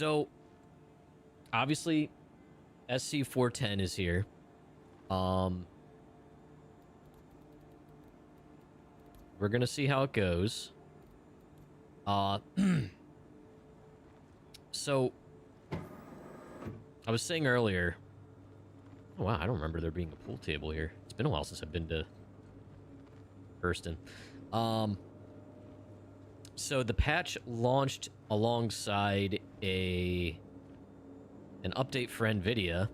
So, obviously, SC410 is here. We're gonna see how it goes. So, I was saying earlier... Oh, wow, I don't remember there being a pool table here. It's been a while since I've been to Hurston. So the patch launched alongside an update for NVIDIA,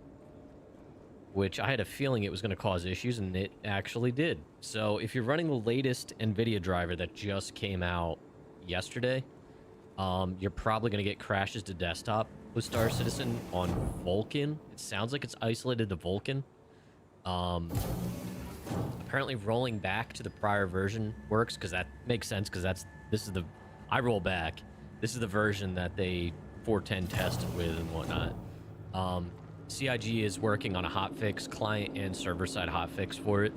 which I had a feeling it was going to cause issues, and it actually did. So if you're running the latest NVIDIA driver that just came out yesterday, you're probably going to get crashes to desktop with Star Citizen on Vulkan. It sounds like it's isolated to Vulkan. Apparently rolling back to the prior version works, because that makes sense, because I roll back. This is the version that they 410 tested with and whatnot. CIG is working on a hotfix, client and server-side hotfix for it.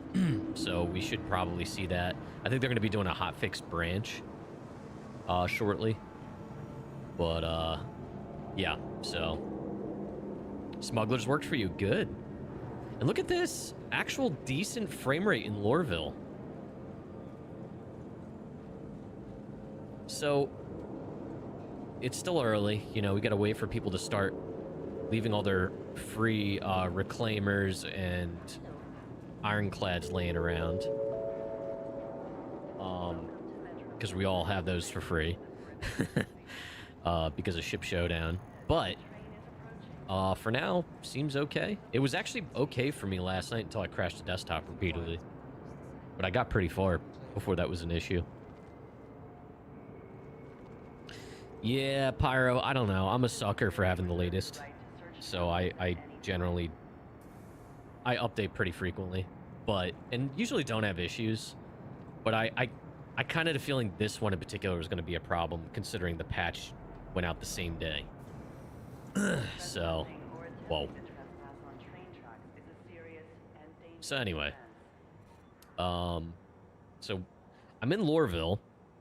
So we should probably see that. I think they're going to be doing a hotfix branch shortly. But, yeah, so... Smugglers worked for you. Good. And look at this. Actual decent frame rate in Lorville. So, it's still early. You know, we gotta wait for people to start leaving all their free reclaimers and ironclads laying around. Because we all have those for free. Because of Ship Showdown. But, for now, seems okay. It was actually okay for me last night until I crashed the desktop repeatedly. But I got pretty far before that was an issue. Yeah, Pyro, I don't know. I'm a sucker for having the latest. So I generally... I update pretty frequently. And usually don't have issues. But I kind of had a feeling this one in particular was going to be a problem, considering the patch went out the same day. So, whoa. So anyway. So, I'm in Lorville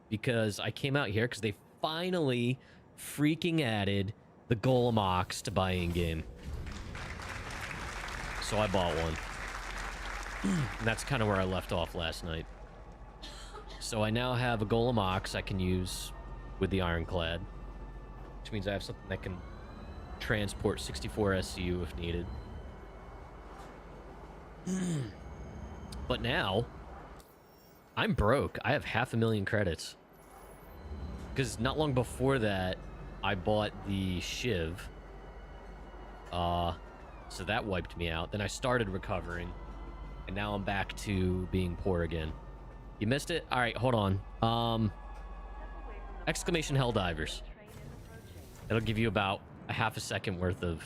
because I came out here because they finally freaking added the Golem Ox to buy in-game. So I bought one. And that's kind of where I left off last night. So I now have a Golem Ox I can use with the Ironclad. Which means I have something that can transport 64 SCU if needed. But now, I'm broke. I have 500,000 credits. Because not long before that, I bought the Shiv. So that wiped me out. Then I started recovering. And now I'm back to being poor again. You missed it? Alright, hold on. Exclamation Helldivers. It'll give you about a half a second worth of...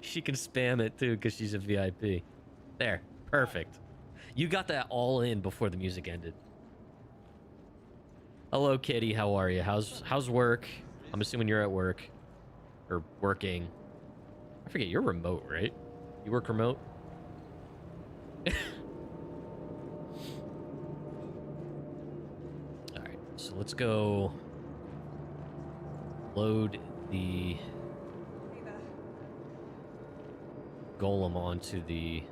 She can spam it too because she's a VIP. There, perfect. You got that all in before the music ended. Hello, Kitty. How are you? How's work? I'm assuming you're at work or working. I forget, you're remote, right? You work remote? All right, so let's go load the Golem onto the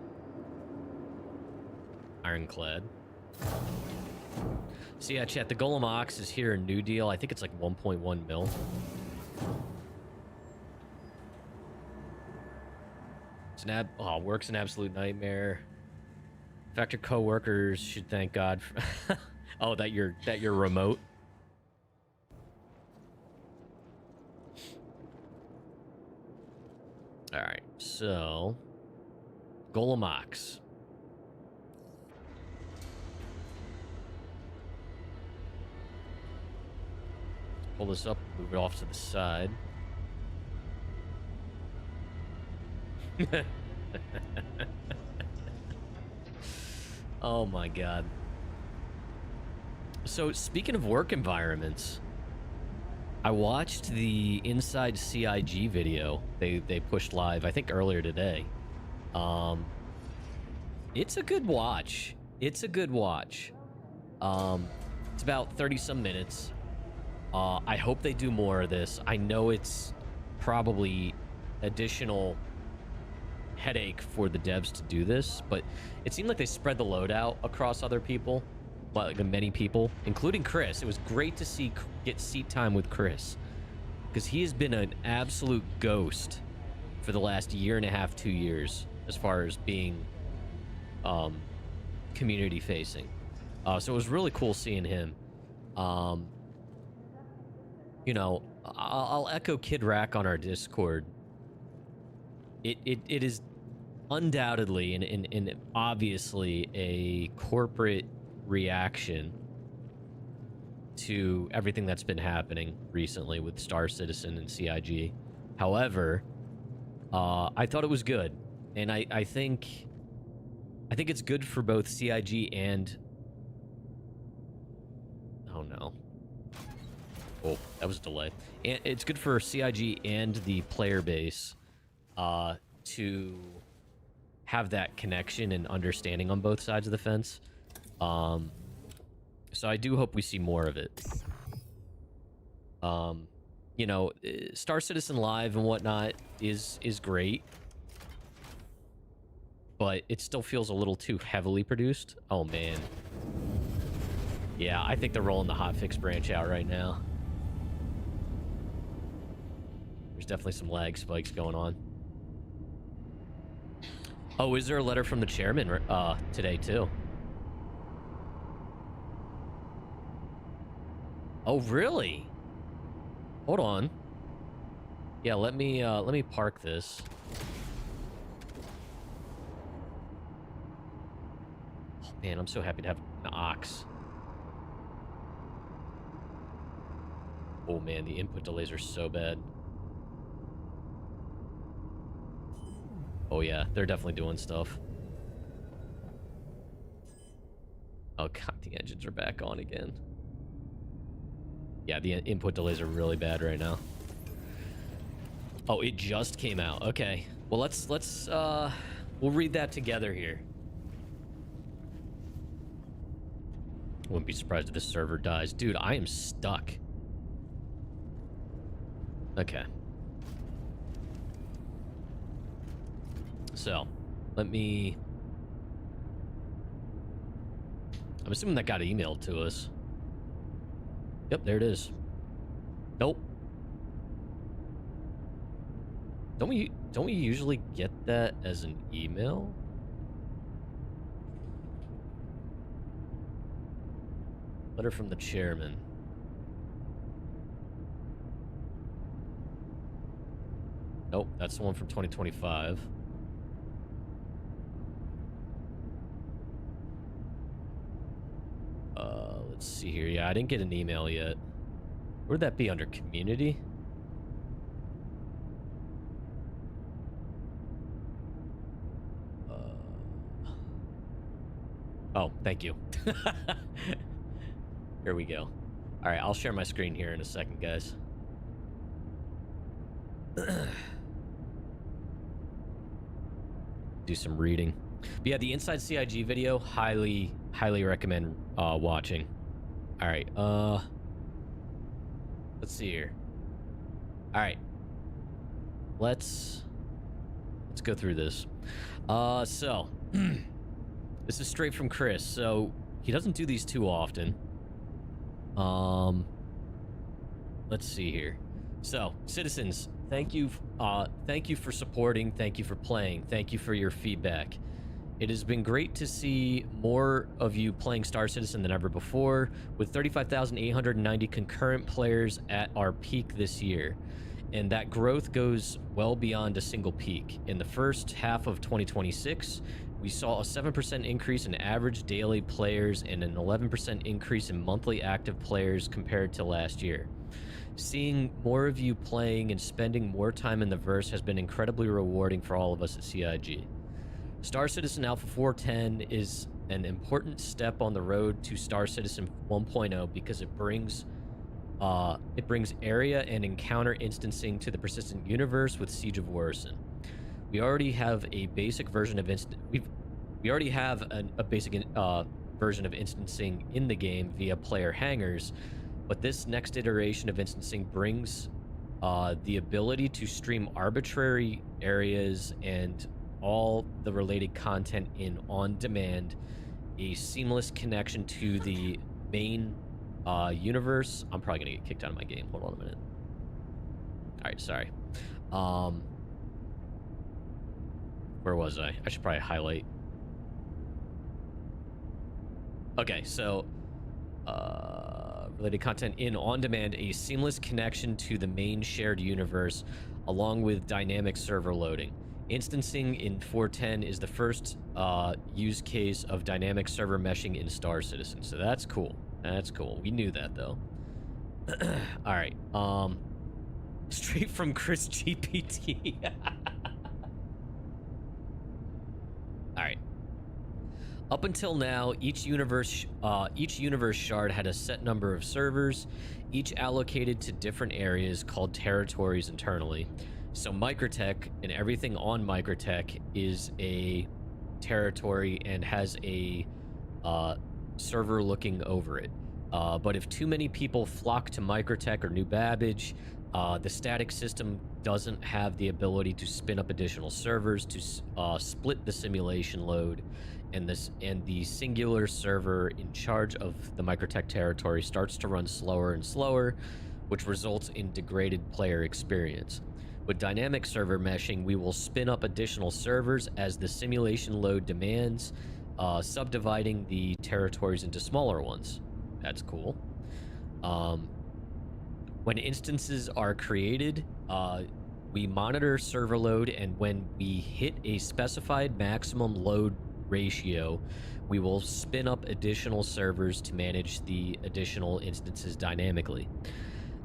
Ironclad. So yeah, chat, the Golem Ox is here in New Deal. I think it's like 1.1 mil. It's work's an absolute nightmare. In fact, your coworkers should thank God for oh, that you're remote. All right, so Golem Ox. Pull this up, move it off to the side. Oh my god. So speaking of work environments, I watched the Inside CIG video they pushed live, I think earlier today. It's a good watch. It's a good watch. It's about 30 some minutes. I hope they do more of this. I know it's probably additional headache for the devs to do this, but it seemed like they spread the load out across other people, like many people, including Chris. It was great to get seat time with Chris, because he has been an absolute ghost for the last year and a half, 2 years, as far as being community facing. So it was really cool seeing him. You know, I'll echo Kid Rack on our Discord. It is undoubtedly and obviously a corporate reaction to everything that's been happening recently with Star Citizen and CIG. However, I thought it was good, and I think it's good for both CIG and... Oh no. Oh, that was a delay. And it's good for CIG and the player base to have that connection and understanding on both sides of the fence. So I do hope we see more of it. You know, Star Citizen Live and whatnot is great, but it still feels a little too heavily produced. Oh man. Yeah, I think they're rolling the hotfix branch out right now. There's definitely some lag spikes going on. Oh, is there a letter from the chairman today too? Oh, really? Hold on. Yeah, let me park this. Oh man, I'm so happy to have an ox. Oh man, the input delays are so bad. Oh yeah, they're definitely doing stuff. Oh god, the engines are back on again. Yeah, the input delays are really bad right now. Oh, it just came out. Okay. Well, we'll read that together here. Wouldn't be surprised if this server dies. Dude, I am stuck. Okay. So, I'm assuming that got emailed to us. Yep, there it is. Nope. Don't we usually get that as an email? Letter from the chairman. Nope, that's the one from 2025. Let's see here. Yeah, I didn't get an email yet. Where'd that be under community? Oh, thank you. Here we go. All right, I'll share my screen here in a second, guys. Do some reading. But yeah, the Inside CIG video, highly recommend watching. All right, let's see here. All right, let's go through this. So this is straight from Chris. So he doesn't do these too often. Let's see here. So, citizens, thank you for supporting, thank you for playing, thank you for your feedback. It has been great to see more of you playing Star Citizen than ever before, with 35,890 concurrent players at our peak this year. And that growth goes well beyond a single peak. In the first half of 2026, we saw a 7% increase in average daily players and an 11% increase in monthly active players compared to last year. Seeing more of you playing and spending more time in the verse has been incredibly rewarding for all of us at CIG. Star Citizen Alpha 410 is an important step on the road to Star Citizen 1.0 because it brings area and encounter instancing to the persistent universe with Siege of Warson. We already have a basic version of we already have a basic version of instancing in the game via player hangars, but this next iteration of instancing brings the ability to stream arbitrary areas and all the related content in on demand, a seamless connection to the main universe. I'm probably gonna get kicked out of my game. Hold on a minute. All right, sorry. Where was I? I should probably highlight. Okay, so related content in on demand, a seamless connection to the main shared universe, along with dynamic server loading. Instancing in 4.10 is the first use case of dynamic server meshing in Star Citizen, so that's cool. That's cool. We knew that though. All right. Straight from Chris GPT. All right. Up until now, each universe shard had a set number of servers, each allocated to different areas called territories internally. So Microtech and everything on Microtech is a territory and has a server looking over it. But if too many people flock to Microtech or New Babbage, the static system doesn't have the ability to spin up additional servers to split the simulation load, and the singular server in charge of the Microtech territory starts to run slower and slower, which results in degraded player experience. With dynamic server meshing, we will spin up additional servers as the simulation load demands, subdividing the territories into smaller ones. That's cool. When instances are created, we monitor server load, and when we hit a specified maximum load ratio, we will spin up additional servers to manage the additional instances dynamically.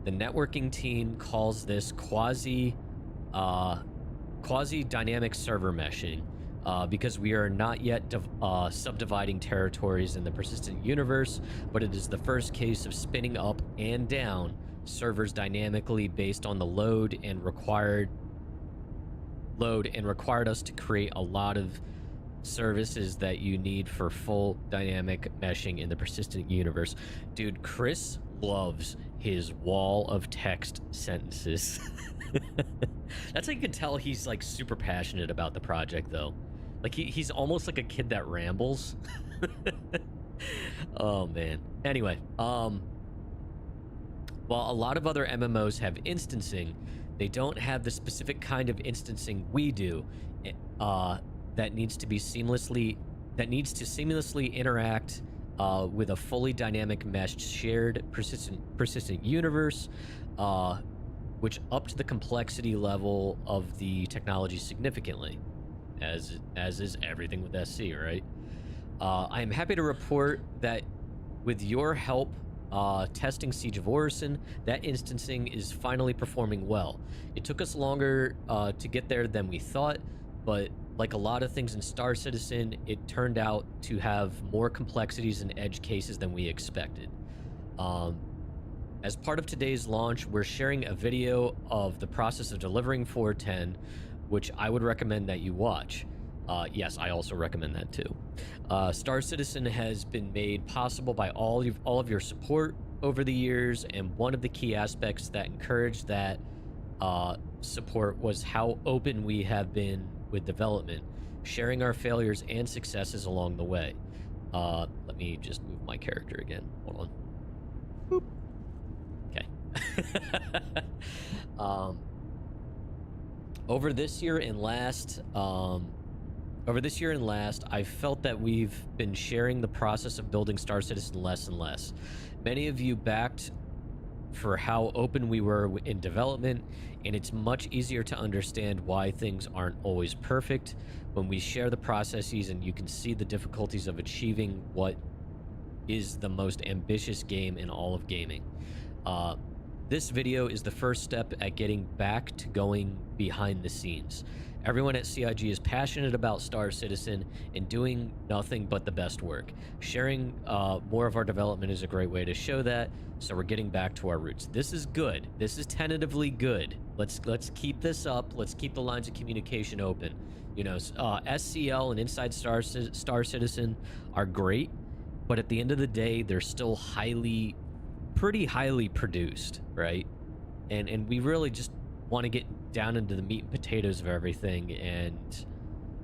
The networking team calls this quasi-dynamic server meshing, because we are not yet subdividing territories in the persistent universe, but it is the first case of spinning up and down servers dynamically based on the load and required us to create a lot of services that you need for full dynamic meshing in the persistent universe. Dude, Chris loves his wall of text sentences. That's how you can tell he's like super passionate about the project though. Like he's almost like a kid that rambles. Oh man. Anyway, while a lot of other MMOs have instancing, they don't have the specific kind of instancing we do, that needs to seamlessly interact with a fully dynamic meshed shared persistent universe, which upped the complexity level of the technology significantly, as is everything with SC, right? I am happy to report that with your help testing Siege of Orison, that instancing is finally performing well. It took us longer to get there than we thought, but like a lot of things in Star Citizen, it turned out to have more complexities and edge cases than we expected. As part of today's launch, we're sharing a video of the process of delivering 410, which I would recommend that you watch. Yes, I also recommend that too. Star Citizen has been made possible by all of your support over the years, and one of the key aspects that encouraged that support was how open we have been with development, sharing our failures and successes along the way. Let me just move my character again. Hold on. Boop. Okay. Over this year and last, I felt that we've been sharing the process of building Star Citizen less and less. Many of you backed for how open we were in development, and it's much easier to understand why things aren't always perfect when we share the processes and you can see the difficulties of achieving what is the most ambitious game in all of gaming. This video is the first step at getting back to going behind the scenes. Everyone at CIG is passionate about Star Citizen and doing nothing but the best work. Sharing more of our development is a great way to show that, so we're getting back to our roots. This is good. This is tentatively good. Let's keep this up. Let's keep the lines of communication open. You know, SCL and Inside Star Citizen are great, but at the end of the day, they're still pretty highly produced, right? And we really just want to get down into the meat and potatoes of everything, and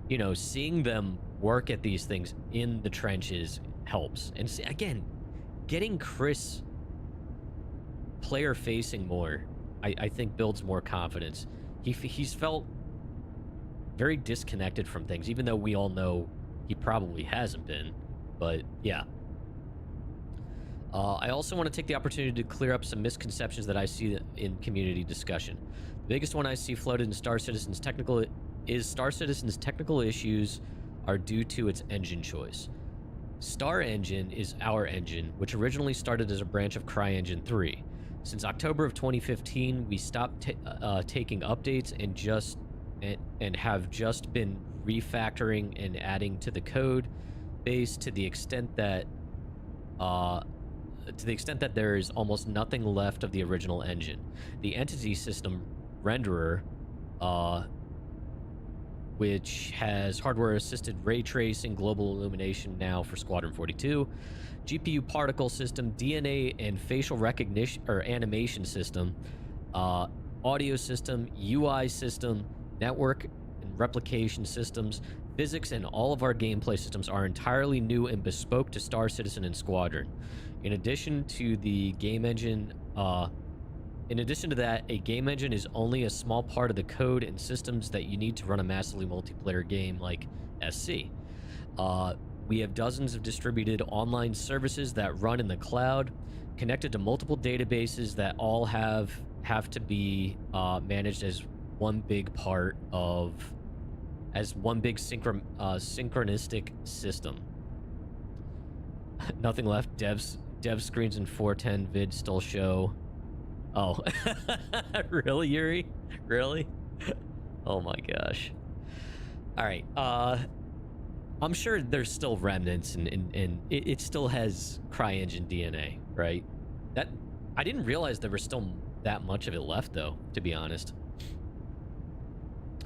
you know, seeing them work at these things in the trenches helps. And again, getting Chris player facing more, I think builds more confidence. He's felt very disconnected from things, even though we all know he probably hasn't been. But yeah. I also want to take the opportunity to clear up some misconceptions that I see in community discussion. The biggest one I see floated in Star Citizen's technical issues are due to its engine choice. Star Engine is our engine, which originally started as a branch of CryEngine 3. Since October of 2015, we stopped taking updates and have just been refactoring and adding to the code base to the extent that there is almost nothing left of the original engine. The entity system renderer, which has hardware-assisted ray tracing, global illumination now for Squadron 42, GPU particle system, DNA and facial recognition or animation system, audio system, UI system, network and replication systems, physics, and all of our gameplay systems are entirely new and bespoke to Star Citizen and Squadron. In addition to the game engine, a game engine is only a small part of the code and systems that you need to run a massively multiplayer game like SC. We have dozens of distributed online services that run in the cloud, connected to multiple databases that all have to be managed as one big synchronistic system. Nothing left. Dev screens in 410 vid still show. Oh, really, Yuri? Really? Oh my gosh. All right. I'm sure there's still remnants, and it still has CryEngine DNA, right? That I didn't realize there was still that much of it left, though, to be honest.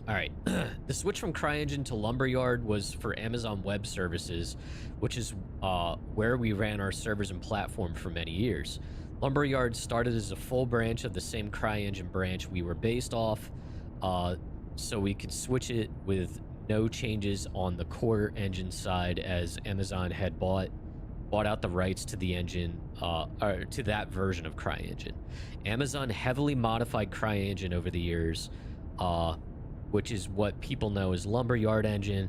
All right. The switch from CryEngine to Lumberyard was for Amazon Web Services, which is where we ran our servers and platform for many years. Lumberyard started as a full branch of the same CryEngine branch we were based off, so we could switch it with no changes on the core engine side, as Amazon had bought out the rights to the engine, or to that version of CryEngine. Amazon heavily modified CryEngine over the years, which is what people know as Lumberyard Engine,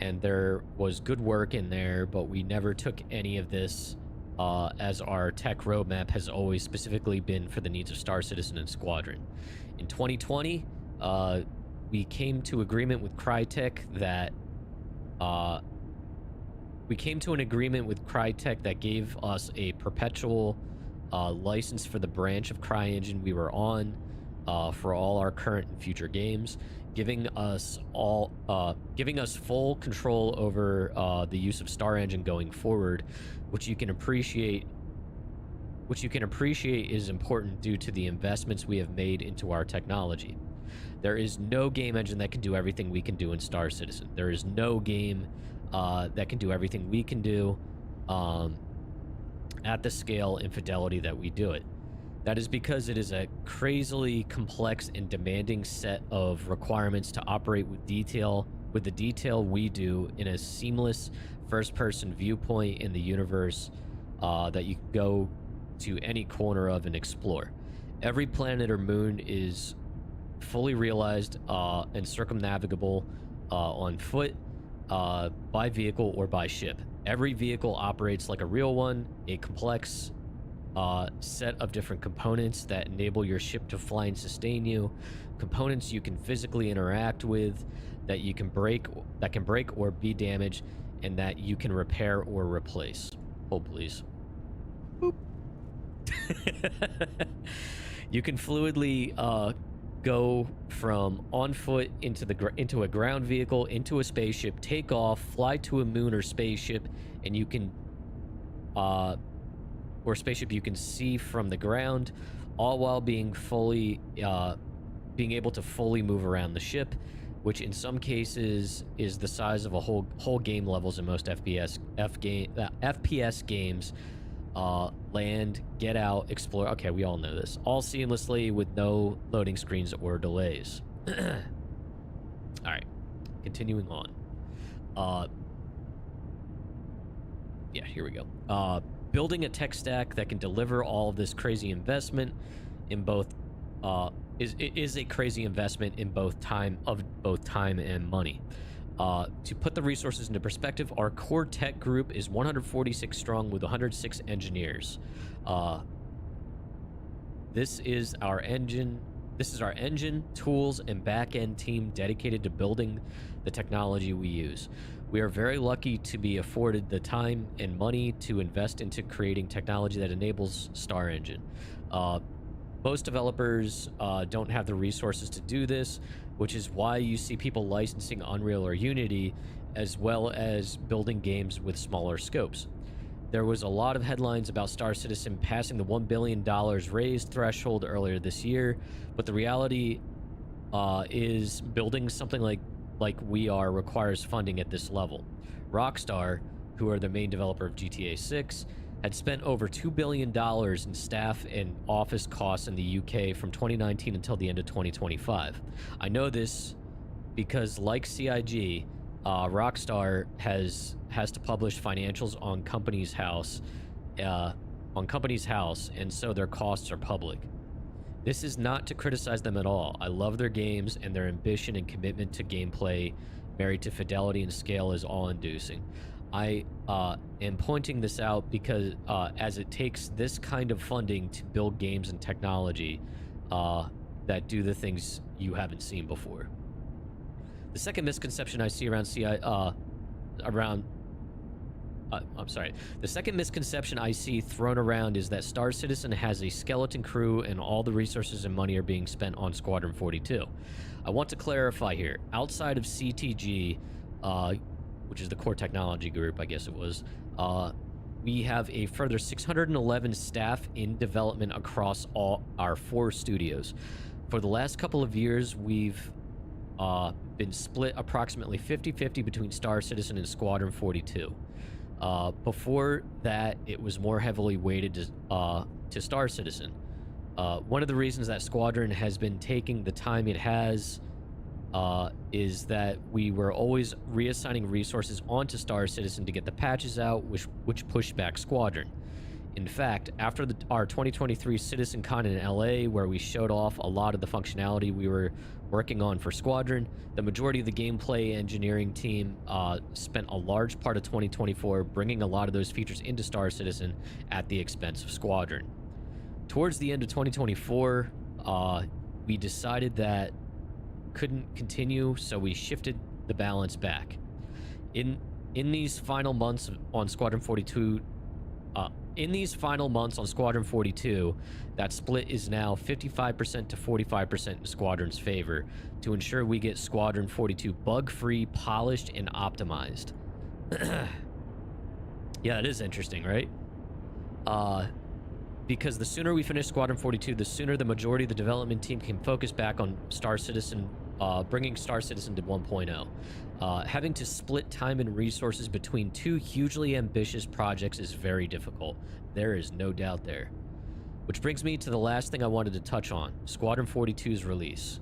and there was good work in there, but we never took any of this, as our tech roadmap has always specifically been for the needs of Star Citizen and Squadron. In 2020, we came to agreement with Crytek that gave us a perpetual license for the branch of CryEngine we were on, for all our current and future games, giving us full control over the use of Star Engine going forward, which you can appreciate is important due to the investments we have made into our technology. There is no game engine that can do everything we can do in Star Citizen. There is no game that can do everything we can do at the scale and fidelity that we do it. That is because it is a crazily complex and demanding set of requirements to operate with the detail we do in a seamless first-person viewpoint in the universe that you can go to any corner of and explore. Every planet or moon is fully realized and circumnavigable on foot, by vehicle, or by ship. Every vehicle operates like a real one, a complex set of different components that enable your ship to fly and sustain you, components you can physically interact with, that can break or be damaged, and that you can repair or replace. Hold, please. Boop. You can fluidly go from on foot into a ground vehicle, into a spaceship, take off, fly to a moon or spaceship, and you can or spaceship you can see from the ground, all while being able to fully move around the ship, which in some cases is the size of a whole game levels in most FPS games. Land, get out, explore. Okay, we all know this. All seamlessly with no loading screens or delays. All right, continuing on. Yeah, here we go. Building a tech stack that can deliver all of this crazy investment in both is a crazy investment in both time and money. To put the resources into perspective, our core tech group is 146 strong with 106 engineers. This is our engine, tools, and back-end team dedicated to building the technology we use. We are very lucky to be afforded the time and money to invest into creating technology that enables Star Engine. Most developers don't have the resources to do this, which is why you see people licensing Unreal or Unity, as well as building games with smaller scopes. There was a lot of headlines about Star Citizen passing the $1 billion raised threshold earlier this year, but the reality is building something like we are requires funding at this level. Rockstar, who are the main developer of GTA 6, had spent over $2 billion in staff and office costs in the UK from 2019 until the end of 2025. I know this because, like CIG, Rockstar has to publish financials on Companies House, and so their costs are public. This is not to criticize them at all. I love their games, and their ambition and commitment to gameplay, married to fidelity and scale, is awe-inducing. I am pointing this out because as it takes this kind of funding to build games and technology that do the things you haven't seen before. The second misconception I see around the second misconception I see thrown around is that Star Citizen has a skeleton crew and all the resources and money are being spent on Squadron 42. I want to clarify here. Outside of CTG, which is the core technology group, I guess it was, we have a further 611 staff in development across all our 4 studios. For the last couple of years, we've been split approximately 50-50 between Star Citizen and Squadron 42. Before that, it was more heavily weighted to Star Citizen. One of the reasons that Squadron has been taking the time it has is that we were always reassigning resources onto Star Citizen to get the patches out, which pushed back Squadron. In fact, after our 2023 CitizenCon in LA, where we showed off a lot of the functionality we were working on for Squadron, the majority of the gameplay engineering team spent a large part of 2024 bringing a lot of those features into Star Citizen at the expense of Squadron. Towards the end of 2024, we decided that couldn't continue, so we shifted the balance back. In these final months on Squadron 42, that split is now 55% to 45% in Squadron's favor to ensure we get Squadron 42 bug-free, polished, and optimized. Yeah, it is interesting, right? Because the sooner we finish Squadron 42, the sooner the majority of the development team can focus back on Star Citizen, bringing Star Citizen to 1.0. Having to split time and resources between 2 hugely ambitious projects is very difficult. There is no doubt there. Which brings me to the last thing I wanted to touch on, Squadron 42's release.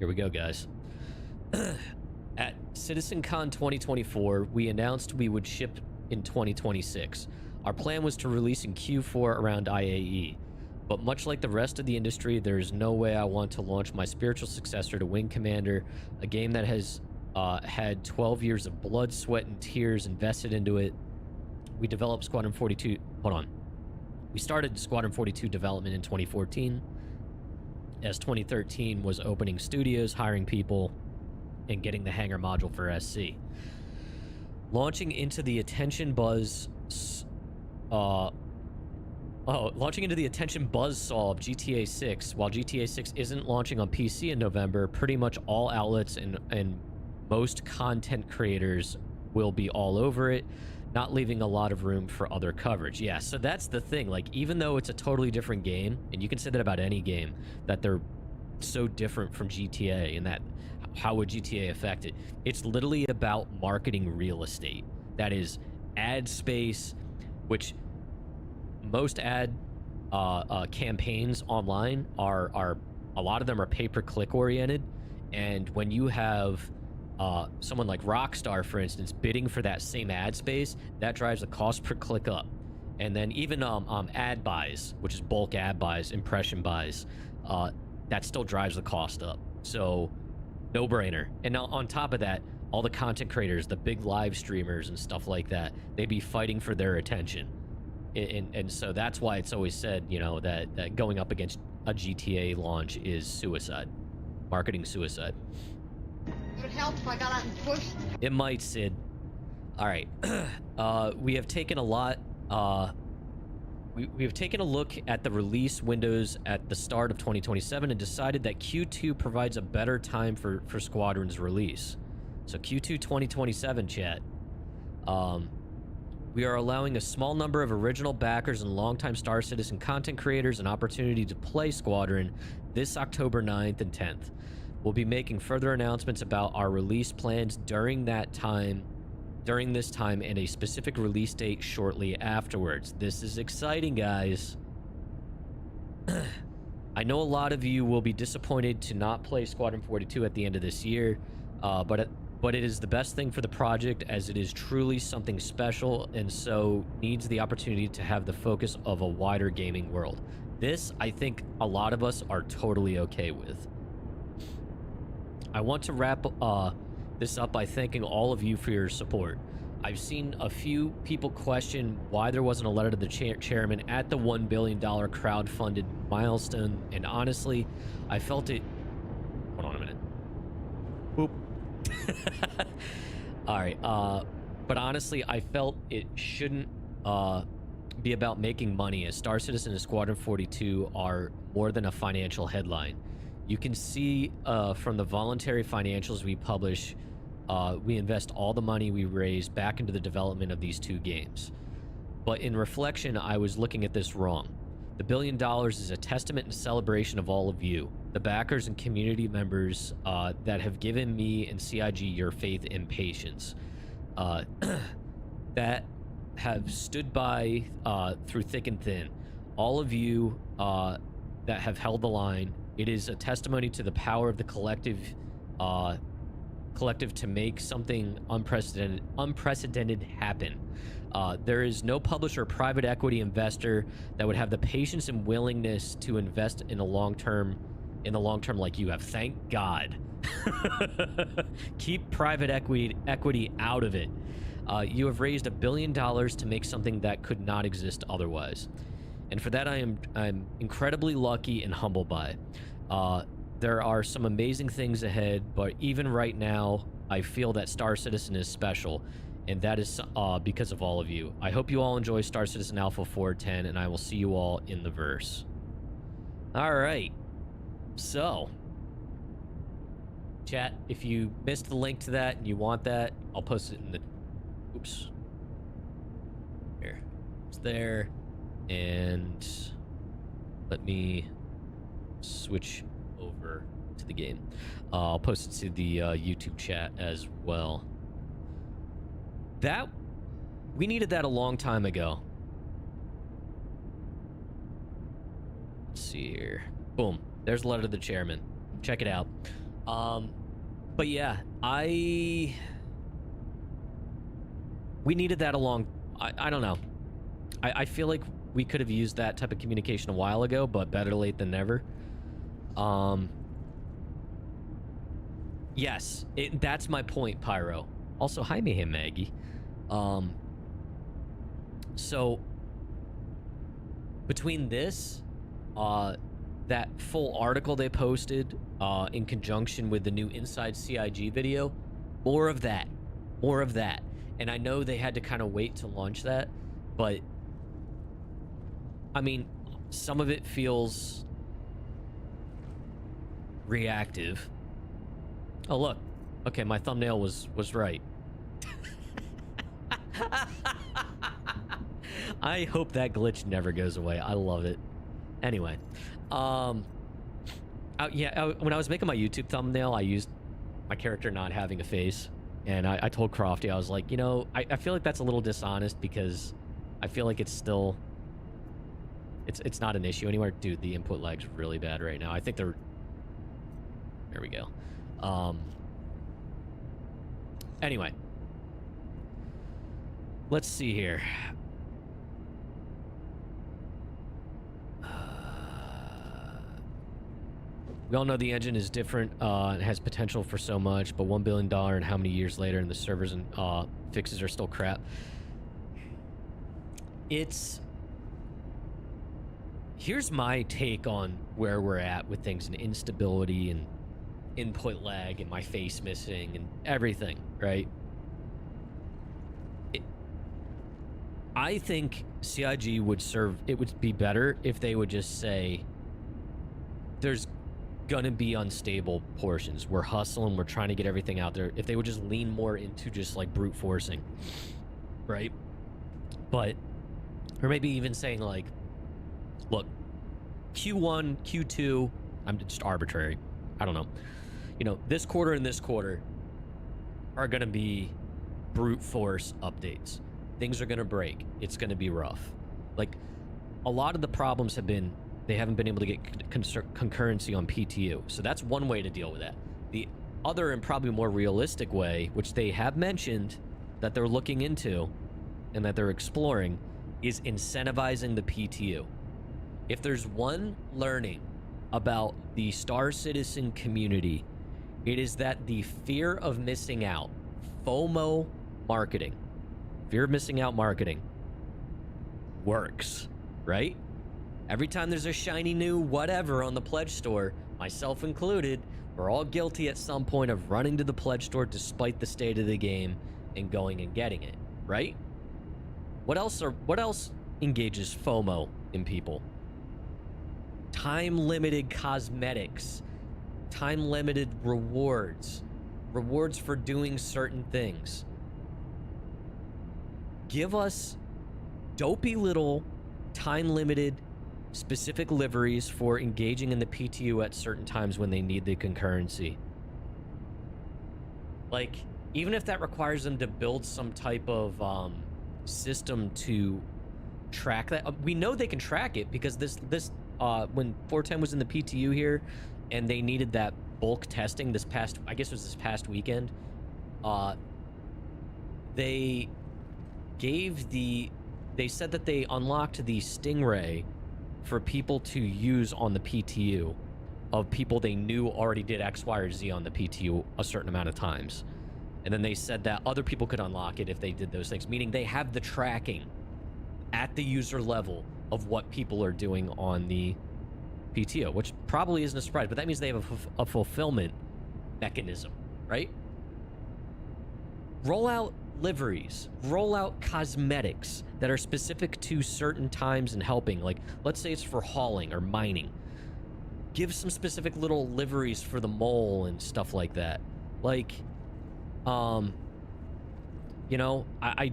Here we go, guys. At CitizenCon 2024, we announced we would ship in 2026. Our plan was to release in Q4 around IAE, but much like the rest of the industry, there is no way I want to launch my spiritual successor to Wing Commander, a game that has had 12 years of blood, sweat, and tears invested into it. We developed Squadron 42... Hold on. We started Squadron 42 development in 2014, as 2013 was opening studios, hiring people, and getting the hangar module for SC. Launching into the attention buzz Oh, launching into the attention buzzsaw of GTA 6. While GTA 6 isn't launching on PC in November, pretty much all outlets and most content creators will be all over it, not leaving a lot of room for other coverage. Yeah, so that's the thing. Like, even though it's a totally different game, and you can say that about any game, that they're so different from GTA, and that how would GTA affect it? It's literally about marketing real estate. That is ad space, which most ad campaigns online are a lot of them are pay-per-click oriented, and when you have someone like Rockstar, for instance, bidding for that same ad space, that drives the cost per click up. And then even ad buys, which is bulk ad buys, impression buys, that still drives the cost up. So no brainer. And now on top of that, all the content creators, the big live streamers and stuff like that, they'd be fighting for their attention. And so that's why it's always said, you know, that going up against a GTA launch is suicide. Marketing suicide. It would help if I got out and pushed. It might, Sid. All right. We have taken a lot. We have taken a look at the release windows at the start of 2027 and decided that Q2 provides a better time for Squadron's release. So Q2 2027, chat. We are allowing a small number of original backers and longtime Star Citizen content creators an opportunity to play Squadron this October 9th and 10th. We'll be making further announcements about our release plans during this time, and a specific release date shortly afterwards. This is exciting, guys. I know a lot of you will be disappointed to not play Squadron 42 at the end of this year, but it is the best thing for the project, as it is truly something special, and so needs the opportunity to have the focus of a wider gaming world. This, I think a lot of us are totally okay with. I want to wrap this up by thanking all of you for your support. I've seen a few people question why there wasn't a letter to the chairman at the $1 billion crowd-funded milestone, and honestly, I felt it... Hold on a minute. Boop. All right, but honestly, I felt it shouldn't be about making money, as Star Citizen and Squadron 42 are more than a financial headline. You can see from the voluntary financials we publish, we invest all the money we raise back into the development of these two games. But in reflection, I was looking at this wrong. The $1 billion is a testament and celebration of all of you, the backers and community members that have given me and CIG your faith and patience, that have stood by through thick and thin. All of you that have held the line. It is a testimony to the power of the collective to make something unprecedented happen. There is no publisher or private equity investor that would have the patience and willingness to invest in the long term like you have. Thank God. Keep private equity out of it. You have raised $1 billion to make something that could not exist otherwise. And for that, I'm incredibly lucky and humbled by. There are some amazing things ahead, but even right now, I feel that Star Citizen is special, and that is because of all of you. I hope you all enjoy Star Citizen Alpha 410, and I will see you all in the verse. All right. So, chat, if you missed the link to that and you want that, I'll post it in the... Oops. Here. It's there. And let me switch over to the game. I'll post it to the YouTube chat as well. We needed that a long time ago. Let's see here. Boom. There's a letter to the chairman. Check it out. But yeah, we needed that I don't know. I feel like we could have used that type of communication a while ago, but better late than never. Yes, that's my point, Pyro. Also, hi, Mayhem Maggie. So between this, that full article they posted, in conjunction with the new Inside CIG video, more of that. And I know they had to kind of wait to launch that, but I mean, some of it feels reactive. Oh, look. Okay, my thumbnail was right. I hope that glitch never goes away. I love it. Anyway, when I was making my YouTube thumbnail, I used my character not having a face, and I told Crofty, I was like, you know, I feel like that's a little dishonest because I feel like it's still, it's not an issue anymore. Dude, the input lag's really bad right now. I think they're, there we go. Anyway, let's see here. We all know the engine is different and has potential for so much, but $1 billion and how many years later and the servers and fixes are still crap. Here's my take on where we're at with things and instability and input lag and my face missing and everything, right? I think CIG would it would be better if they would just say, there's gonna be unstable portions. We're hustling, we're trying to get everything out there. If they would just lean more into just like brute forcing, right? But, or maybe even saying like, look, Q1, Q2, I'm just arbitrary. I don't know. You know, this quarter and this quarter are gonna be brute force updates. Things are gonna break. It's gonna be rough. Like, a lot of the problems have been they haven't been able to get concurrency on PTU. So that's one way to deal with that. The other and probably more realistic way, which they have mentioned that they're looking into and that they're exploring, is incentivizing the PTU. If there's one learning about the Star Citizen community, it is that the fear of missing out, FOMO marketing, fear of missing out marketing, works, right? Every time there's a shiny new whatever on the pledge store, myself included, we're all guilty at some point of running to the pledge store despite the state of the game and going and getting it, right? What else engages FOMO in people? Time-limited cosmetics, time-limited rewards, rewards for doing certain things. Give us dopey little time-limited specific liveries for engaging in the PTU at certain times when they need the concurrency. Like, even if that requires them to build some type of system to track that, we know they can track it because when 410 was in the PTU here and they needed that bulk testing this past, I guess it was this past weekend, they said that they unlocked the Stingray for people to use on the PTU of people they knew already did X, Y, or Z on the PTU a certain amount of times. And then they said that other people could unlock it if they did those things, meaning they have the tracking at the user level of what people are doing on the PTO, which probably isn't a surprise, but that means they have a fulfillment mechanism, right? Roll out liveries, roll out cosmetics that are specific to certain times and helping. Like, let's say it's for hauling or mining. Give some specific little liveries for the mole and stuff like that. Like, you know, I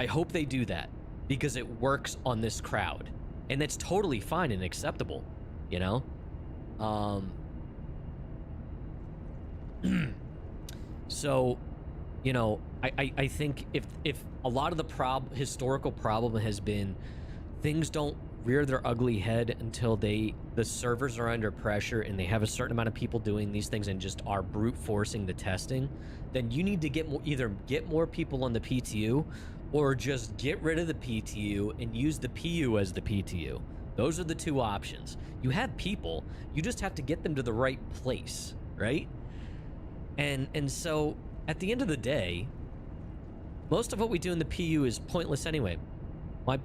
hope they do that because it works on this crowd. And that's totally fine and acceptable, you know? So, you know, I think if a lot of the historical problem has been things don't rear their ugly head until the servers are under pressure and they have a certain amount of people doing these things and just are brute forcing the testing, then you need to either get more people on the PTU or just get rid of the PTU and use the PU as the PTU. Those are the two options. You have people, you just have to get them to the right place, right? And so at the end of the day, most of what we do in the PU is pointless anyway. Like,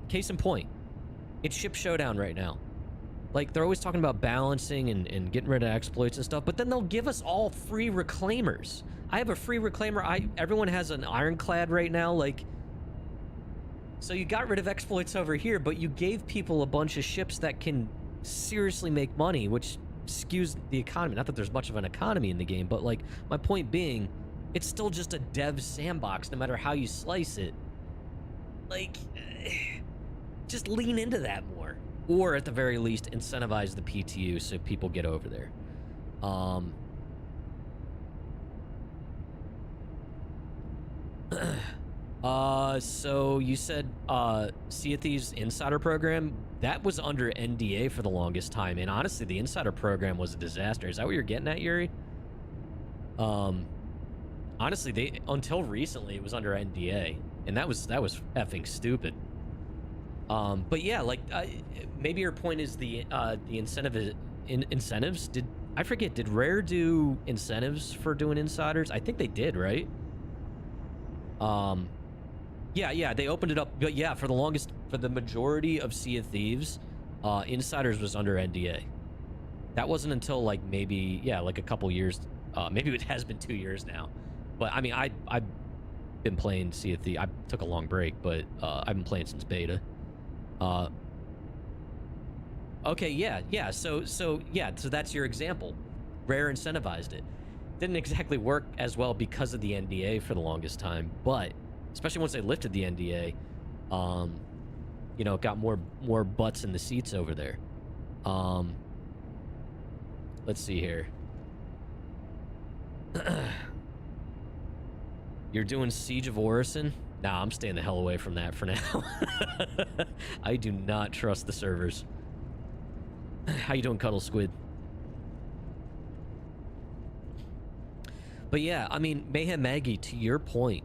case in point, it's Ship Showdown right now. Like, they're always talking about balancing and getting rid of exploits and stuff, but then they'll give us all free reclaimers. I have a free reclaimer. Everyone has an ironclad right now. Like, So you got rid of exploits over here, but you gave people a bunch of ships that can seriously make money, which skews the economy. Not that there's much of an economy in the game, but like my point being, it's still just a dev sandbox no matter how you slice it. Like, just lean into that more. Or at the very least, incentivize the PTU so people get over there. So you said Sea of Thieves Insider Program, that was under NDA for the longest time, and honestly, the Insider Program was a disaster. Is that what you're getting at, Yuri? Honestly, until recently, it was under NDA, and that was effing stupid. But yeah, like maybe your point is the incentives. Did Rare do incentives for doing insiders? I think they did, right? Yeah, they opened it up, but yeah, for the majority of Sea of Thieves, Insiders was under NDA. That wasn't until like maybe, yeah, like a couple years, maybe it has been 2 years now. But I mean, I've been playing Sea of Thieves. I took a long break, but I've been playing since beta. Okay, yeah, so that's your example. Rare incentivized it. Didn't exactly work as well because of the NDA for the longest time, but especially once they lifted the NDA, you know, it got more butts in the seats over there. Let's see here. You're doing Siege of Orison? Nah, I'm staying the hell away from that for now. I do not trust the servers. How you doing, Cuddle Squid? But yeah, I mean, Mayhem Maggie, to your point,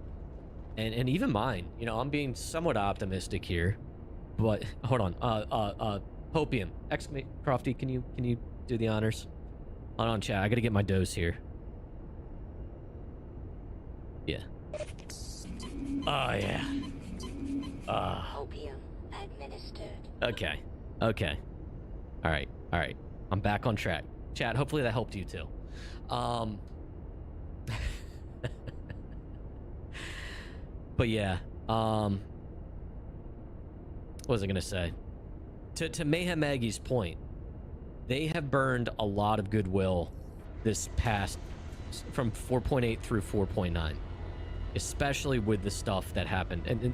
and even mine, you know, I'm being somewhat optimistic here, but hold on, Hopium, exclamate, Crofty, can you do the honors? Hold on, chat, I gotta get my dose here. Yeah. Oh yeah. Opium administered. Okay. All right. I'm back on track. Chat, hopefully that helped you too. But yeah, what was I gonna say? To Mayhem Maggie's point, they have burned a lot of goodwill this past from 4.8 through 4.9, especially with the stuff that happened, and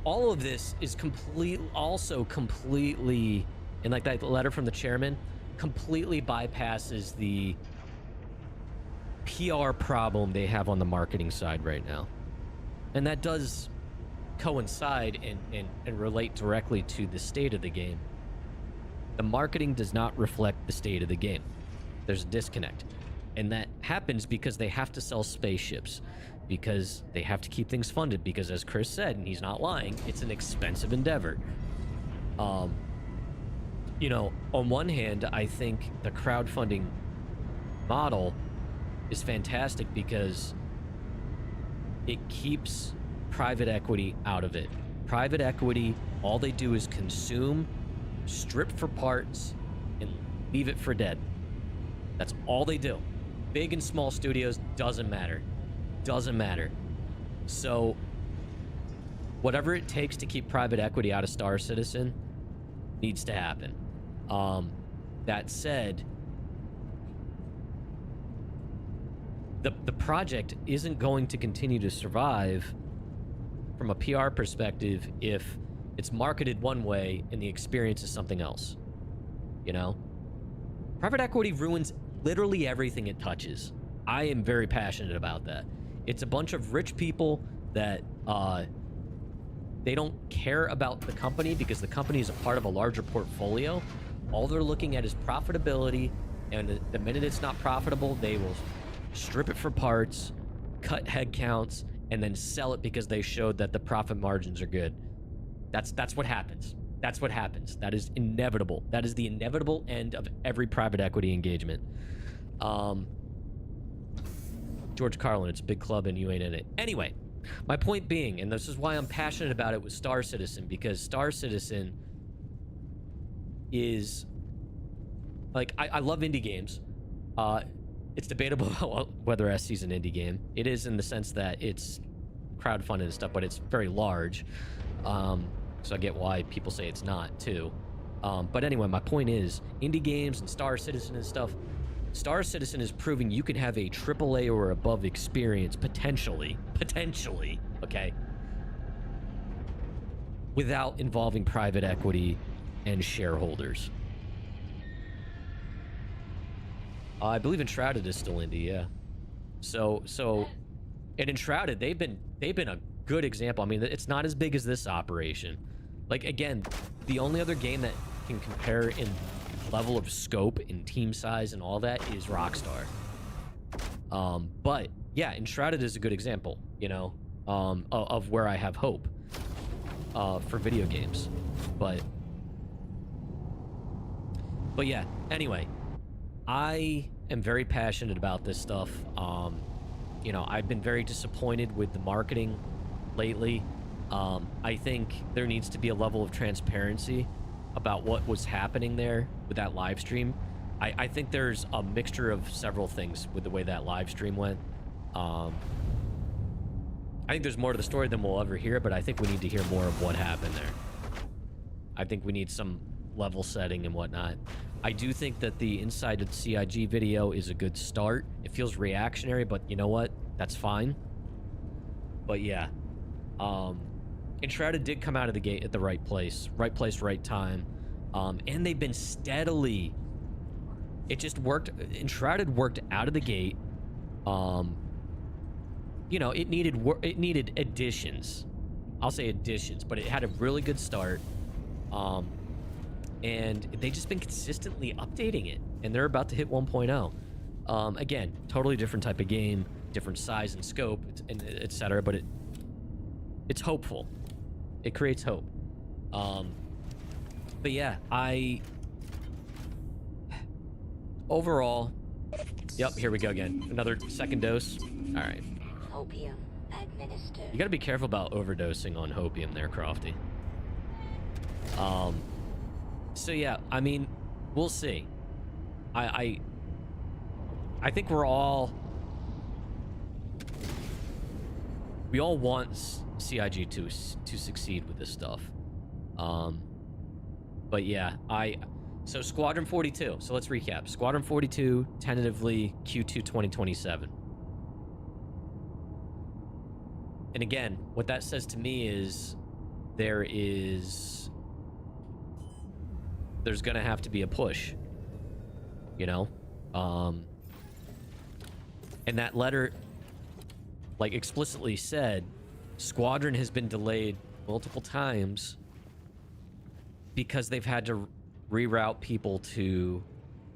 all of this is completely, and like that letter from the chairman, completely bypasses the PR problem they have on the marketing side right now. And that does coincide and relate directly to the state of the game. The marketing does not reflect the state of the game. There's a disconnect. And that happens because they have to sell spaceships, because they have to keep things funded, because as Chris said, and he's not lying, it's an expensive endeavor. You know, on one hand, I think the crowdfunding model is fantastic because it keeps private equity out of it. Private equity, all they do is consume, strip for parts, and leave it for dead. That's all they do. Big and small studios, doesn't matter. So, whatever it takes to keep private equity out of Star Citizen needs to happen. That said, the project isn't going to continue to survive from a PR perspective if it's marketed one way and the experience is something else. You know? Private equity ruins literally everything it touches. I am very passionate about that. It's a bunch of rich people that they don't care about the company because the company is a part of a larger portfolio. All they're looking at is profitability, and the minute it's not profitable, they will strip it for parts, cut headcounts, and then sell it because they showed that the profit margins are good. That's what happens. That's what happens. That is inevitable. That is the inevitable end of every private equity engagement. George Carlin, it's a big club and you ain't in it. Anyway, my point being, and this is why I'm passionate about it with Star Citizen, because Star Citizen is, like, I love indie games. It's debatable whether SC's an indie game. It is in the sense that it's crowdfunded and stuff, but it's very large. so I get why people say it's not too. But anyway, my point is, indie games and Star Citizen and stuff, Star Citizen is proving you can have a AAA or above experience, potentially, okay, without involving private equity and shareholders. I believe Enshrouded is still indie, yeah. So, and Enshrouded, they've been a good example. I mean, it's not as big as this operation. Like, again, the only other game that can compare in level of scope and team size and all that is Rockstar. But yeah, Enshrouded is a good example, you know, of where I have hope for video games. But yeah, anyway, I am very passionate about this stuff. You know, I've been very disappointed with the marketing lately. I think there needs to be a level of transparency about what was happening there with that live stream. I think there's a mixture of several things with the way that live stream went. I think there's more to the story than we'll ever hear, but I think we need to hear more of what happened there. I think we need some level setting and whatnot. I do think that the Inside CIG video is a good start. It feels reactionary, but you know what? That's fine. But yeah. Enshrouded did come out of the gate at the right place, right time. And they've been steadily... It just worked. Enshrouded worked out of the gate. You know, it needed additions. I'll say additions, but it had a really good start. And they've just been consistently updating it, and they're about to hit 1.0. Again, totally different type of game, different size and scope, and etc. But it's hopeful. It creates hope. But yeah, overall, yep, here we go again. Another second dose. All right. Hopium administered. You got to be careful about overdosing on hopium there, Crofty. So yeah, I mean, we'll see. I think we all want CIG to succeed with this stuff. But yeah, so Squadron 42. So let's recap. Squadron 42 tentatively Q2 2027. And again, what that says to me is there's gonna have to be a push, you know? And that letter, like, explicitly said, Squadron has been delayed multiple times because they've had to reroute people to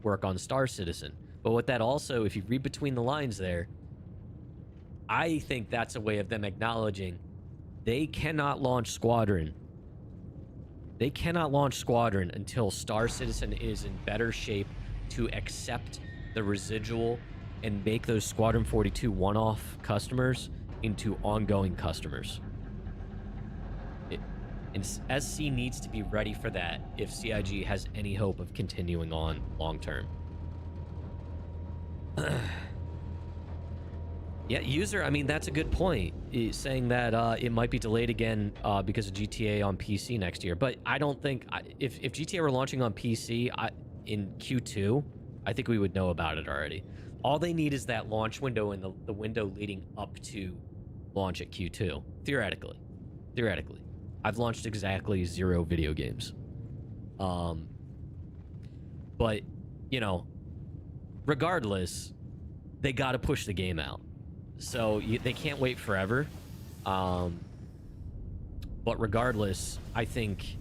work on Star Citizen. But what that also, if you read between the lines there, I think that's a way of them acknowledging they cannot launch Squadron. They cannot launch Squadron until Star Citizen is in better shape to accept the residual and make those Squadron 42 one-off customers into ongoing customers. And SC needs to be ready for that if CIG has any hope of continuing on long-term. Yeah, user, I mean, that's a good point. He's saying that it might be delayed again because of GTA on PC next year. But I don't think... If GTA were launching on PC in Q2, I think we would know about it already. All they need is that launch window and the window leading up to launch at Q2. Theoretically. Theoretically. I've launched exactly 0 video games. But, you know, regardless, they got to push the game out. So they can't wait forever. But regardless, I think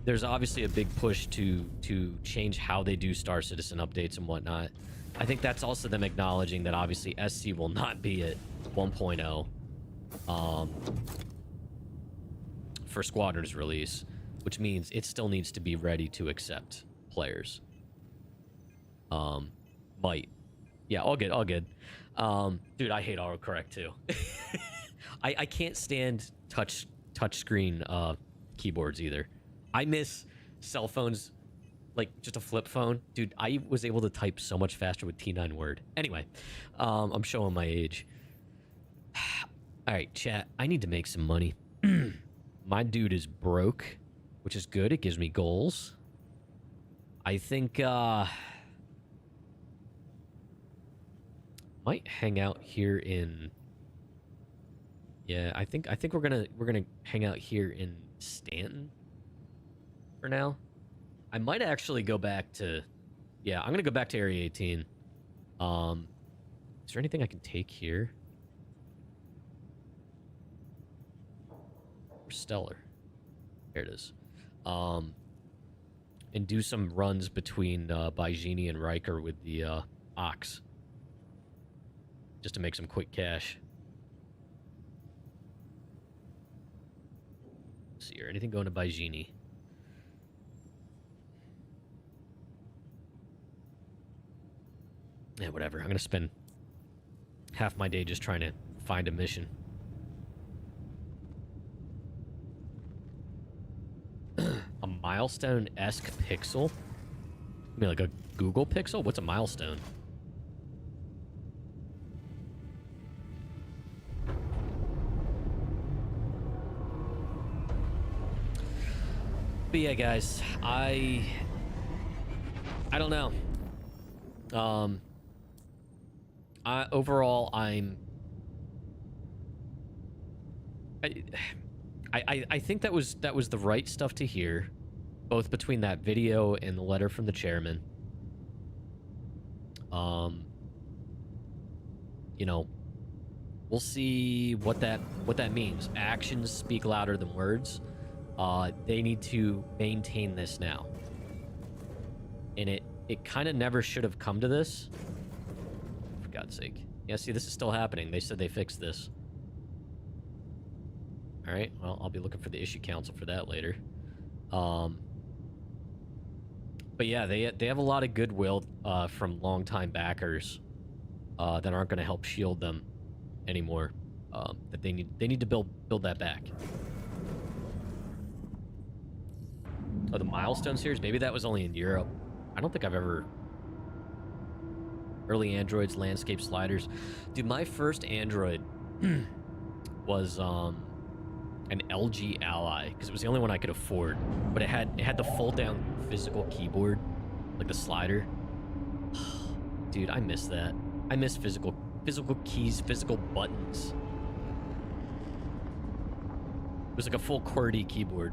there's obviously a big push to change how they do Star Citizen updates and whatnot. I think that's also them acknowledging that obviously SC will not be at 1.0 for Squadron's release, which means it still needs to be ready to accept players. Might. Yeah, all good, all good. Dude, I hate autocorrect too. I can't stand touch screen keyboards either. I miss cell phones, like just a flip phone. Dude, I was able to type so much faster with T9 Word. Anyway, I'm showing my age. All right, chat. I need to make some money. My dude is broke, which is good. It gives me goals. I think might hang out here in. Yeah, I think we're gonna hang out here in Stanton for now. I might actually go back to. Yeah, I'm gonna go back to Area 18. Is there anything I can take here? Or Stellar. There it is. And do some runs between Baijini and Riker with the Ox. Just to make some quick cash. Let's see here. Anything going to Baijini? Yeah, whatever. I'm going to spend half my day just trying to find a mission. A milestone-esque pixel? I mean, like a Google pixel? What's a milestone? But yeah, guys, I don't know. Overall, I think that was the right stuff to hear, both between that video and the letter from the chairman. You know, we'll see what that means. Actions speak louder than words. They need to maintain this now, and it kind of never should have come to this. For God's sake. Yeah, see, this is still happening. They said they fixed this. All right, well, I'll be looking for the issue council for that later. But yeah, they have a lot of goodwill from longtime backers that aren't going to help shield them anymore. That they need to build that back. Oh, the Milestone series? Maybe that was only in Europe. I don't think I've ever... Early androids, landscape sliders. Dude, my first android was an LG Ally, because it was the only one I could afford. But it had the fold-down physical keyboard, like the slider. Dude, I miss that. I miss physical keys, physical buttons. It was like a full QWERTY keyboard.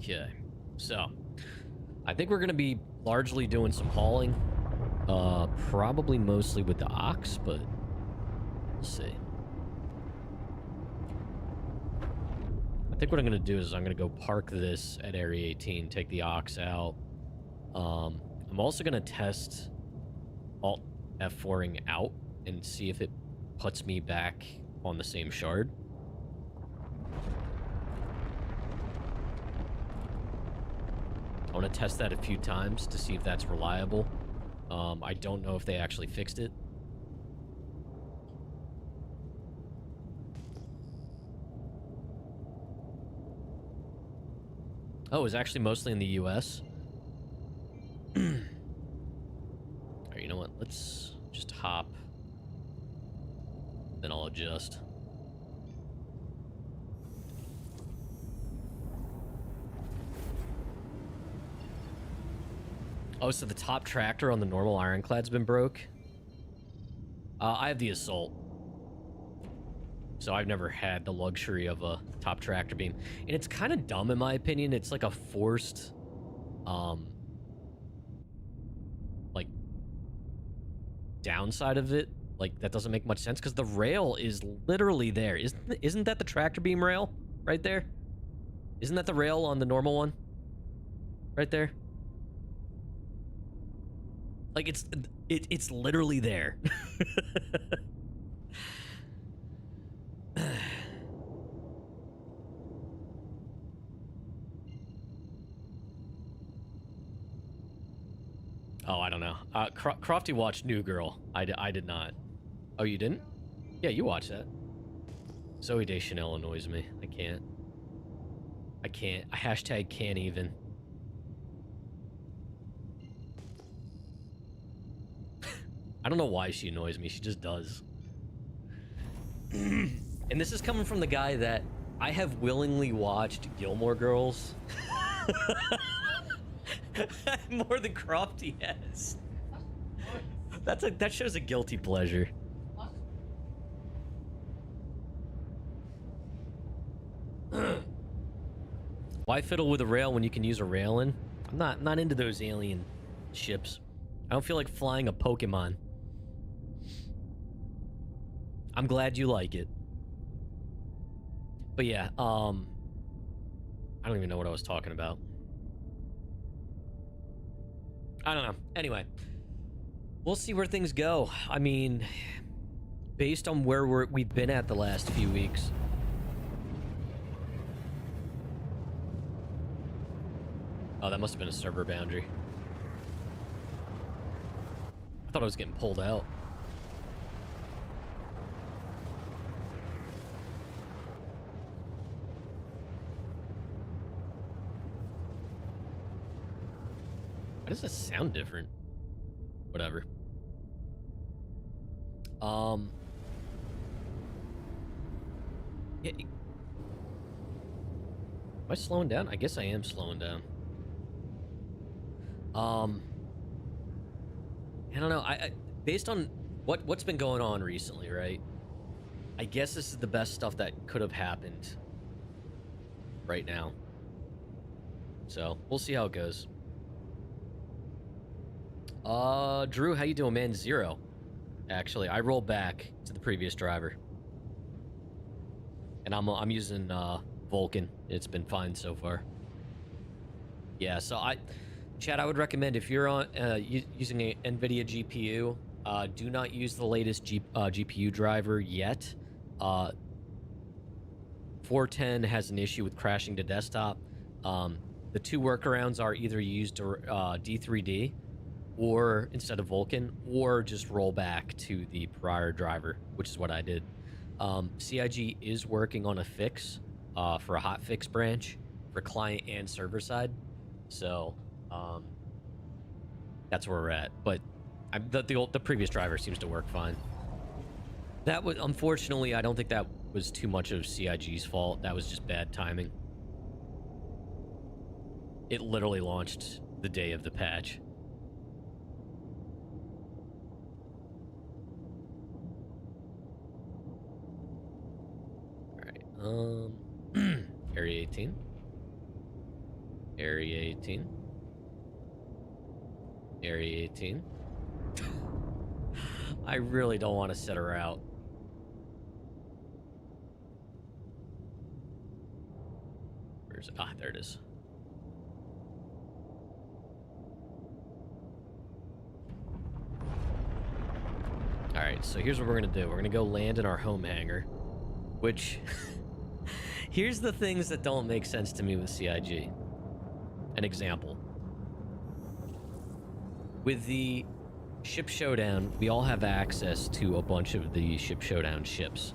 Okay, so I think we're gonna be largely doing some hauling, probably mostly with the Ox, but we'll see. I think what I'm gonna do is I'm gonna go park this at Area 18, take the Ox out. I'm also gonna test Alt F4ing out and see if it puts me back on the same shard. I want to test that a few times to see if that's reliable. I don't know if they actually fixed it. Oh, it was actually mostly in the US. Alright, you know what? Let's just hop. Then I'll adjust. Oh, so the top tractor on the normal ironclad's been broke? I have the Assault. So I've never had the luxury of a top tractor beam. And it's kind of dumb in my opinion. It's like a forced, like, downside of it. Like, that doesn't make much sense because the rail is literally there. Isn't that the tractor beam rail right there? Isn't that the rail on the normal one? Right there? Like, it's literally there. Oh, I don't know. Crofty watched New Girl. I did not. Oh, you didn't? Yeah, you watched that. Zoe Deschanel annoys me. I can't. I hashtag can't even. I don't know why she annoys me. She just does. And this is coming from the guy that I have willingly watched Gilmore Girls more than Crofty has. That shows a guilty pleasure. Why fiddle with a rail when you can use a railing? I'm not into those alien ships. I don't feel like flying a Pokemon. I'm glad you like it. But yeah, I don't even know what I was talking about. I don't know. Anyway, we'll see where things go. I mean, based on where we've been at the last few weeks. Oh, that must have been a server boundary. I thought I was getting pulled out. Why does this sound different? Whatever. Yeah, am I slowing down? I guess I am slowing down. I don't know. I based on what's been going on recently, right? I guess this is the best stuff that could have happened right now. So we'll see how it goes. Drew, how you doing, man? 0. Actually, I rolled back to the previous driver, and I'm using Vulcan. It's been fine so far. Yeah, so Chad, I would recommend if you're on using a NVIDIA GPU, do not use the latest GPU driver yet. 410 has an issue with crashing to desktop. The two workarounds are either use D3D, or instead of Vulkan, or just roll back to the prior driver, which is what I did. CIG is working on a fix for a hotfix branch for client and server side. So that's where we're at. But the previous driver seems to work fine. That was, unfortunately, I don't think that was too much of CIG's fault. That was just bad timing. It literally launched the day of the patch. All right. Area 18. Area 18. Area 18. I really don't want to set her out. Where's it? Ah, there it is. All right, so here's what we're going to do. We're going to go land in our home hangar, which... Here's the things that don't make sense to me with CIG. An example. With the Ship Showdown, we all have access to a bunch of the Ship Showdown ships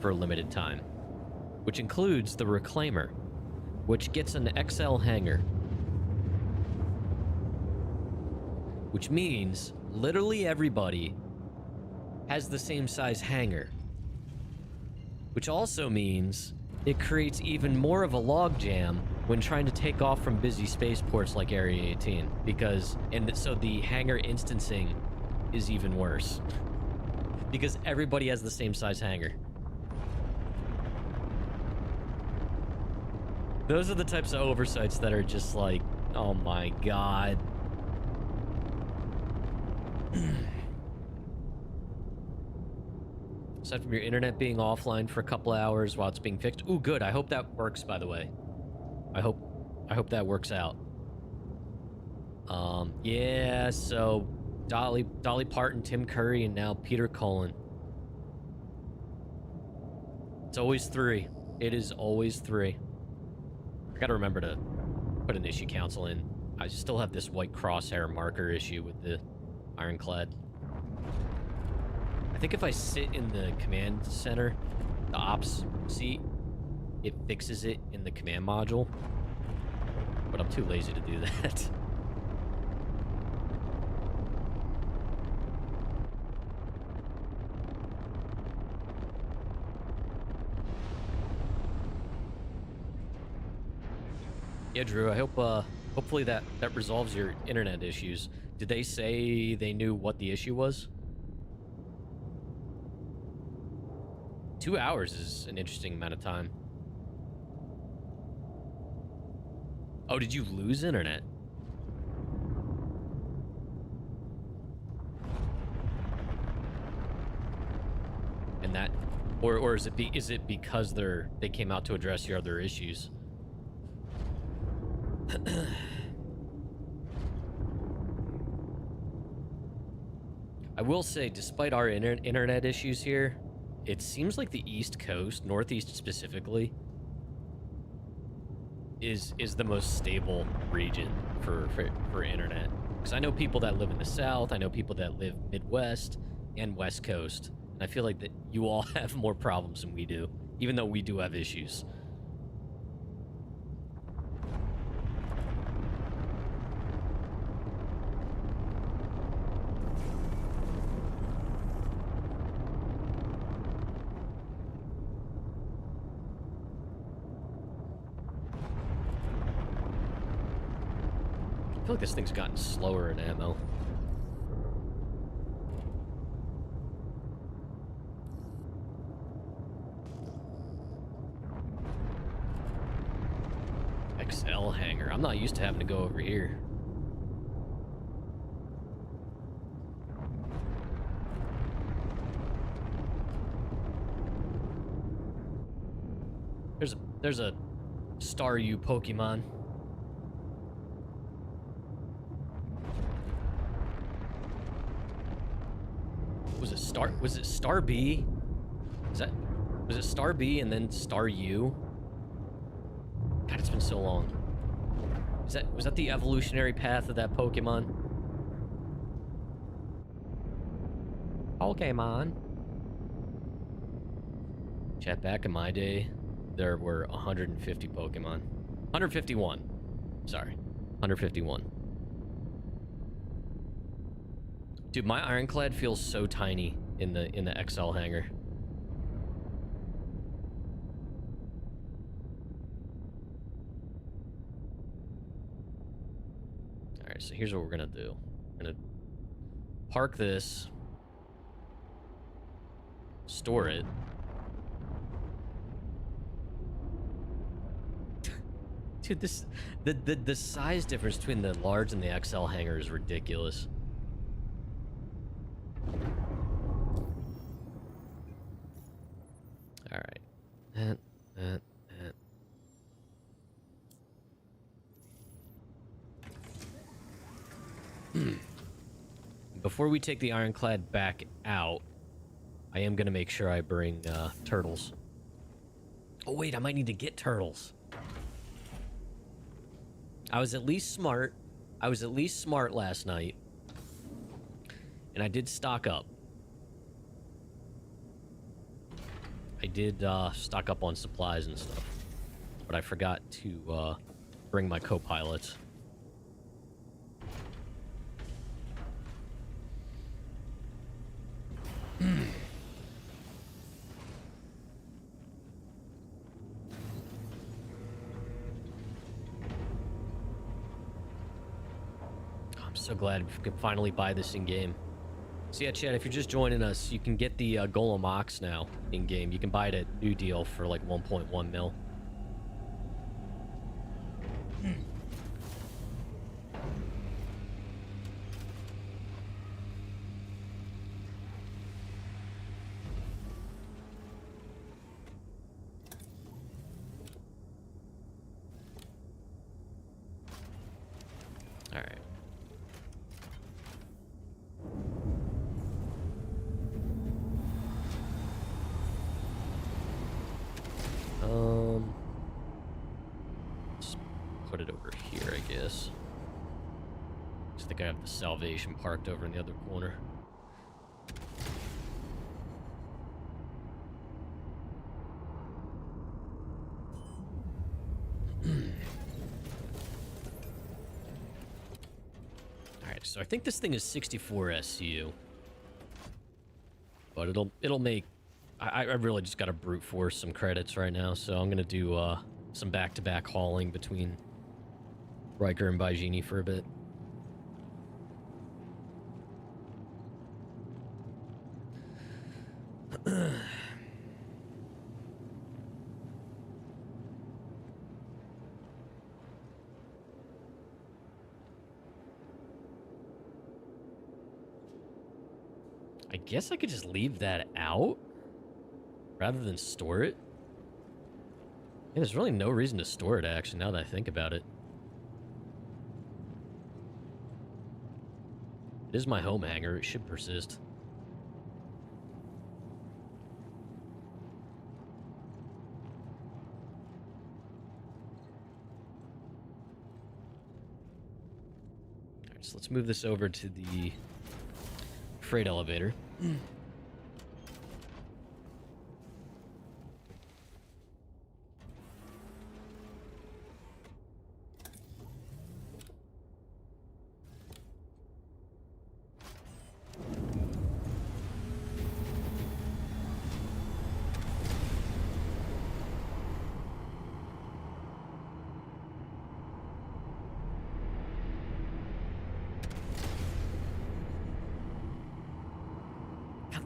for a limited time, which includes the Reclaimer, which gets an XL hangar. Which means literally everybody has the same size hangar. Which also means it creates even more of a logjam when trying to take off from busy spaceports like Area 18, so the hangar instancing is even worse because everybody has the same size hangar. Those are the types of oversights that are just like, oh my god. Aside from your internet being offline for a couple hours while it's being fixed. Ooh, good. I hope that works, by the way. I hope that works out. Yeah, so Dolly Parton, Tim Curry, and now Peter Cullen. It's always 3. It is always 3. I gotta remember to put an issue council in. I still have this white crosshair marker issue with the ironclad. I think if I sit in the command center, the ops seat, it fixes it in the command module. But I'm too lazy to do that. Yeah, Drew, I hope, hopefully that resolves your internet issues. Did they say they knew what the issue was? 2 hours is an interesting amount of time. Oh, did you lose internet? And that, or is it because they came out to address your other issues? I will say, despite our internet issues here, it seems like the East Coast, Northeast specifically, is the most stable region for internet. Because I know people that live in the South, I know people that live Midwest and West Coast, and I feel like that you all have more problems than we do, even though we do have issues. I feel like this thing's gotten slower in ammo. XL hangar. I'm not used to having to go over here. There's a Star U Pokemon. Was it Star B? Was it Star B and then Star U? God, it's been so long. Was that the evolutionary path of that Pokemon? Pokemon. Chat, back in my day, there were 150 Pokemon. 151. Sorry. 151. Dude, my ironclad feels so tiny in the XL hangar. All right, so here's what we're gonna do. We're gonna park this, store it. Dude, the size difference between the large and the XL hangar is ridiculous. All right. That. Before we take the ironclad back out, I am going to make sure I bring turtles. Oh, wait, I might need to get turtles. I was at least smart. I was at least smart last night. And I did stock up. I did stock up on supplies and stuff. But I forgot to bring my co-pilots. I'm so glad we can finally buy this in-game. So yeah, Chad, if you're just joining us, you can get the Golem Ox now in-game. You can buy it at New Deal for like 1.1 mil. All right. Let's put it over here, I guess. think I have the Salvation parked over in the other corner. Alright, so I think this thing is 64 SCU. But it'll make... I really just got to brute force some credits right now, so I'm going to do some back-to-back hauling between Riker and Baijini for a bit. I guess I could just leave that out rather than store it. Yeah, there's really no reason to store it, actually, now that I think about it. It is my home hangar. It should persist. Alright, so let's move this over to the freight elevator.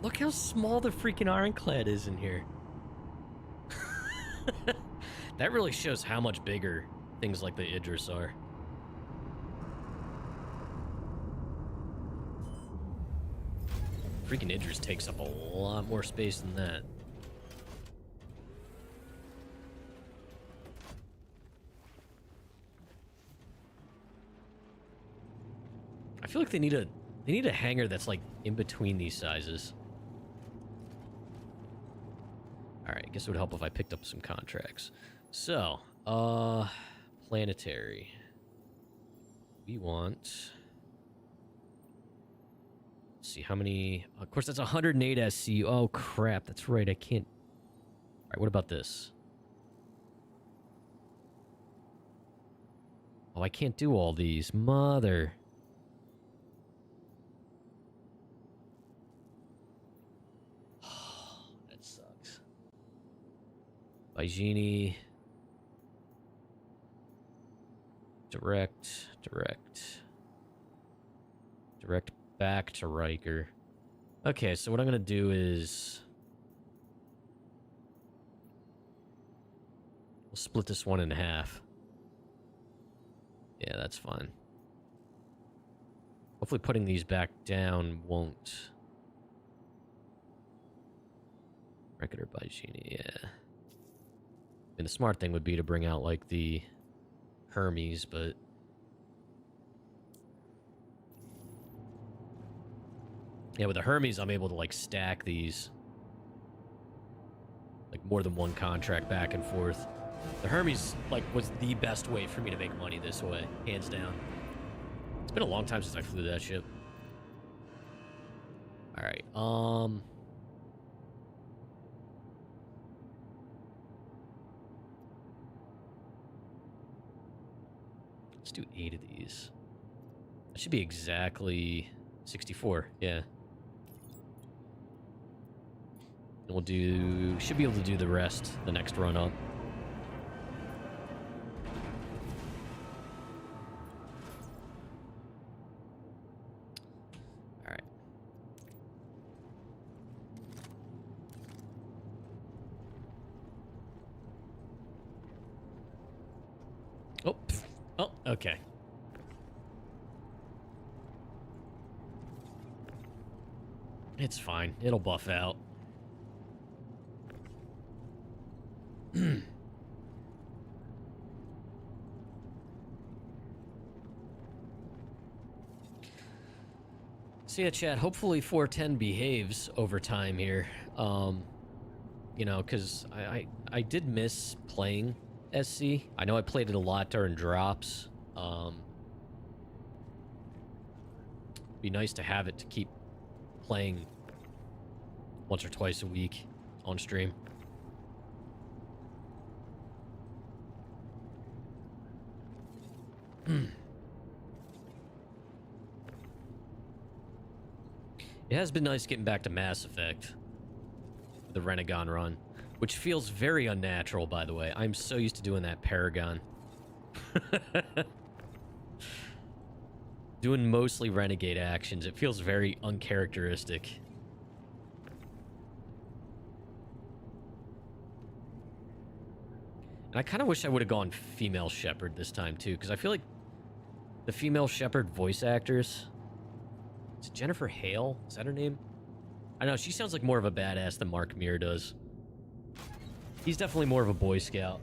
Look how small the freaking ironclad is in here. That really shows how much bigger things like the Idris are. Freaking Idris takes up a lot more space than that. I feel like they need a hangar that's like in between these sizes. Alright, I guess it would help if I picked up some contracts. So, planetary. We want... Let's see, how many... Of course, that's 108 SCU. Oh, crap, that's right, I can't... Alright, what about this? Oh, I can't do all these. Mother... Baijini. Direct back to Riker. Okay, so what I'm going to do is... We'll split this one in half. Yeah, that's fine. Hopefully putting these back down won't... Riker or Baijini, yeah. I mean, the smart thing would be to bring out, like, the Hermes, but... Yeah, with the Hermes, I'm able to, like, stack these. Like, more than one contract back and forth. The Hermes, like, was the best way for me to make money this way, hands down. It's been a long time since I flew that ship. Alright, let's do 8 of these. That should be exactly 64, yeah. And we'll do... Should be able to do the rest the next run up. Alright. Oh, oh, okay. It's fine. It'll buff out. So yeah, chat, hopefully 410 behaves over time here. You know, because I did miss playing SC. I know I played it a lot during drops. Be nice to have it to keep playing once or twice a week on stream. It has been nice getting back to Mass Effect. The Renegon run. Which feels very unnatural, by the way. I'm so used to doing that Paragon. Doing mostly Renegade actions. It feels very uncharacteristic. And I kind of wish I would have gone female Shepard this time, too. Because I feel like the female Shepard voice actors... Is it Jennifer Hale? Is that her name? I know, she sounds like more of a badass than Mark Meer does. He's definitely more of a Boy Scout.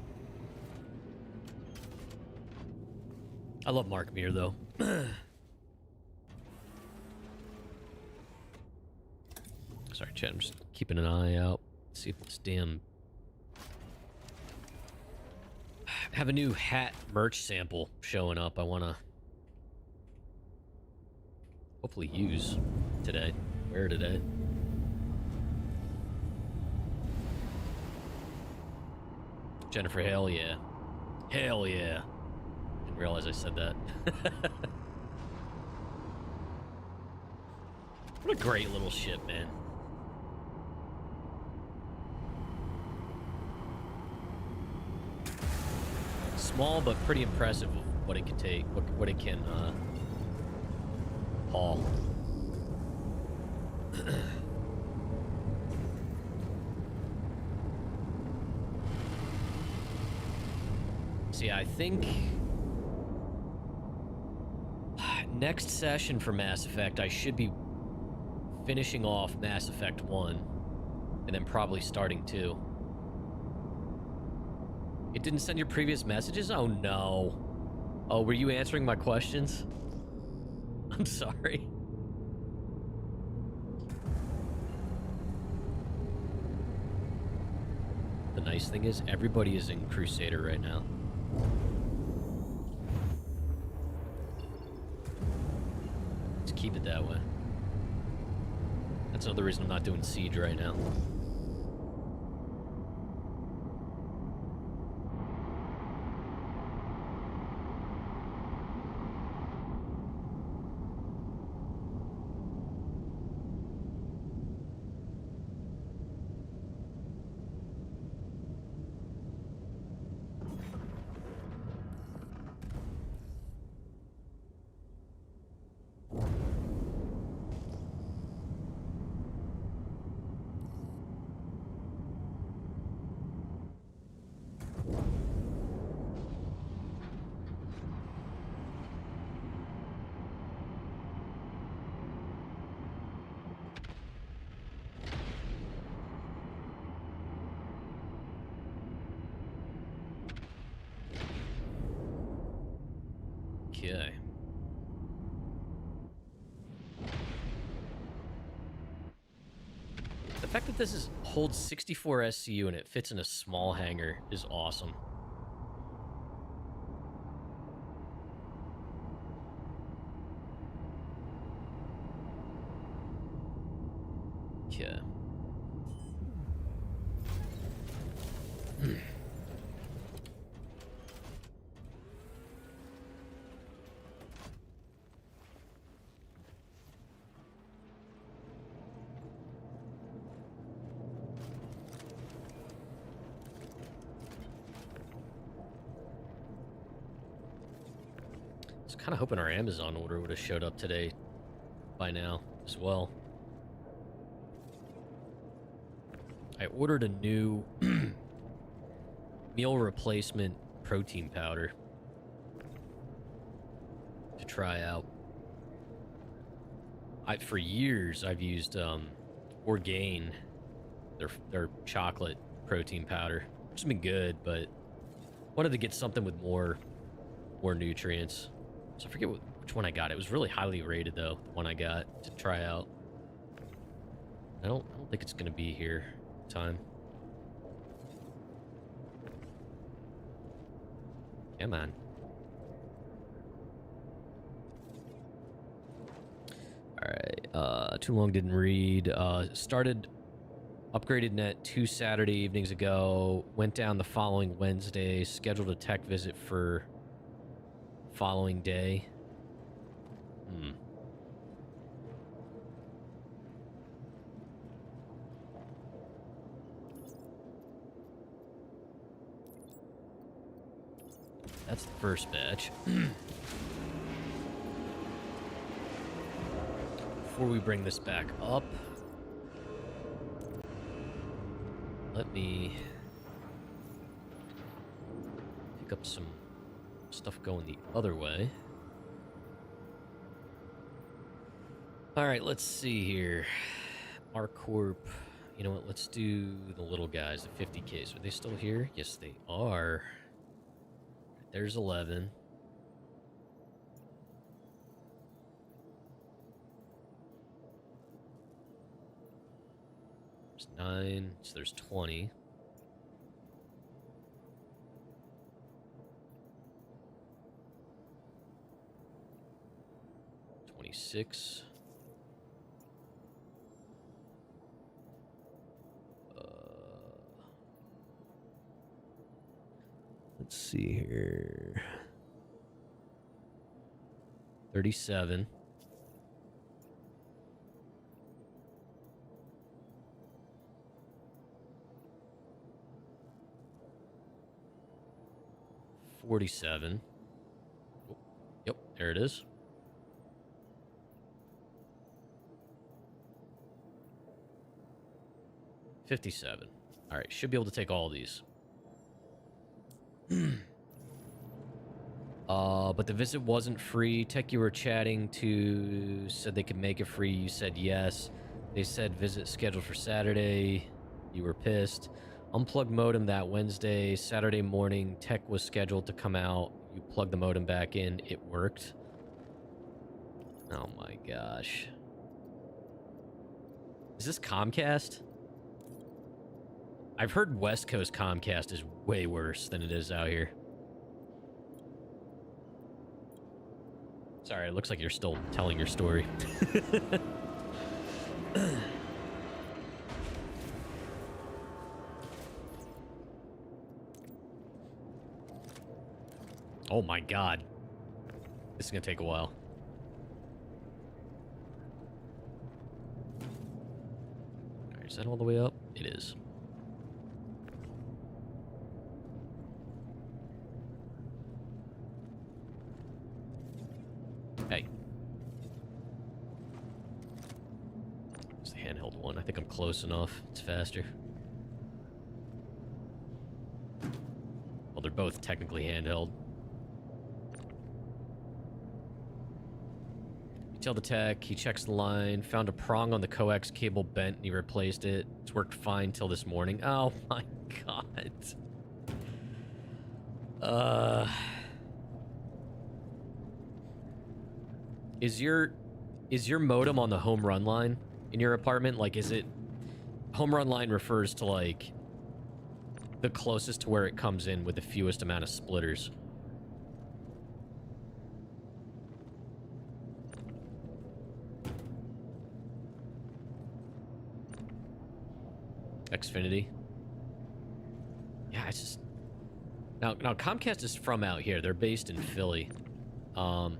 I love Mark Meer, though. Sorry, chat, I'm just keeping an eye out. See if this damn... have a new hat merch sample showing up. I want to hopefully use today. Wear today. Jennifer Hale, yeah. Hell yeah. Didn't realize I said that. What a great little ship, man. Small, but pretty impressive of what it can take, what it can haul. See, I think next session for Mass Effect, I should be finishing off Mass Effect 1 and then probably starting 2. It didn't send your previous messages? Oh, no. Oh, were you answering my questions? I'm sorry. The nice thing is, everybody is in Crusader right now. Let's keep it that way. That's another reason I'm not doing Siege right now. Okay. The fact that this holds 64 SCU and it fits in a small hangar is awesome. Okay. I was kind of hoping our Amazon order would have showed up today by now as well. I ordered a new meal replacement protein powder to try out. For years I've used Orgain, their chocolate protein powder, which has been good, but wanted to get something with more nutrients. So I forget which one I got. It was really highly rated though, the one I got to try out. I don't think it's gonna be here in time. Come on. Too long, didn't read. Started upgraded net 2 Saturday evenings ago. Went down the following Wednesday. Scheduled a tech visit for following day. That's the first batch. Before we bring this back up, let me pick up some stuff going the other way. All right, let's see here. R-Corp. You know what? Let's do the little guys, the 50Ks. Are they still here? Yes, they are. There's 11. There's 9. So there's 20. $26. Let's see here. 37. $47. Oh, yep, there it is. $57. All right, should be able to take all these. But the visit wasn't free. Tech you were chatting to said they could make it free. You said yes. They said visit scheduled for Saturday. You were pissed. Unplugged modem that Wednesday. Saturday morning, tech was scheduled to come out. You plugged the modem back in. It worked. Oh my gosh. Is this Comcast? I've heard West Coast Comcast is way worse than it is out here. Sorry, it looks like you're still telling your story. Oh my god. This is gonna take a while. Alright, is that all the way up? It is. Hey. It's the handheld one. I think I'm close enough. It's faster. Well, they're both technically handheld. You tell the tech, he checks the line, found a prong on the coax cable bent, and he replaced it. It's worked fine till this morning. Oh my god. Is your modem on the home run line in your apartment? Like, is it... Home run line refers to, like, the closest to where it comes in with the fewest amount of splitters. Xfinity. Yeah, it's just... Now, Comcast is from out here. They're based in Philly. Oh,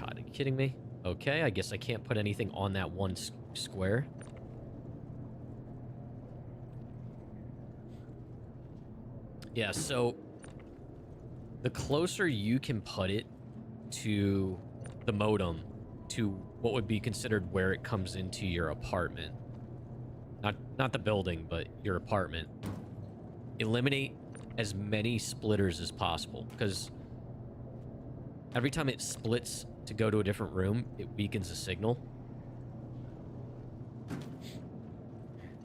God, are you kidding me? Okay, I guess I can't put anything on that one square. Yeah, so the closer you can put it to the modem, to what would be considered where it comes into your apartment, not the building, but your apartment, eliminate as many splitters as possible, because every time it splits to go to a different room, it weakens the signal.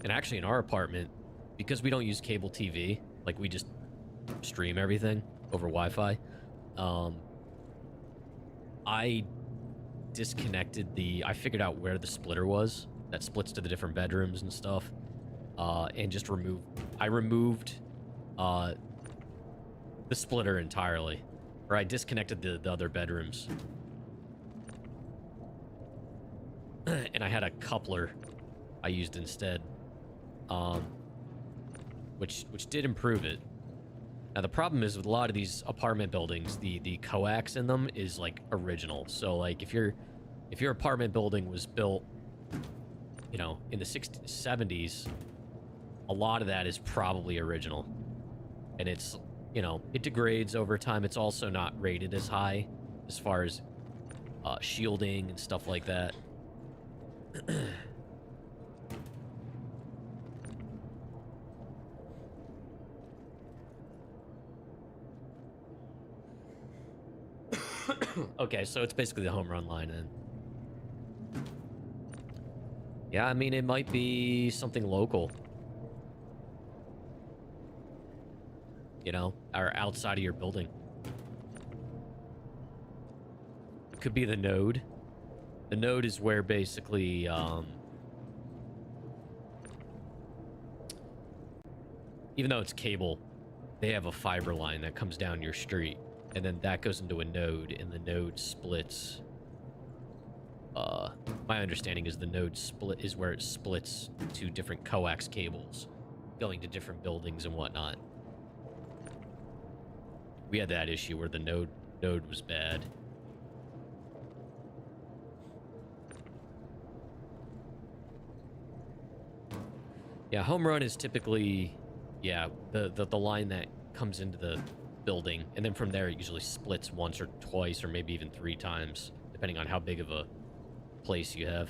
And actually in our apartment, because we don't use cable TV, like we just stream everything over Wi-Fi, I disconnected I figured out where the splitter was that splits to the different bedrooms and stuff, and just I removed the splitter entirely, or I disconnected the other bedrooms. and I had a coupler I used instead, which did improve it. Now the problem is with a lot of these apartment buildings, the coax in them is like original. So like if your apartment building was built, you know, in the 60s, 70s, a lot of that is probably original, and it's, you know, it degrades over time. It's also not rated as high as far as shielding and stuff like that. Okay, so it's basically the home run line then. Yeah, I mean, it might be something local. You know, or outside of your building. It could be the node. The node is where basically, even though it's cable, they have a fiber line that comes down your street, and then that goes into a node, and the node splits. My understanding is the node split is where it splits to different coax cables going to different buildings and whatnot. We had that issue where the node was bad. Yeah, home run is typically, yeah, the line that comes into the building, and then from there it usually splits once or twice or maybe even 3 times, depending on how big of a place you have.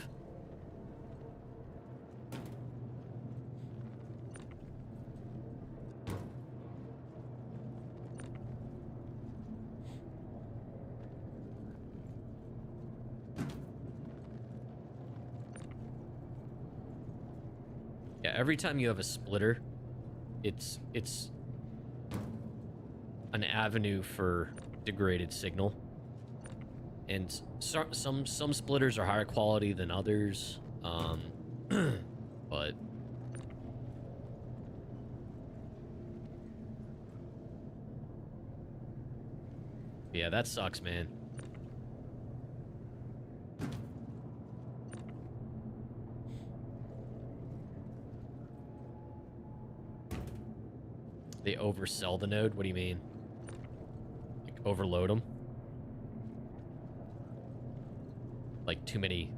Yeah, every time you have a splitter, it's an avenue for degraded signal. And some splitters are higher quality than others, but yeah, that sucks, man. They oversell the node? What do you mean? Like overload them? Like too many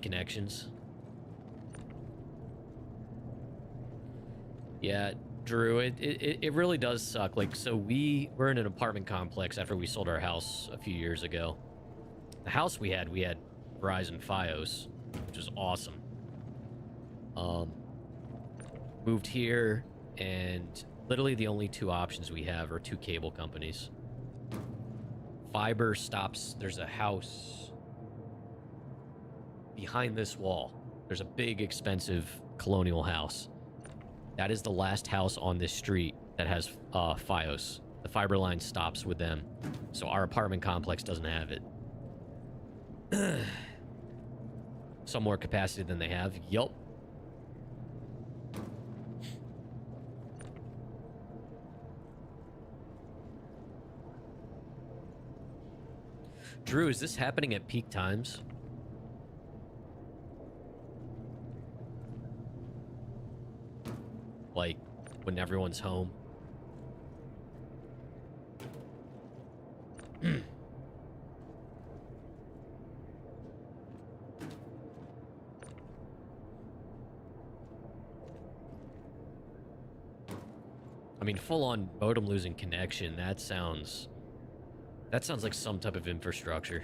connections? Yeah, Drew, it really does suck. Like, so we're in an apartment complex after we sold our house a few years ago. The house we had Verizon Fios, which was awesome. Moved here, and literally the only 2 options we have are 2 cable companies. Fiber stops. There's a house behind this wall. There's a big, expensive colonial house. That is the last house on this street that has Fios. The fiber line stops with them, so our apartment complex doesn't have it. Some more capacity than they have. Yup. Drew, is this happening at peak times? Like, when everyone's home? I mean, full-on modem losing connection, that sounds like some type of infrastructure.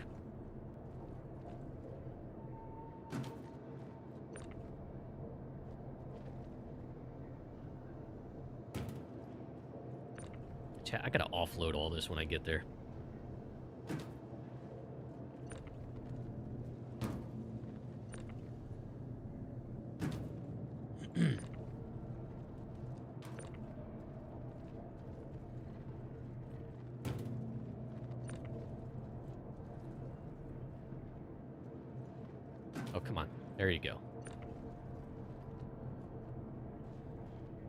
I gotta offload all this when I get there. Oh, come on. There you go.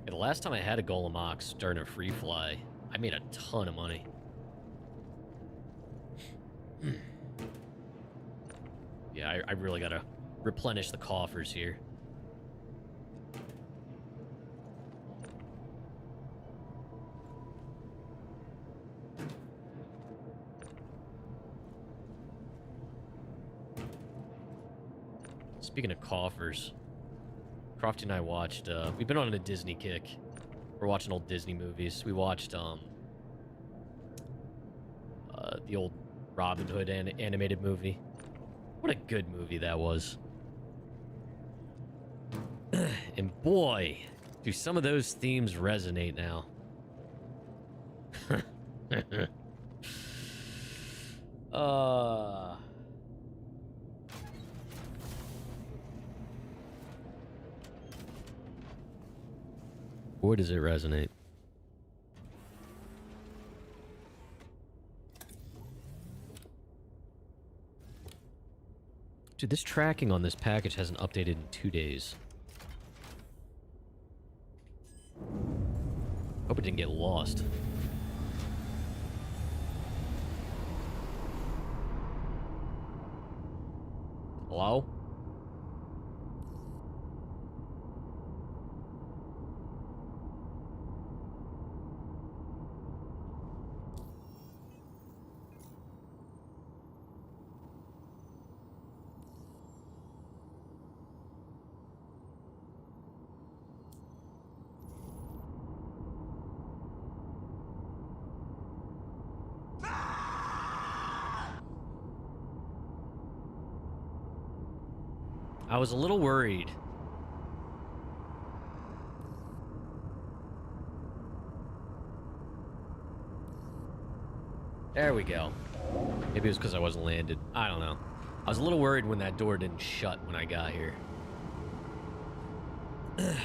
Yeah, the last time I had a Golem Ox during a free fly, I made a ton of money. Yeah, I really gotta replenish the coffers here. Speaking of coffers, Crofty and I watched, we've been on a Disney kick. We're watching old Disney movies. We watched, the old Robin Hood animated movie. What a good movie that was. And boy, do some of those themes resonate now. Boy, does it resonate. Dude, this tracking on this package hasn't updated in 2 days. Hope it didn't get lost. Hello? I was a little worried. There we go. Maybe it was because I wasn't landed. I don't know. I was a little worried when that door didn't shut when I got here.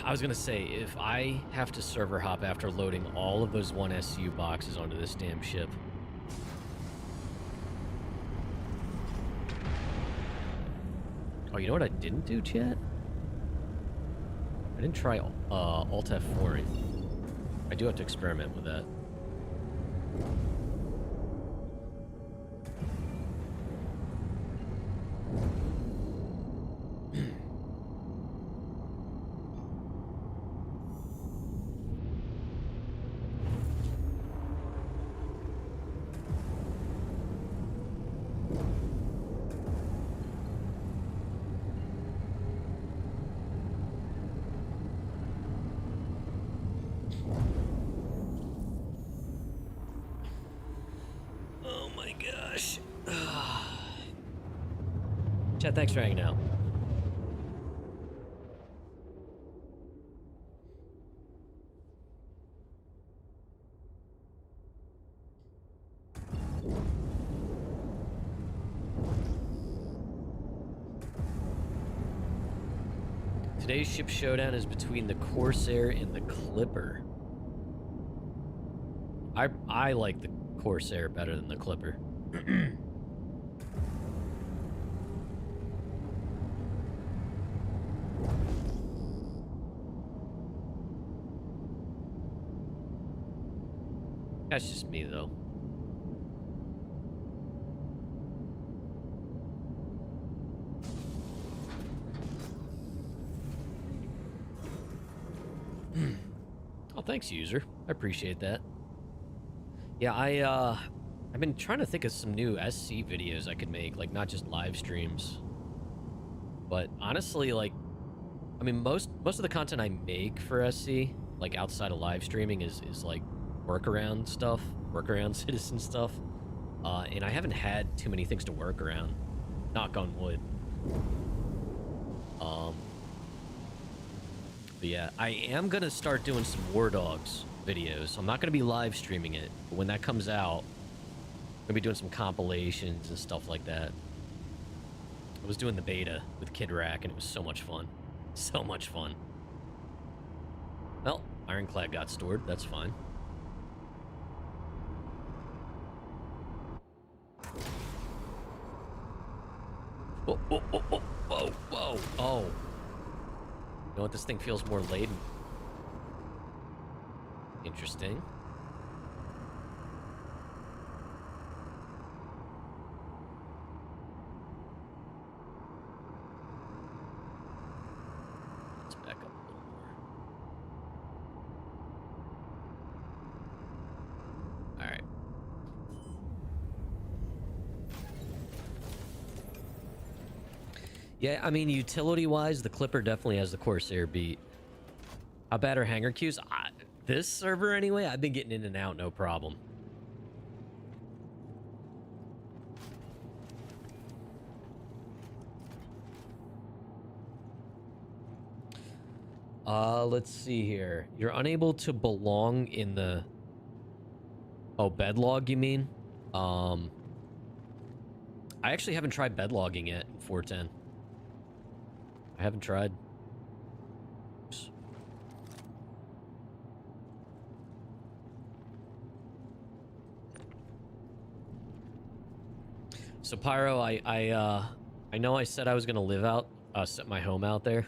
I was gonna say, if I have to server hop after loading all of those 1SU boxes onto this damn ship. Oh, you know what I didn't do, chat? I didn't try Alt F4. I do have to experiment with that. Oh my gosh. Chat, thanks for hanging out. Today's ship showdown is between the Corsair and the Clipper. I like the Corsair better than the Clipper. That's just me, though. Oh, thanks, user. I appreciate that. Yeah, I've been trying to think of some new SC videos I could make, like not just live streams. But honestly, like, I mean, most of the content I make for SC, like outside of live streaming, is like workaround stuff, workaround citizen stuff. And I haven't had too many things to work around. Knock on wood. But yeah, I am gonna start doing some War Dogs videos. I'm not gonna be live streaming it, but when that comes out, I'm gonna be doing some compilations and stuff like that. I was doing the beta with Kid Rack, and it was so much fun. So much fun. Well, Ironclad got stored. That's fine. Whoa, whoa, whoa, whoa, whoa, whoa. Oh. You know what? This thing feels more laden. Interesting. Yeah, I mean, utility-wise, the Clipper definitely has the Corsair beat. How bad are hanger queues? This server, anyway, I've been getting in and out, no problem. Let's see here. You're unable to belong in the... Oh, bedlog, you mean? I actually haven't tried bedlogging yet in 410. I haven't tried. Oops. So Pyro, I know I said I was gonna live out, set my home out there.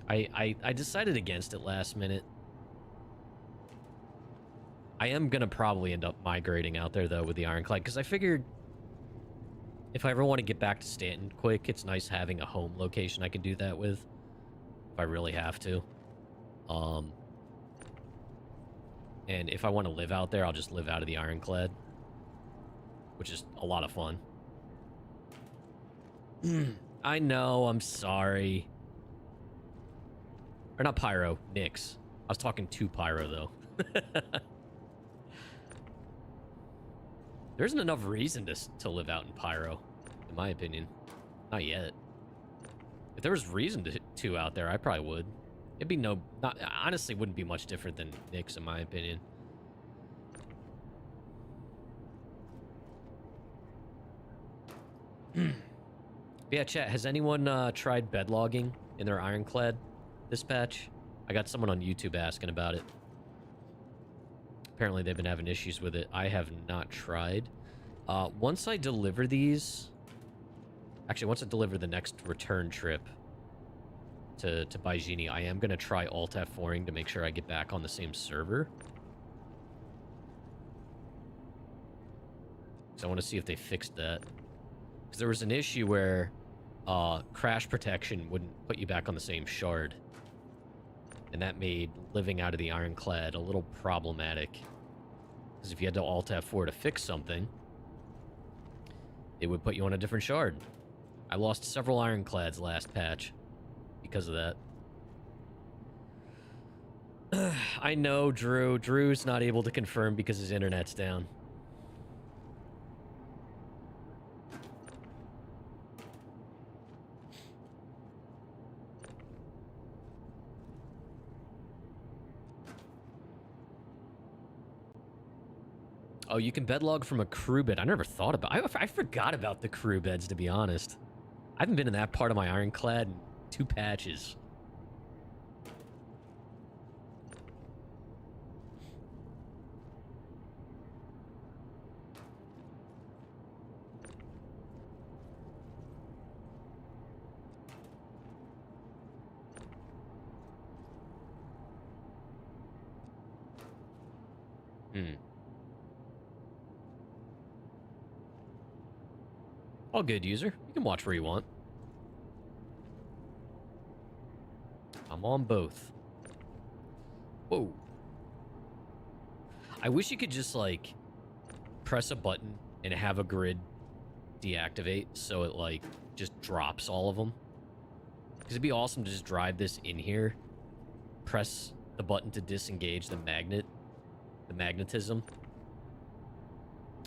I decided against it last minute. I am gonna probably end up migrating out there though with the Ironclad, because I figured if I ever want to get back to Stanton quick, it's nice having a home location I can do that with, if I really have to. And if I want to live out there, I'll just live out of the Ironclad, which is a lot of fun. I know, I'm sorry. Or not Pyro, Nyx. I was talking to Pyro, though. There isn't enough reason to live out in Pyro, in my opinion. Not yet. If there was reason to out there, I probably would. It'd be honestly, wouldn't be much different than Nyx, in my opinion. Yeah, chat, has anyone tried bedlogging in their Ironclad this patch? I got someone on YouTube asking about it. Apparently they've been having issues with it. I have not tried. Once I deliver these... Actually, once I deliver the next return trip to Baijini, I am going to try Alt F4ing to make sure I get back on the same server. So I want to see if they fixed that. Because there was an issue where crash protection wouldn't put you back on the same shard. And that made living out of the Ironclad a little problematic. Because if you had to Alt F4 to fix something, it would put you on a different shard. I lost several Ironclads last patch because of that. I know, Drew. Drew's not able to confirm because his internet's down. Oh, you can bedlog from a crew bed. I never thought about... I forgot about the crew beds, to be honest. I haven't been in that part of my Ironclad in 2 patches. All good, user. You can watch where you want. I'm on both. Whoa. I wish you could just, like, press a button and have a grid deactivate so it, like, just drops all of them. Because it'd be awesome to just drive this in here, press the button to disengage the magnetism.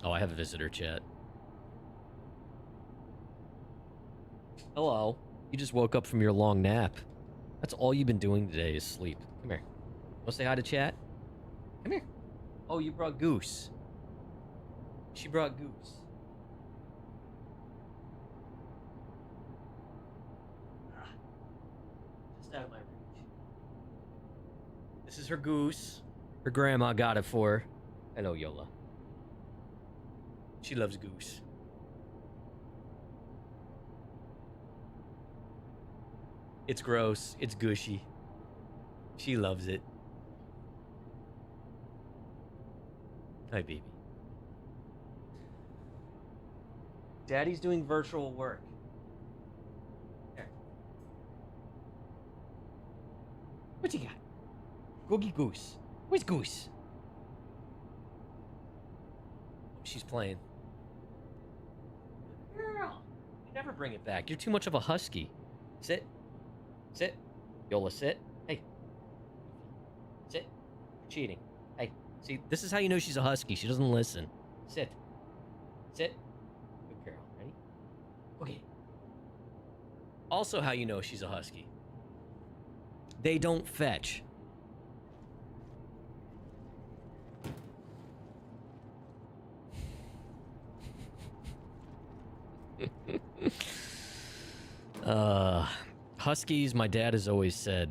Oh, I have a visitor chat. Hello. You just woke up from your long nap. That's all you've been doing today is sleep. Come here. Want to say hi to chat? Come here. Oh, you brought Goose. She brought Goose. Just out of my reach. This is her Goose. Her grandma got it for her. Hello, Yola. She loves Goose. It's gross. It's gushy. She loves it. Hi, baby. Daddy's doing virtual work. There. What you got? Googie Goose. Where's Goose? She's playing. Girl. Never bring it back. You're too much of a husky. Sit. Sit. Yola, sit. Hey. Sit. You're cheating. Hey. See, this is how you know she's a husky. She doesn't listen. Sit. Sit. Good girl. Ready? Okay. Also how you know she's a husky. They don't fetch. Huskies, my dad has always said,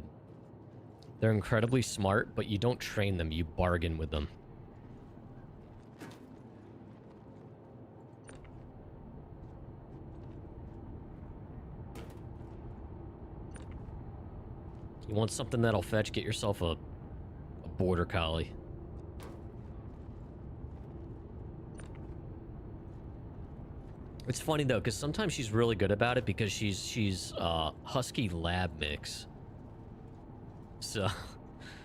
they're incredibly smart, but you don't train them, you bargain with them. You want something that'll fetch, get yourself a border collie. It's funny though, because sometimes she's really good about it because she's husky lab mix. So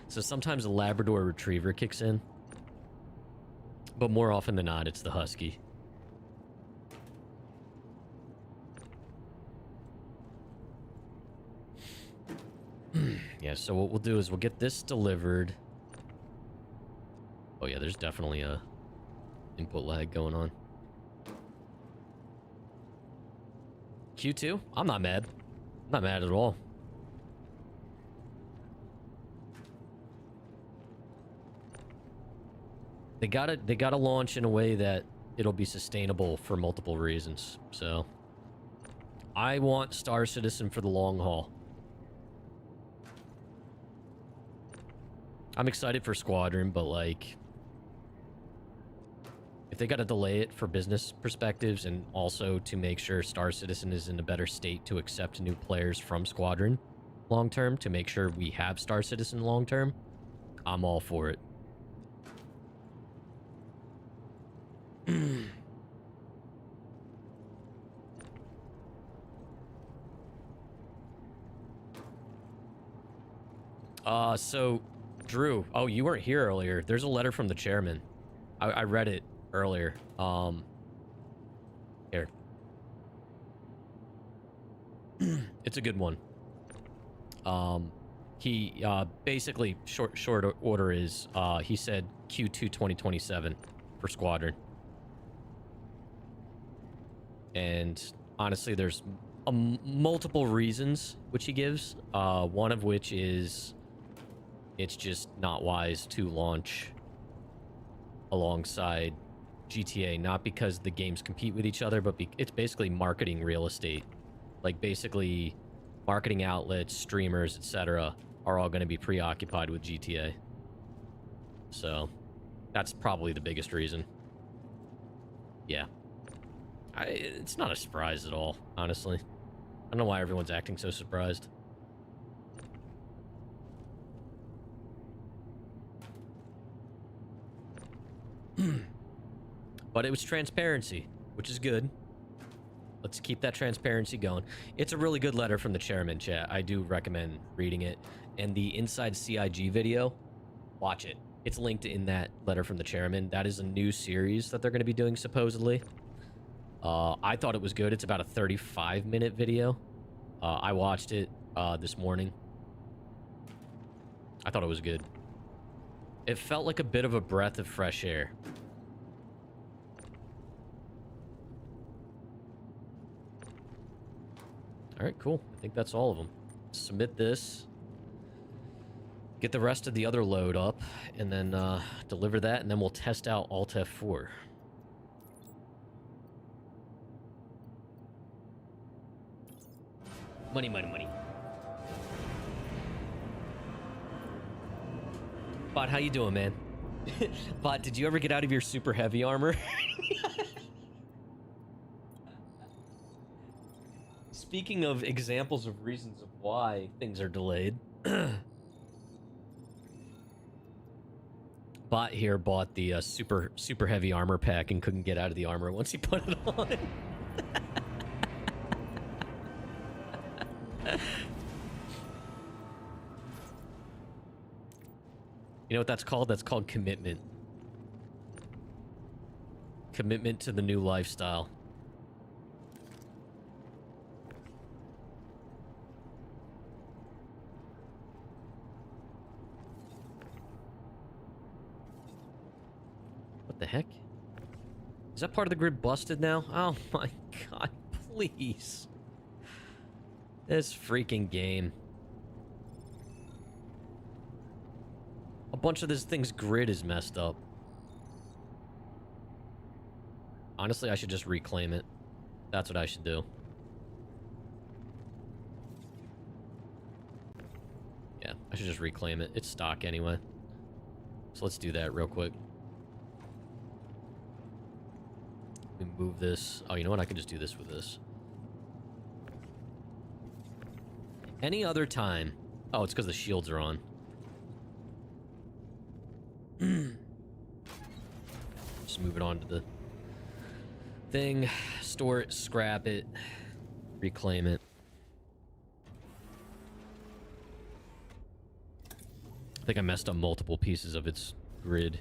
sometimes a Labrador Retriever kicks in, but more often than not, it's the husky. Yeah, so what we'll do is we'll get this delivered. Oh yeah, there's definitely a input lag going on. Q2? I'm not mad. I'm not mad at all. They gotta launch in a way that it'll be sustainable for multiple reasons. So I want Star Citizen for the long haul. I'm excited for Squadron, but like, if they got to delay it for business perspectives and also to make sure Star Citizen is in a better state to accept new players from Squadron long term, to make sure we have Star Citizen long term, I'm all for it. So Drew, oh, you weren't here earlier. There's a letter from the chairman. I read it earlier. Here. It's a good one. He basically short order is he said Q2 2027 for Squadron. And honestly, there's multiple reasons which he gives. One of which is it's just not wise to launch alongside GTA, not because the games compete with each other, but it's basically marketing real estate. Like, basically, marketing outlets, streamers, etc. are all going to be preoccupied with GTA. So, that's probably the biggest reason. Yeah. It's not a surprise at all, honestly. I don't know why everyone's acting so surprised. But it was transparency, which is good. Let's keep that transparency going. It's a really good letter from the chairman, chat. I do recommend reading it. And the Inside CIG video, watch it. It's linked in that letter from the chairman. That is a new series that they're going to be doing, supposedly. I thought it was good. It's about a 35-minute video. I watched it this morning. I thought it was good. It felt like a bit of a breath of fresh air. All right, cool. I think that's all of them. Submit this. Get the rest of the other load up, and then deliver that, and then we'll test out Alt F4. Money, money, money. Bot, how you doing, man? Bot, did you ever get out of your super heavy armor? Speaking of examples of reasons of why things are delayed, Bot here bought the super heavy armor pack and couldn't get out of the armor once he put it on. You know what that's called? That's called commitment. Commitment to the new lifestyle. What the heck? Is that part of the grid busted now? Oh my god, please. This freaking game. A bunch of this thing's grid is messed up. Honestly, I should just reclaim it. That's what I should do. Yeah, I should just reclaim it. It's stock anyway. So let's do that real quick. We move this. Oh, you know what? I can just do this with this. Any other time. Oh, it's because the shields are on. Just move it on to the thing. Store it, scrap it, reclaim it. I think I messed up multiple pieces of its grid.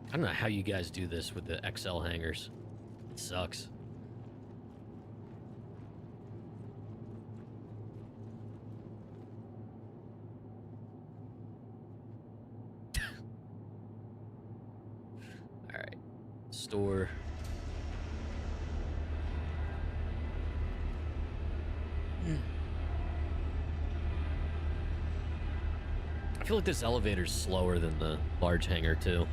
I don't know how you guys do this with the XL hangers. It sucks. All right. Store. I feel like this elevator's slower than the large hangar too.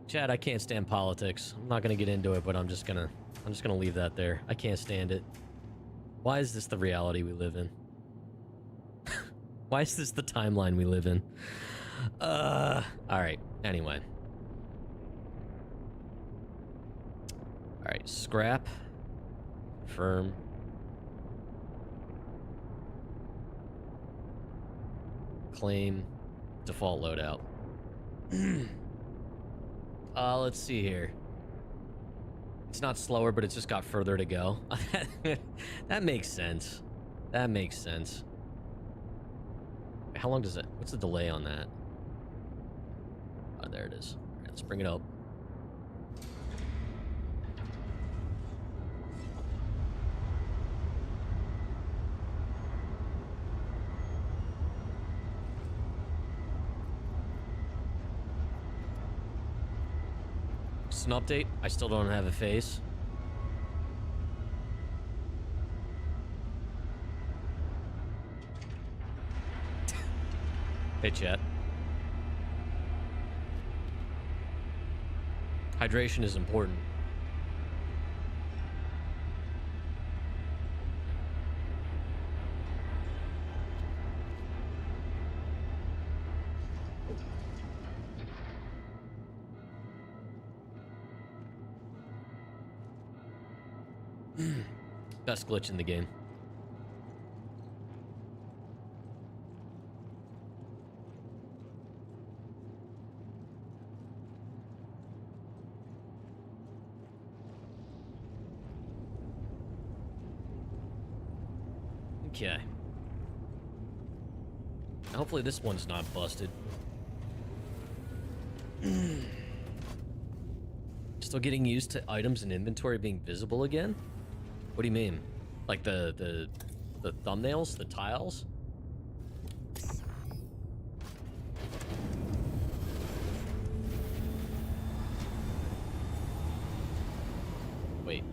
Chad, I can't stand politics. I'm not gonna get into it, but I'm just gonna leave that there. I can't stand it. Why is this the reality we live in? Why is this the timeline we live in? Alright, anyway. Alright, scrap. Confirm. Claim. Default loadout. Let's see here. It's not slower, but it's just got further to go. That makes sense. That makes sense. How long does it... What's the delay on that? Oh, there it is. All right, let's bring it up. An update. I still don't have a face. Hey, chat. Hydration is important. Best glitch in the game. Okay. Hopefully this one's not busted. Still getting used to items and inventory being visible again? What do you mean? Like the thumbnails, the tiles? Wait.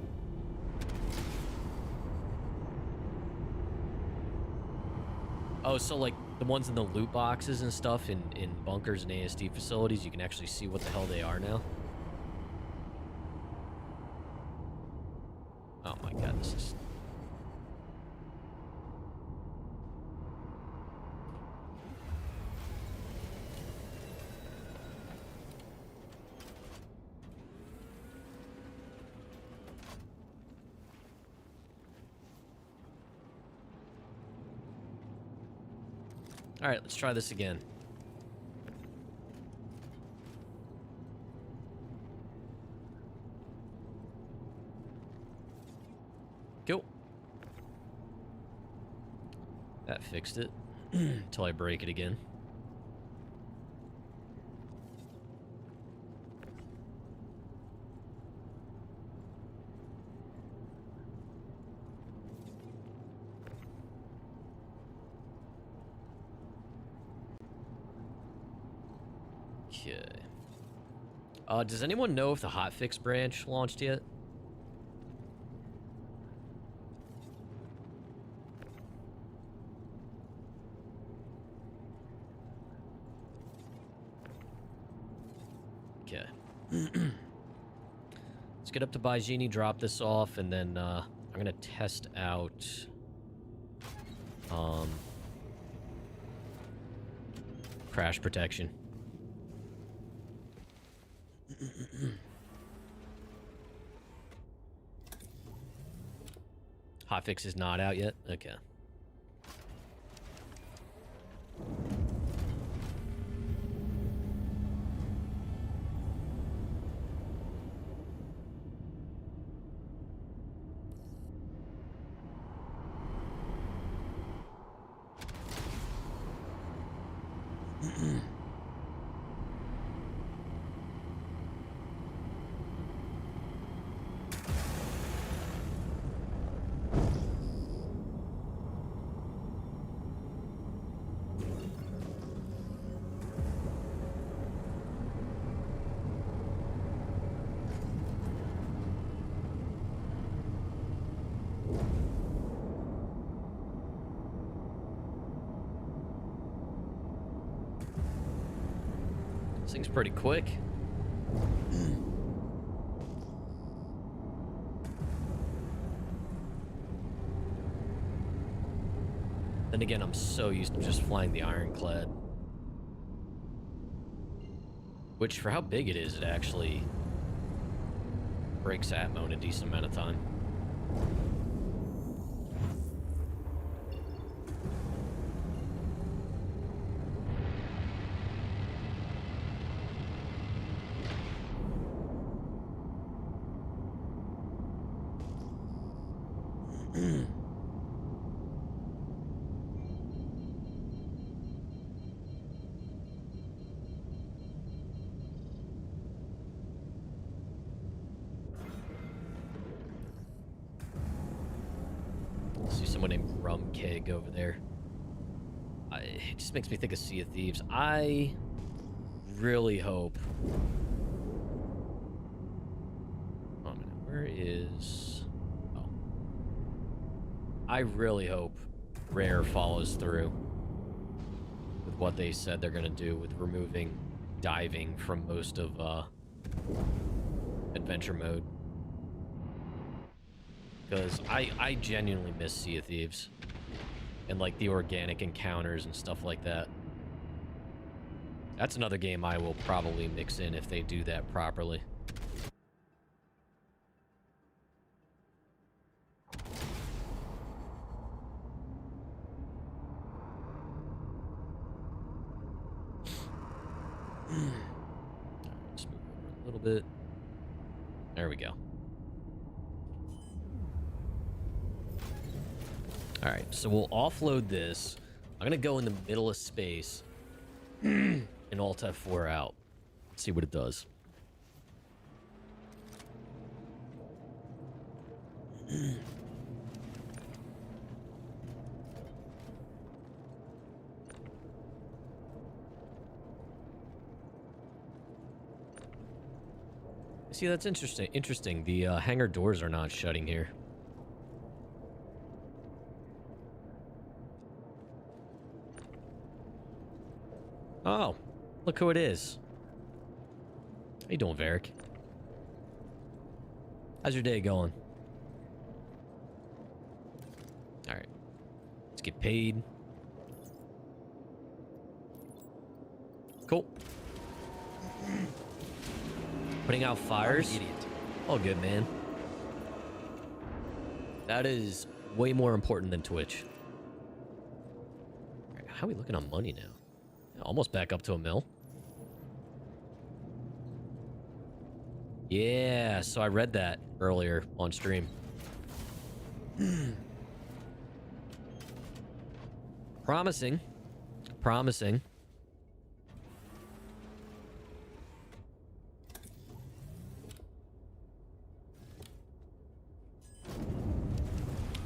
Oh, so like the ones in the loot boxes and stuff in bunkers and ASD facilities, you can actually see what the hell they are now? Oh my god, this is... Alright, let's try this again. Go. That fixed it. Until I break it again. Okay. Does anyone know if the hotfix branch launched yet? Okay. Let's get up to Baijini, drop this off, and then I'm gonna test out crash protection. Hotfix is not out yet? Okay. This thing's pretty quick. Then again, I'm so used to just flying the Ironclad. Which, for how big it is, it actually breaks Atmo in a decent amount of time. See someone named Rum Keg over there. It just makes me think of Sea of Thieves. I really hope... Oh, a minute. Where is... Oh. I really hope Rare follows through with what they said they're going to do with removing diving from most of adventure mode. Because I genuinely miss Sea of Thieves. And, like, the organic encounters and stuff like that. That's another game I will probably mix in if they do that properly. Let's move over a little bit. There we go. Alright, so we'll offload this. I'm gonna go in the middle of space and Alt F4 out. See what it does. See, that's interesting. The hangar doors are not shutting here. Oh, look who it is. How you doing, Varric? How's your day going? All right, let's get paid. Cool. Putting out fires. Idiot. All good, man. That is way more important than Twitch. All right, how are we looking on money now? Yeah, almost back up to $1 mil. Yeah, so I read that earlier on stream. Promising. Promising.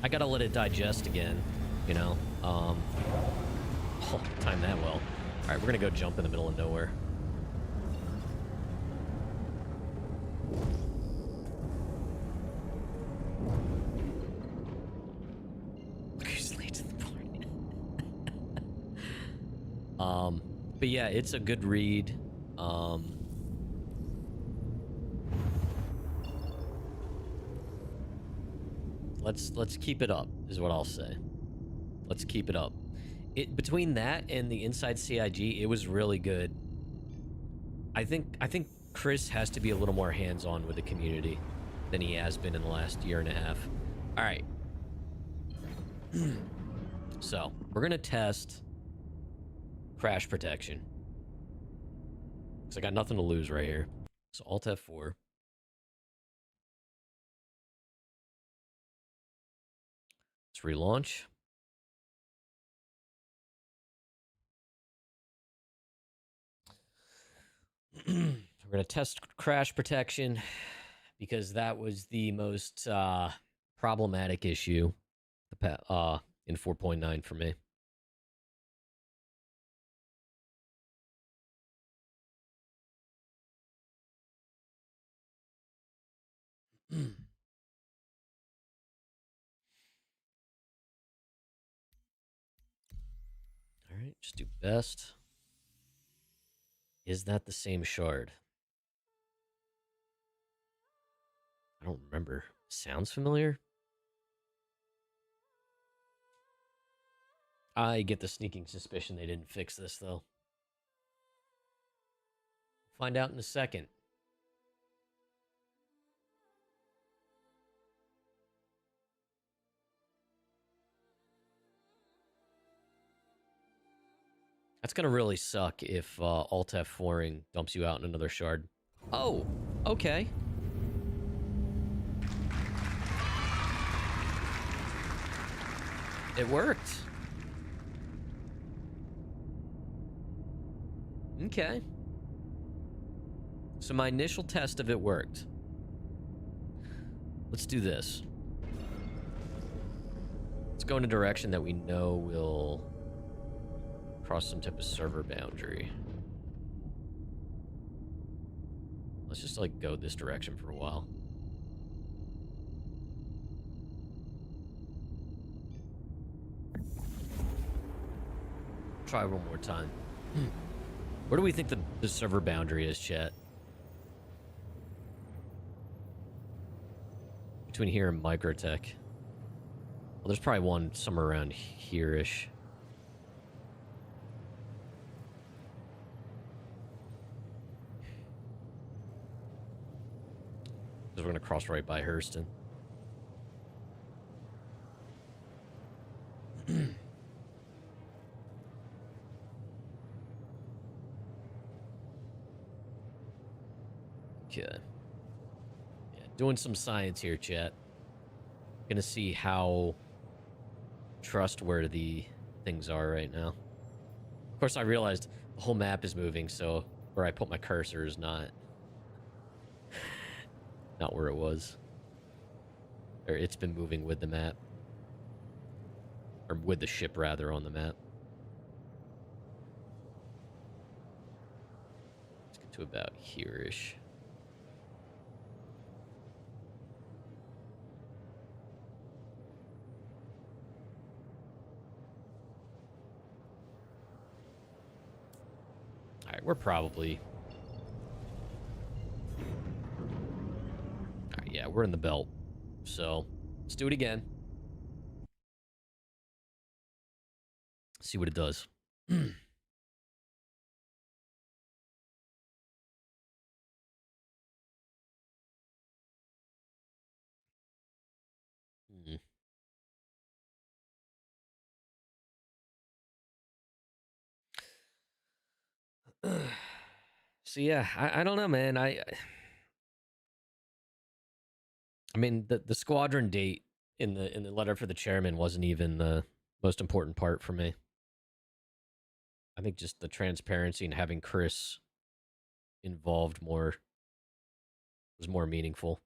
I gotta let it digest again, you know? Oh, time that well. All right, we're gonna go jump in the middle of nowhere. But yeah, it's a good read. Let's keep it up, is what I'll say. Let's keep it up. Between that and the Inside CIG, it was really good. I think Chris has to be a little more hands-on with the community than he has been in the last year and a half. All right. So, we're going to test crash protection. Because I got nothing to lose right here. So, Alt F4. Let's relaunch. We're going to test crash protection because that was the most problematic issue in 4.9 for me. All right, just do best. Is that the same shard? I don't remember. Sounds familiar? I get the sneaking suspicion they didn't fix this, though. Find out in a second. That's gonna really suck if Alt F4ing dumps you out in another shard. Oh, okay. It worked. Okay. So my initial test of it worked. Let's do this. Let's go in a direction that we know will cross some type of server boundary. Let's just like go this direction for a while. Try one more time. Where do we think the server boundary is, chat? Between here and Microtech. Well, there's probably one somewhere around here-ish. Because we're going to cross right by Hurston. Okay. Yeah, doing some science here, chat. Gonna see how trustworthy things are right now. Of course, I realized the whole map is moving, so where I put my cursor is not where it was. Or it's been moving with the map. Or with the ship, rather, on the map. Let's get to about here-ish. we're probably... Alright, yeah, we're in the belt. So, let's do it again. See what it does. Hmm. So yeah, I don't know, man. I mean the squadron date in the letter for the chairman wasn't even the most important part for me. I think just the transparency and having Chris involved more was more meaningful.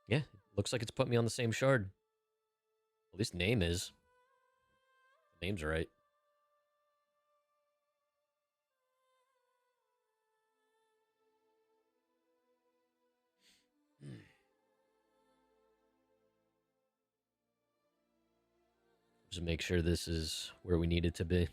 Yeah, looks like it's put me on the same shard. At least name is. The name's right. Just make sure this is where we need it to be.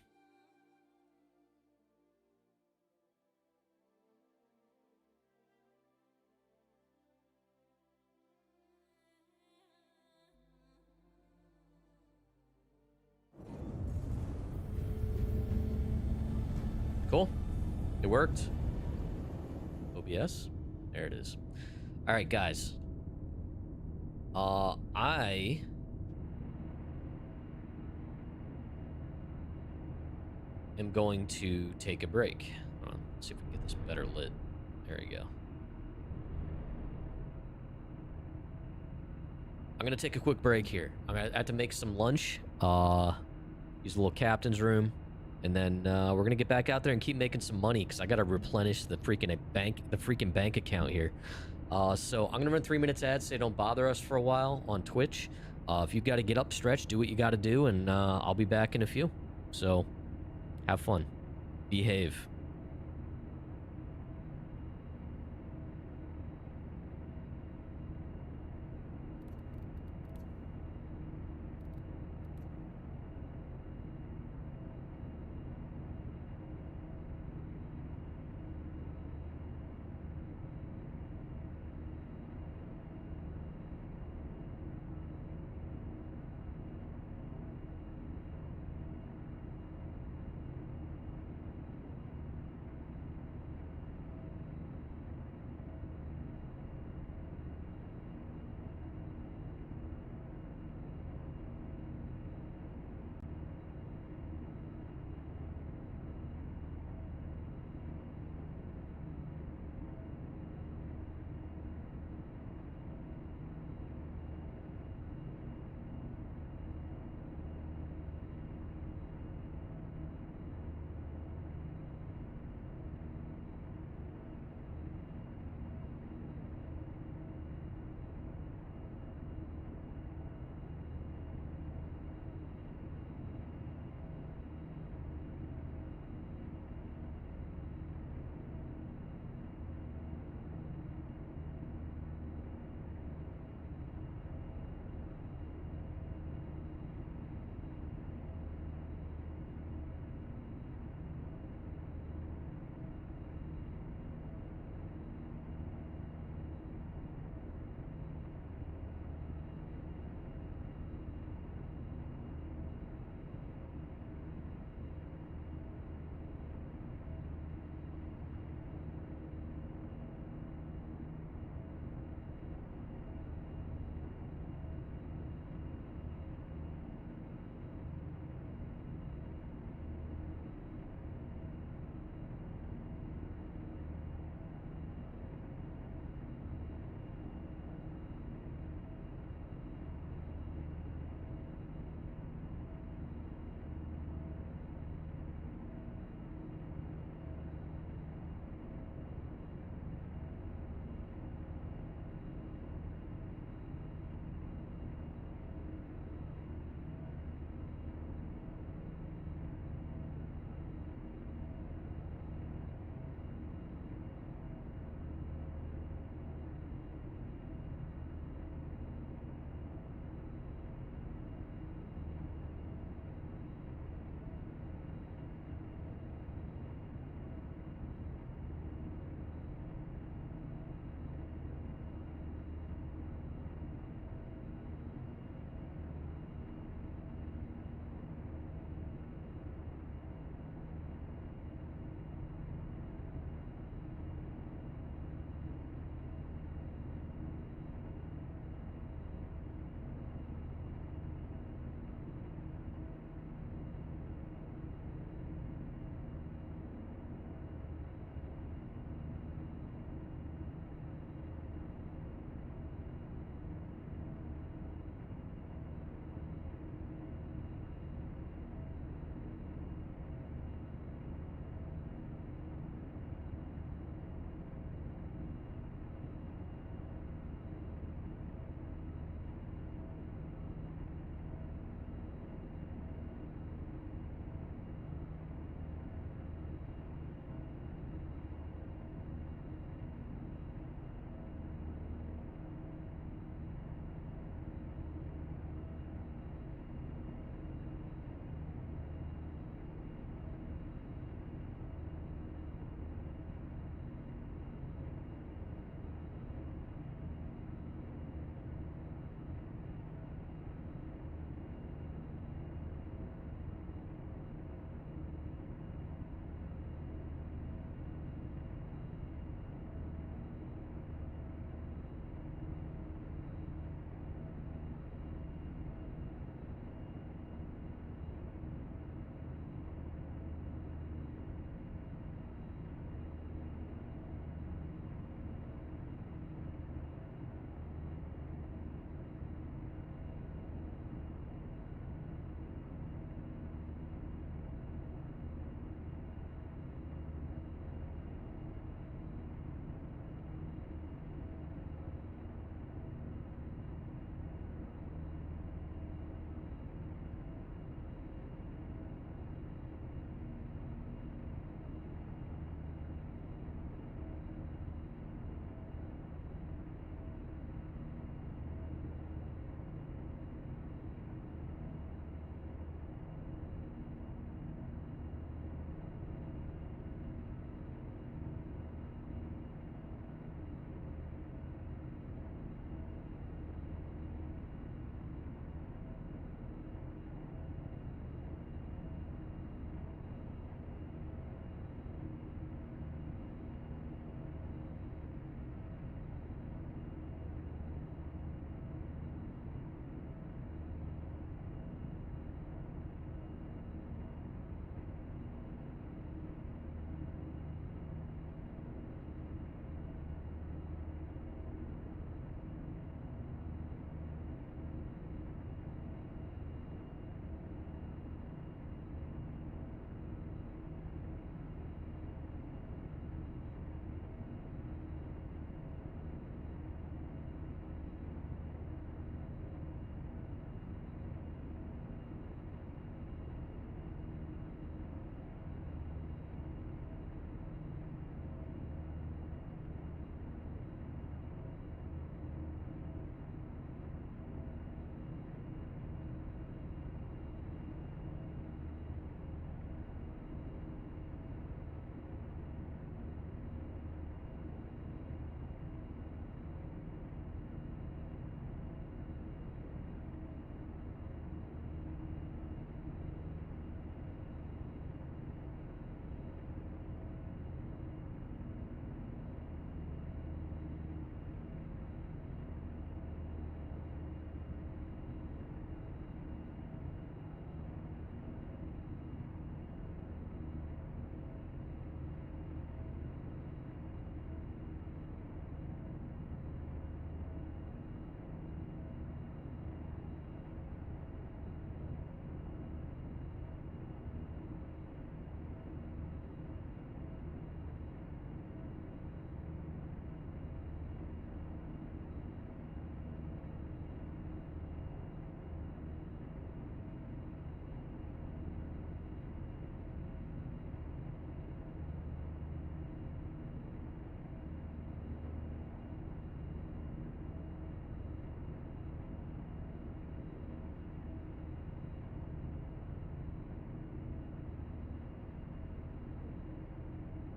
Cool. It worked. OBS. There it is. All right, guys. I am going to take a break. Hold on, let's see if we can get this better lit. There we go. I'm gonna take a quick break here. I'm gonna have to make some lunch. Use the little captain's room, and then we're gonna get back out there and keep making some money because I gotta replenish the freaking bank account here. So I'm gonna run 3 minutes ads. Say don't bother us for a while on Twitch. If you've got to get up, stretch, do what you got to do, and I'll be back in a few. So have fun, behave.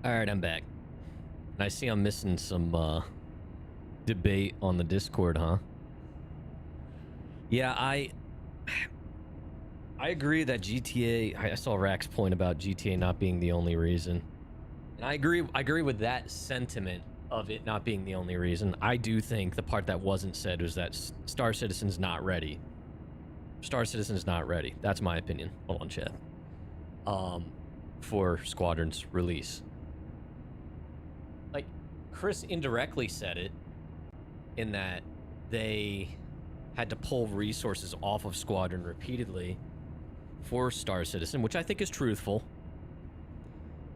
All right, I'm back. And I see I'm missing some debate on the Discord, huh? Yeah, I agree that GTA. I saw Rack's point about GTA not being the only reason, and I agree. I agree with that sentiment of it not being the only reason. I do think the part that wasn't said was that Star Citizen's not ready. Star Citizen's not ready. That's my opinion. Hold on, chat. For Squadron's release. Like, Chris indirectly said it in that they had to pull resources off of Squadron repeatedly for Star Citizen, which I think is truthful.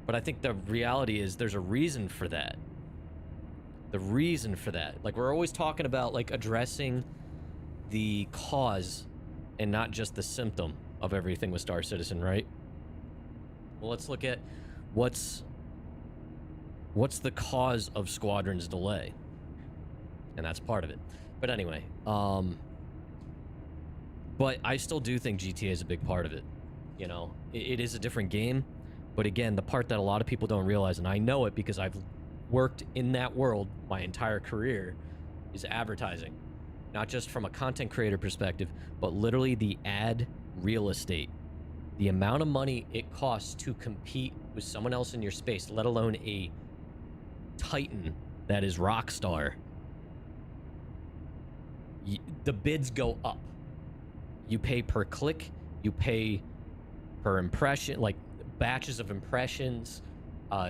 But I think the reality is there's a reason for that. The reason for that. Like, we're always talking about, like, addressing the cause and not just the symptom of everything with Star Citizen, right? Well, let's look at what's the cause of Squadron's delay. And that's part of it. But anyway, but I still do think GTA is a big part of it. You know, it is a different game. But again, the part that a lot of people don't realize, and I know it because I've worked in that world my entire career, is advertising. Not just from a content creator perspective, but literally the ad real estate. The amount of money it costs to compete with someone else in your space, let alone a titan that is Rockstar. The bids go up. You pay per click, you pay per impression, like batches of impressions.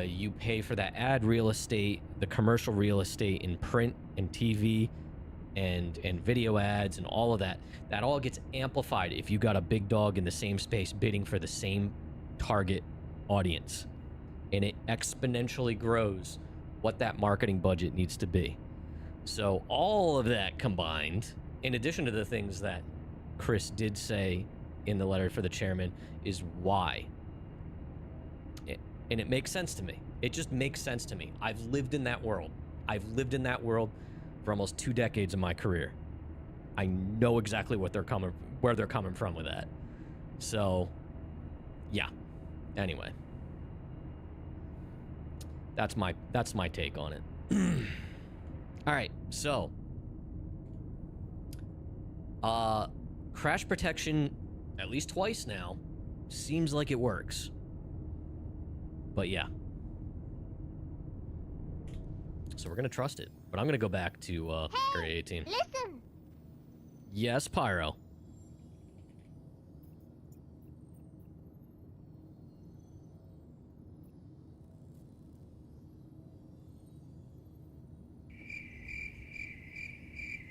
You pay for that ad real estate, the commercial real estate in print and TV and video ads and all of that. That all gets amplified if you got a big dog in the same space bidding for the same target audience. And it exponentially grows what that marketing budget needs to be. So all of that combined, in addition to the things that Chris did say in the letter for the chairman, is why. And it makes sense to me. It just makes sense to me. I've lived in that world. I've lived in that world for almost 2 decades of my career. I know exactly where they're coming from with that. So, yeah. Anyway, that's my take on it. All right, so crash protection at least twice now seems like it works. But yeah. So we're gonna trust it. But I'm gonna go back to Area 18. Listen! Yes, Pyro.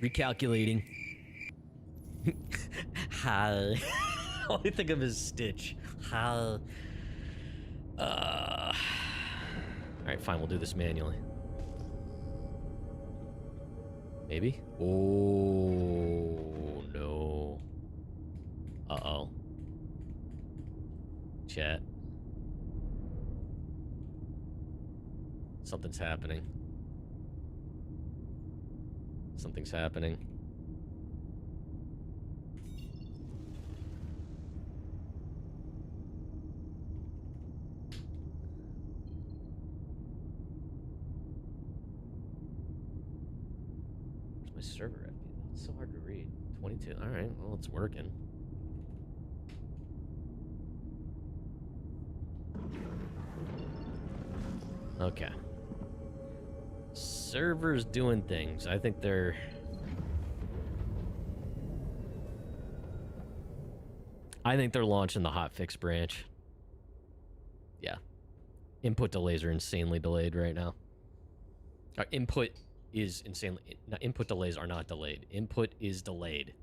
Recalculating. Hi. All I think of is Stitch. Hi. Alright, fine, we'll do this manually. Maybe? Oh, no. Uh-oh. Chat. Something's happening. Something's happening. Where's my server at? It's so hard to read. 22. All right, well, it's working. Okay. Server's doing things. I think they're... launching the hotfix branch. Yeah. Input delays are insanely delayed right now. Input is insanely... Input delays are not delayed. Input is delayed.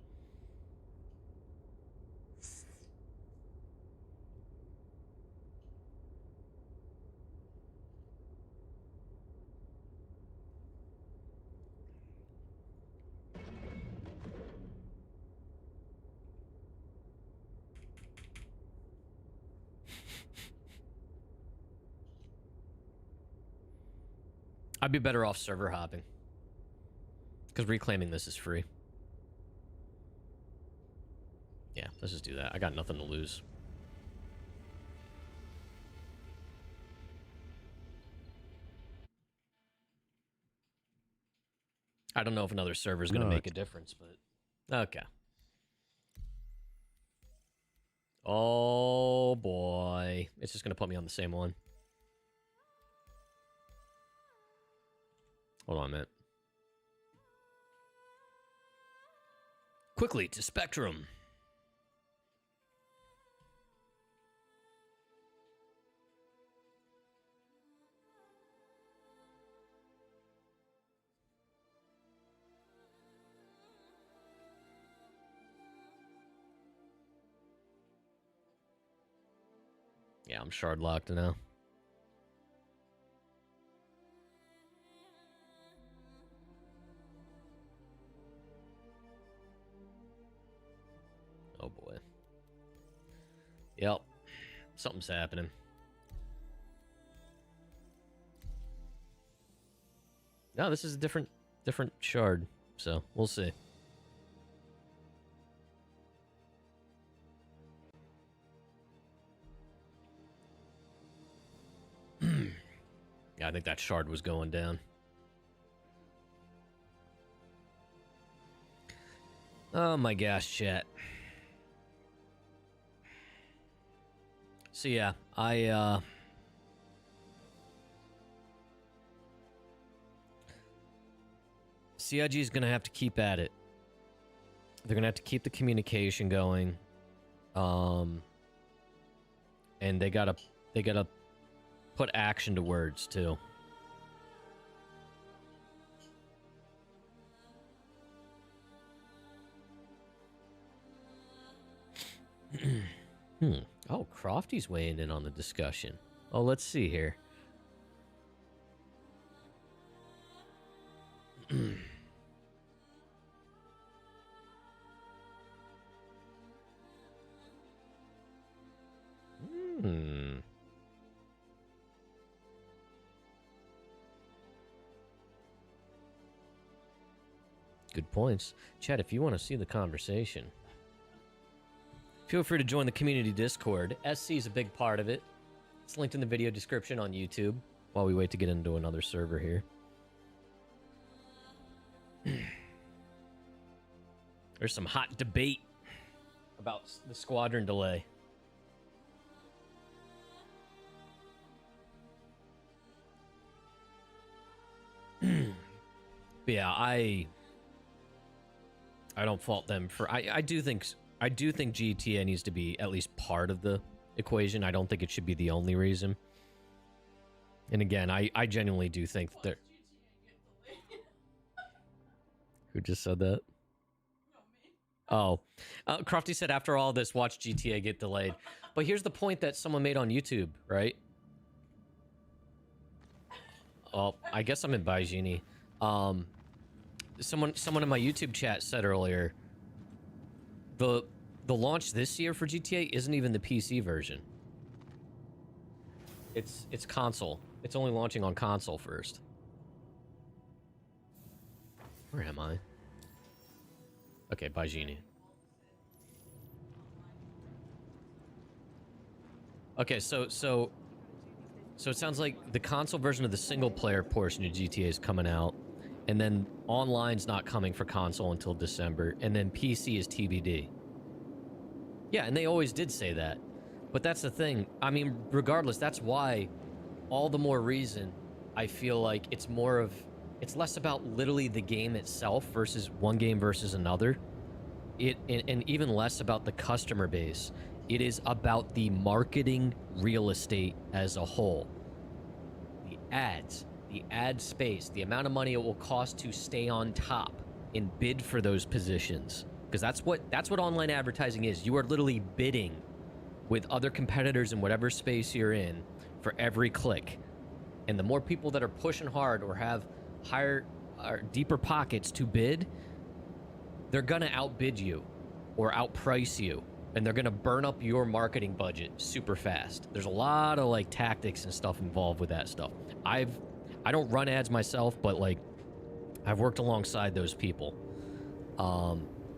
I'd be better off server hopping. Because reclaiming this is free. Yeah, let's just do that. I got nothing to lose. I don't know if another server is going to make a difference, but okay. Oh boy, it's just going to put me on the same one. Hold on a minute. Quickly to Spectrum. Yeah, I'm shard locked now. Oh boy. Yep. Something's happening. No, this is a different shard, so we'll see. Yeah, I think that shard was going down. Oh my gosh, chat. So yeah, CIG is gonna have to keep at it. They're gonna have to keep the communication going. And they gotta put action to words too. Oh, Crofty's weighing in on the discussion. Oh, let's see here. Good points. Chat, if you want to see the conversation, feel free to join the community Discord. SC is a big part of it. It's linked in the video description on YouTube while we wait to get into another server here. There's some hot debate about the squadron delay. But yeah, I don't fault them for. I do think GTA needs to be at least part of the equation. I don't think it should be the only reason. And again, I genuinely do think that they're... Who just said that? Oh, Crofty said after all this, watch GTA get delayed. But here's the point that someone made on YouTube, right? Oh, I guess I'm in Baijini. Someone in my YouTube chat said earlier, the launch this year for GTA isn't even the PC version. It's console. It's only launching on console first. Where am I? Okay, Baijini. Okay, so it sounds like the console version of the single player portion of GTA is coming out, and then online's not coming for console until December, and then PC is TBD. Yeah, and they always did say that. But that's the thing. I mean, regardless, that's why all the more reason I feel like it's less about literally the game itself versus one game versus another. And even less about the customer base. It is about the marketing real estate as a whole. The ads, the ad space, the amount of money it will cost to stay on top and bid for those positions. Because that's what online advertising is. You are literally bidding with other competitors in whatever space you're in for every click. And the more people that are pushing hard or have higher or deeper pockets to bid, they're gonna outbid you or outprice you, and they're gonna burn up your marketing budget super fast. There's a lot of like tactics and stuff involved with that stuff. I don't run ads myself, but like I've worked alongside those people.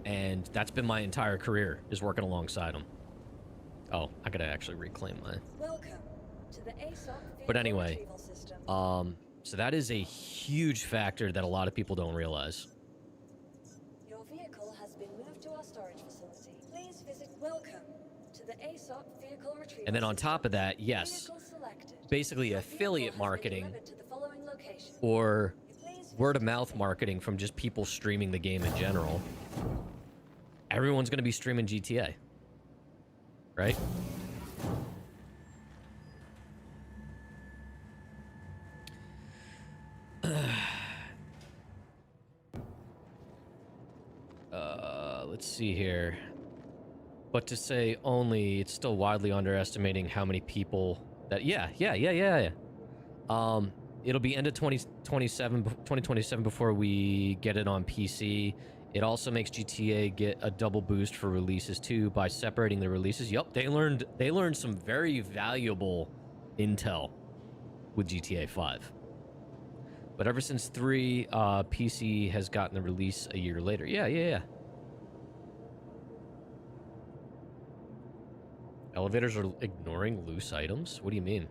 And that's been my entire career, is working alongside them. Oh, I gotta actually reclaim my... Welcome to the ASOC But anyway, So that is a huge factor that a lot of people don't realize. Your vehicle has been moved to our storage facility. Please visit welcome to the ASOP vehicle retrieval. And then on top of that, yes, basically affiliate marketing or word of mouth marketing from just people streaming the game in general. Everyone's going to be streaming GTA, right? Let's see here. But to say only, it's still wildly underestimating how many people that... Yeah. It'll be end of 2027 before we get it on PC. It also makes GTA get a double boost for releases too by separating the releases. Yup, they learned some very valuable intel with GTA 5. But ever since 3, PC has gotten the release a year later. Yeah. Elevators are ignoring loose items? What do you mean?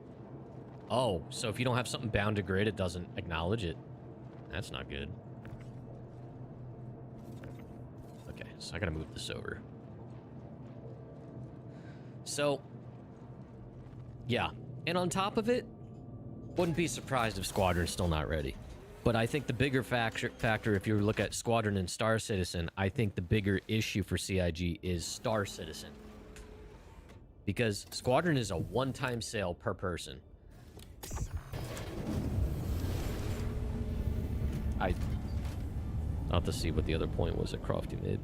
Oh, so if you don't have something bound to grid, it doesn't acknowledge it. That's not good. Okay, so I gotta move this over. So, yeah. And on top of it, wouldn't be surprised if Squadron's still not ready. But I think the bigger factor, if you look at Squadron and Star Citizen, I think the bigger issue for CIG is Star Citizen. Because Squadron is a one-time sale per person. I'll have to see what the other point was that Crofty made.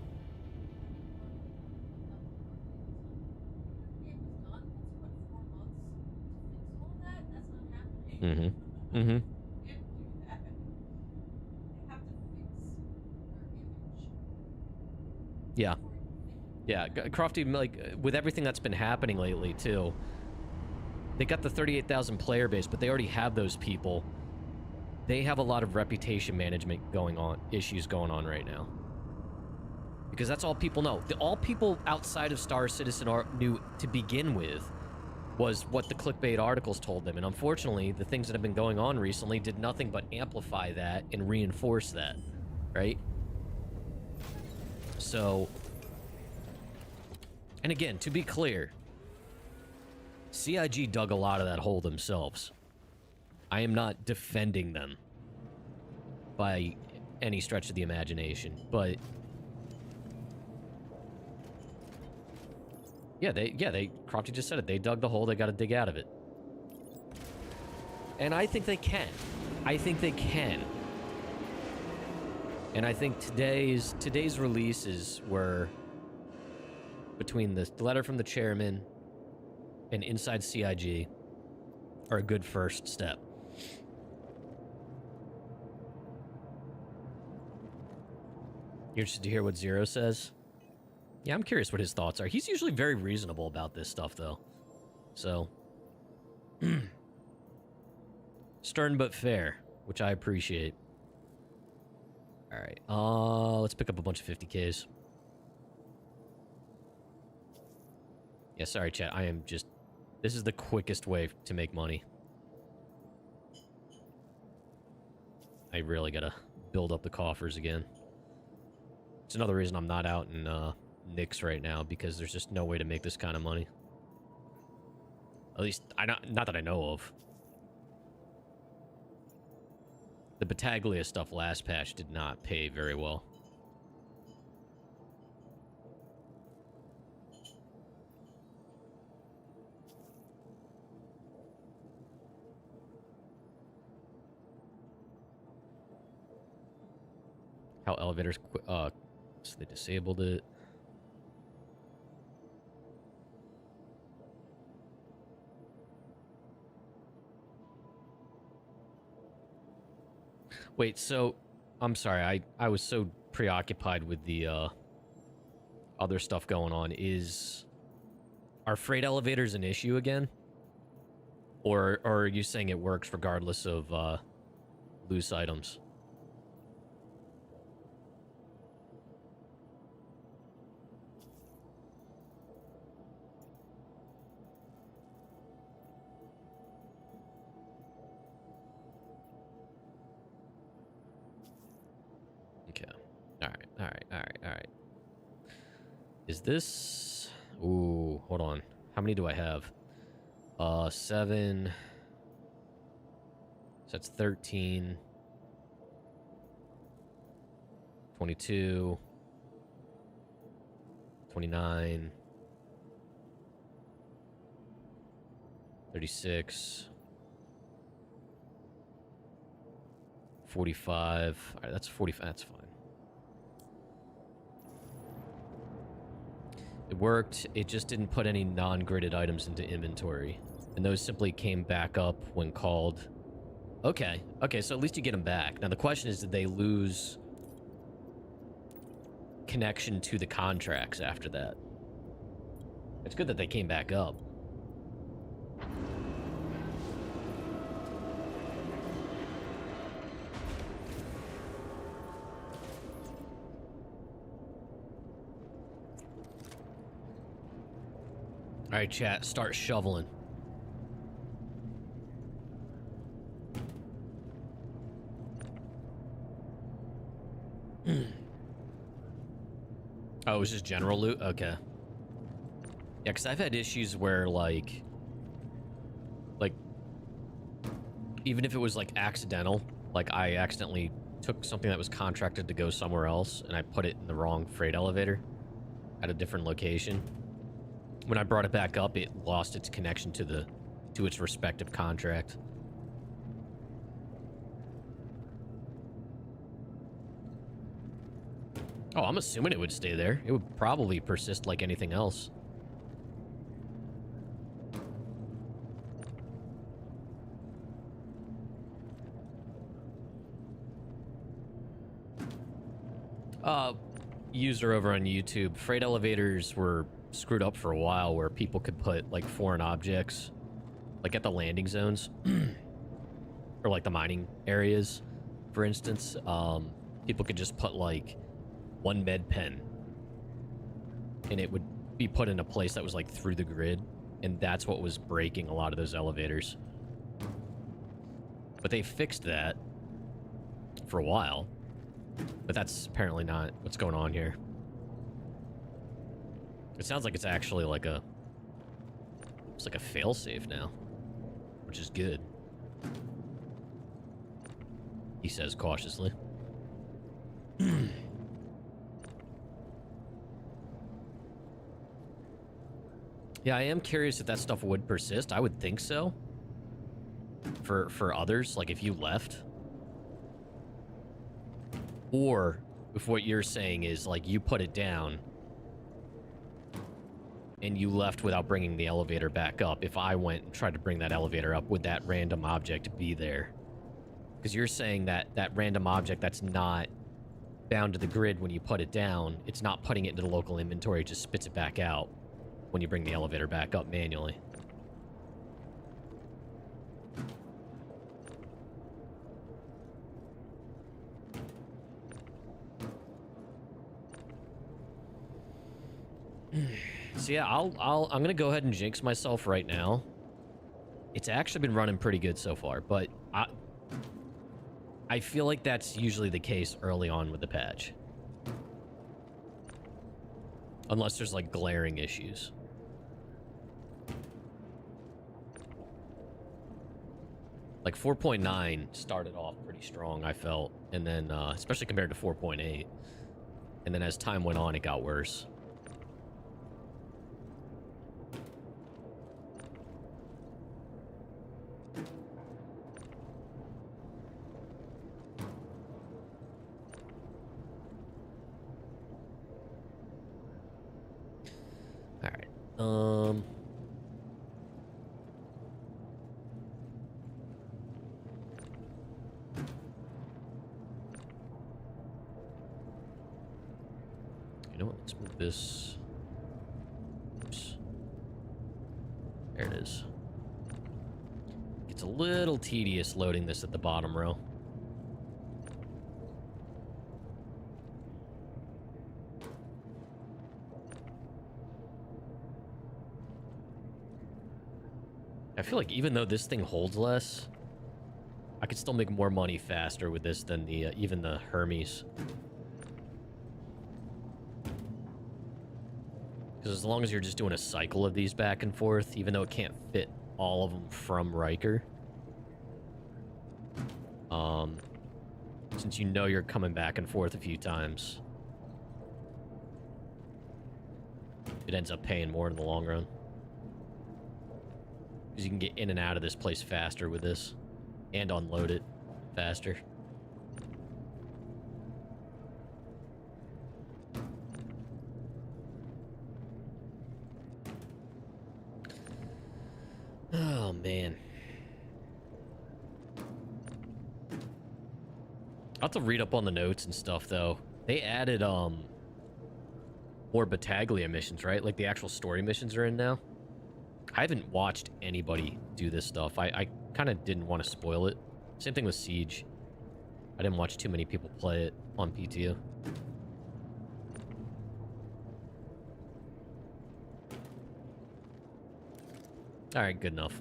Yeah. Yeah, Crofty, like, with everything that's been happening lately, too, they got the 38,000 player base, but they already have those people. They have a lot of reputation management issues going on right now. Because that's all people know. All people outside of Star Citizen knew to begin with was what the clickbait articles told them. And unfortunately, the things that have been going on recently did nothing but amplify that and reinforce that, right? So... And again, to be clear, CIG dug a lot of that hole themselves. I am not defending them by any stretch of the imagination, but yeah, Crofty just said it. They dug the hole. They got to dig out of it, and I think they can. And I think today's releases were, between the letter from the chairman and inside CIG, are a good first step. You're interested to hear what Zero says? Yeah, I'm curious what his thoughts are. He's usually very reasonable about this stuff, though. So... stern but fair, which I appreciate. Alright, let's pick up a bunch of 50Ks. Yeah, sorry, chat. I am just... This is the quickest way to make money. I really gotta build up the coffers again. It's another reason I'm not out in Nix right now, because there's just no way to make this kind of money. At least, not that I know of. The Battaglia stuff last patch did not pay very well. How elevators so they disabled it. Wait, so I'm sorry, I was so preoccupied with the other stuff going on. Are freight elevators an issue again? Or are you saying it works regardless of loose items? Is this... Ooh, hold on. How many do I have? 7. So that's 13. 22. 29. 36. 45. All right, that's 45. That's fine. It worked. It just didn't put any non-gridded items into inventory. And those simply came back up when called. Okay. Okay, so at least you get them back. Now, the question is, did they lose connection to the contracts after that? It's good that they came back up. All right, chat, start shoveling. Oh, it was just general loot? Okay. Yeah, because I've had issues where, like, even if it was, like, accidental, like, I accidentally took something that was contracted to go somewhere else, and I put it in the wrong freight elevator at a different location. When I brought it back up, it lost its connection to its respective contract. Oh, I'm assuming it would stay there. It would probably persist like anything else. User over on YouTube, freight elevators were screwed up for a while where people could put, like, foreign objects, like, at the landing zones, or, like, the mining areas, for instance. People could just put, like, one med pen, and it would be put in a place that was, like, through the grid, and that's what was breaking a lot of those elevators. But they fixed that for a while, but that's apparently not what's going on here. It sounds like it's actually like it's like a failsafe now, which is good. He says cautiously. Yeah, I am curious if that stuff would persist. I would think so. For others, like if you left. Or if what you're saying is, like, you put it down and you left without bringing the elevator back up. If I went and tried to bring that elevator up, would that random object be there? Because you're saying that that random object that's not bound to the grid when you put it down, it's not putting it into the local inventory, it just spits it back out when you bring the elevator back up manually. So yeah, I'm gonna go ahead and jinx myself right now. It's actually been running pretty good so far, but I feel like that's usually the case early on with the patch. Unless there's, like, glaring issues. Like 4.9 started off pretty strong, I felt, and then especially compared to 4.8, and then as time went on, it got worse. All right. You know what? Let's move this. Oops. There it is. It's a little tedious loading this at the bottom row. I feel like even though this thing holds less, I could still make more money faster with this than the even the Hermes. Because as long as you're just doing a cycle of these back and forth, even though it can't fit all of them from Riker, since you know you're coming back and forth a few times, it ends up paying more in the long run. Because you can get in and out of this place faster with this, and unload it faster. Oh, man. I'll have to read up on the notes and stuff, though. They added, more Battaglia missions, right? Like, the actual story missions are in now. I haven't watched anybody do this stuff. I kind of didn't want to spoil it. Same thing with Siege. I didn't watch too many people play it on PTO. Alright, good enough.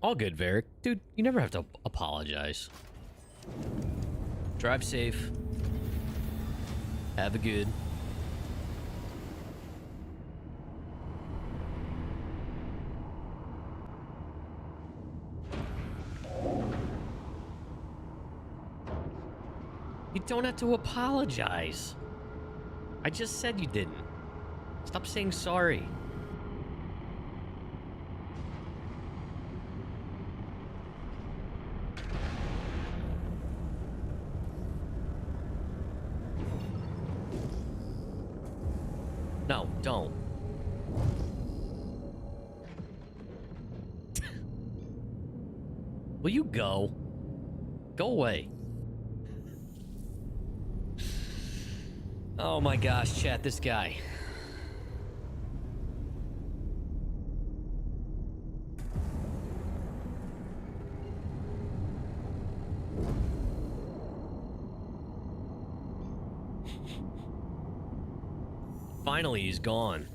All good, Varric. Dude, you never have to apologize. Drive safe. Have a good. You don't have to apologize. I just said you didn't. Stop saying sorry. No, don't. Will you go? Go away. Oh my gosh, chat, this guy. Finally, he's gone.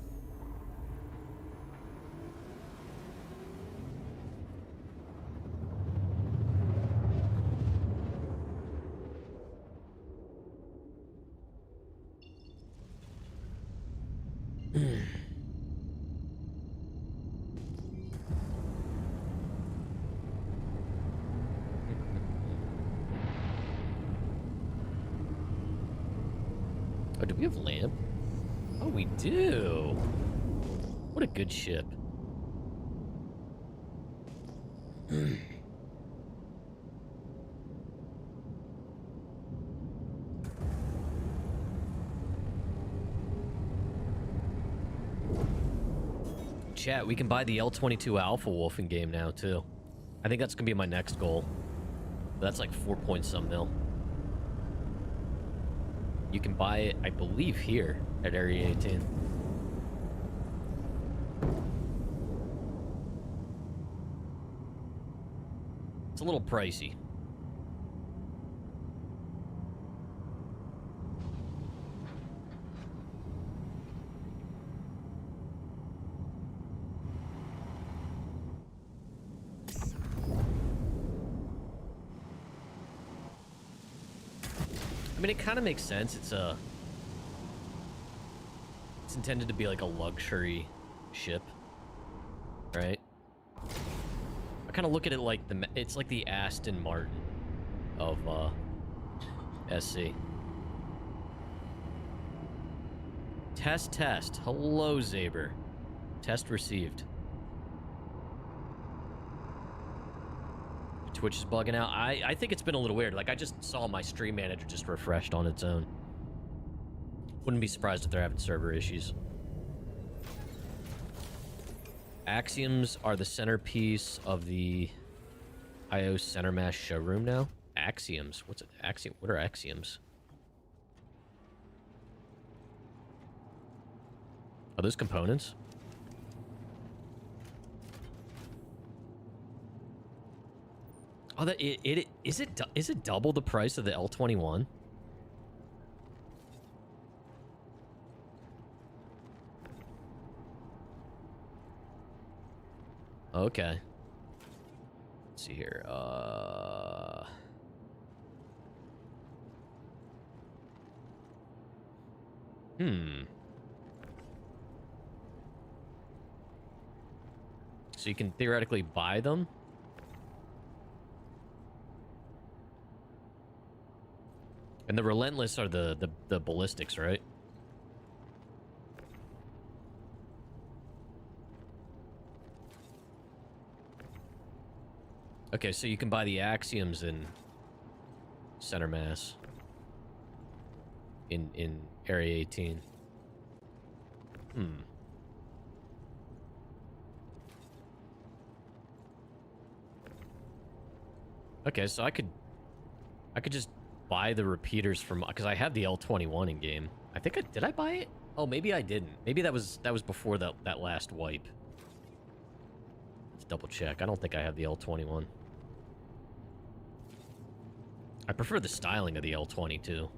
Oh, do we have lamp? Oh, we do. What a good ship. Chat, we can buy the L-22 Alpha Wolf in game now, too. I think that's going to be my next goal. That's like 4 point some mil. You can buy it, I believe, here at Area 18. It's a little pricey. I mean, it kind of makes sense. It's intended to be like a luxury ship, right? I kind of look at it like it's like the Aston Martin of SC. Test. Hello, Zaber. Test received. Twitch is bugging out. I think it's been a little weird. Like, I just saw my stream manager just refreshed on its own. Wouldn't be surprised if they're having server issues. Axioms are the centerpiece of the IO Center Mass showroom now. Axioms? What's it? Axiom? What are axioms? Are those components? Oh, that is it double the price of the L-21? okay. Let's see here. So you can theoretically buy them? And the Relentless are the ballistics, right? Okay, so you can buy the Axioms in Center Mass. In Area 18. Okay, so I could just buy the repeaters from, because I have the L21 in game. I think did I buy it? Oh, maybe I didn't. Maybe that was before that last wipe. Let's double check. I don't think I have the L21. I prefer the styling of the L20 too.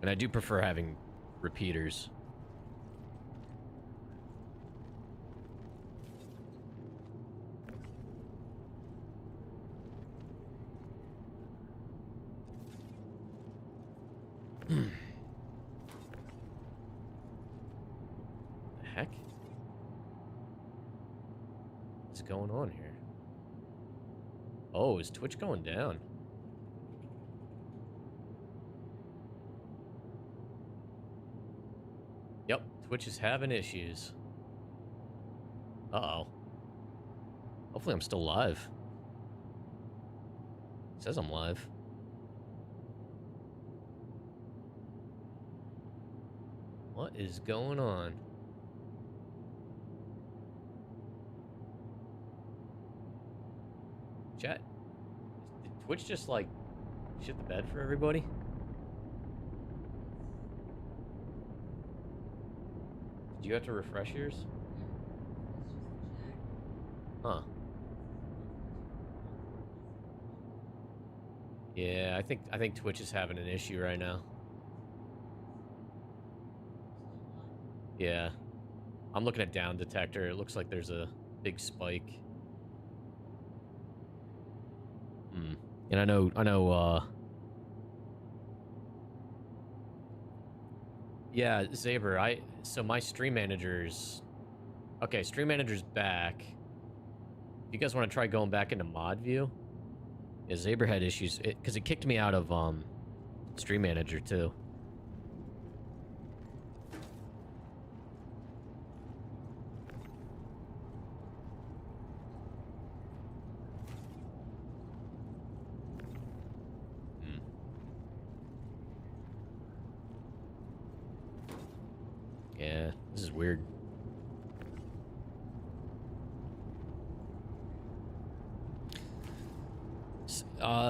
And I do prefer having repeaters. The heck? What's going on here? Oh, is Twitch going down? Yep, Twitch is having issues. Uh-oh. Hopefully I'm still live. It says I'm live. What is going on? Chat, did Twitch just, like, shit the bed for everybody? Did you have to refresh yours? Huh. Yeah, I think Twitch is having an issue right now. Yeah. I'm looking at down detector. It looks like there's a big spike. And I know, yeah, Zaber, so my stream manager's, okay, stream manager's back. If you guys want to try going back into mod view, yeah, Zaber had issues, because it kicked me out of, stream manager too. Yeah, this is weird.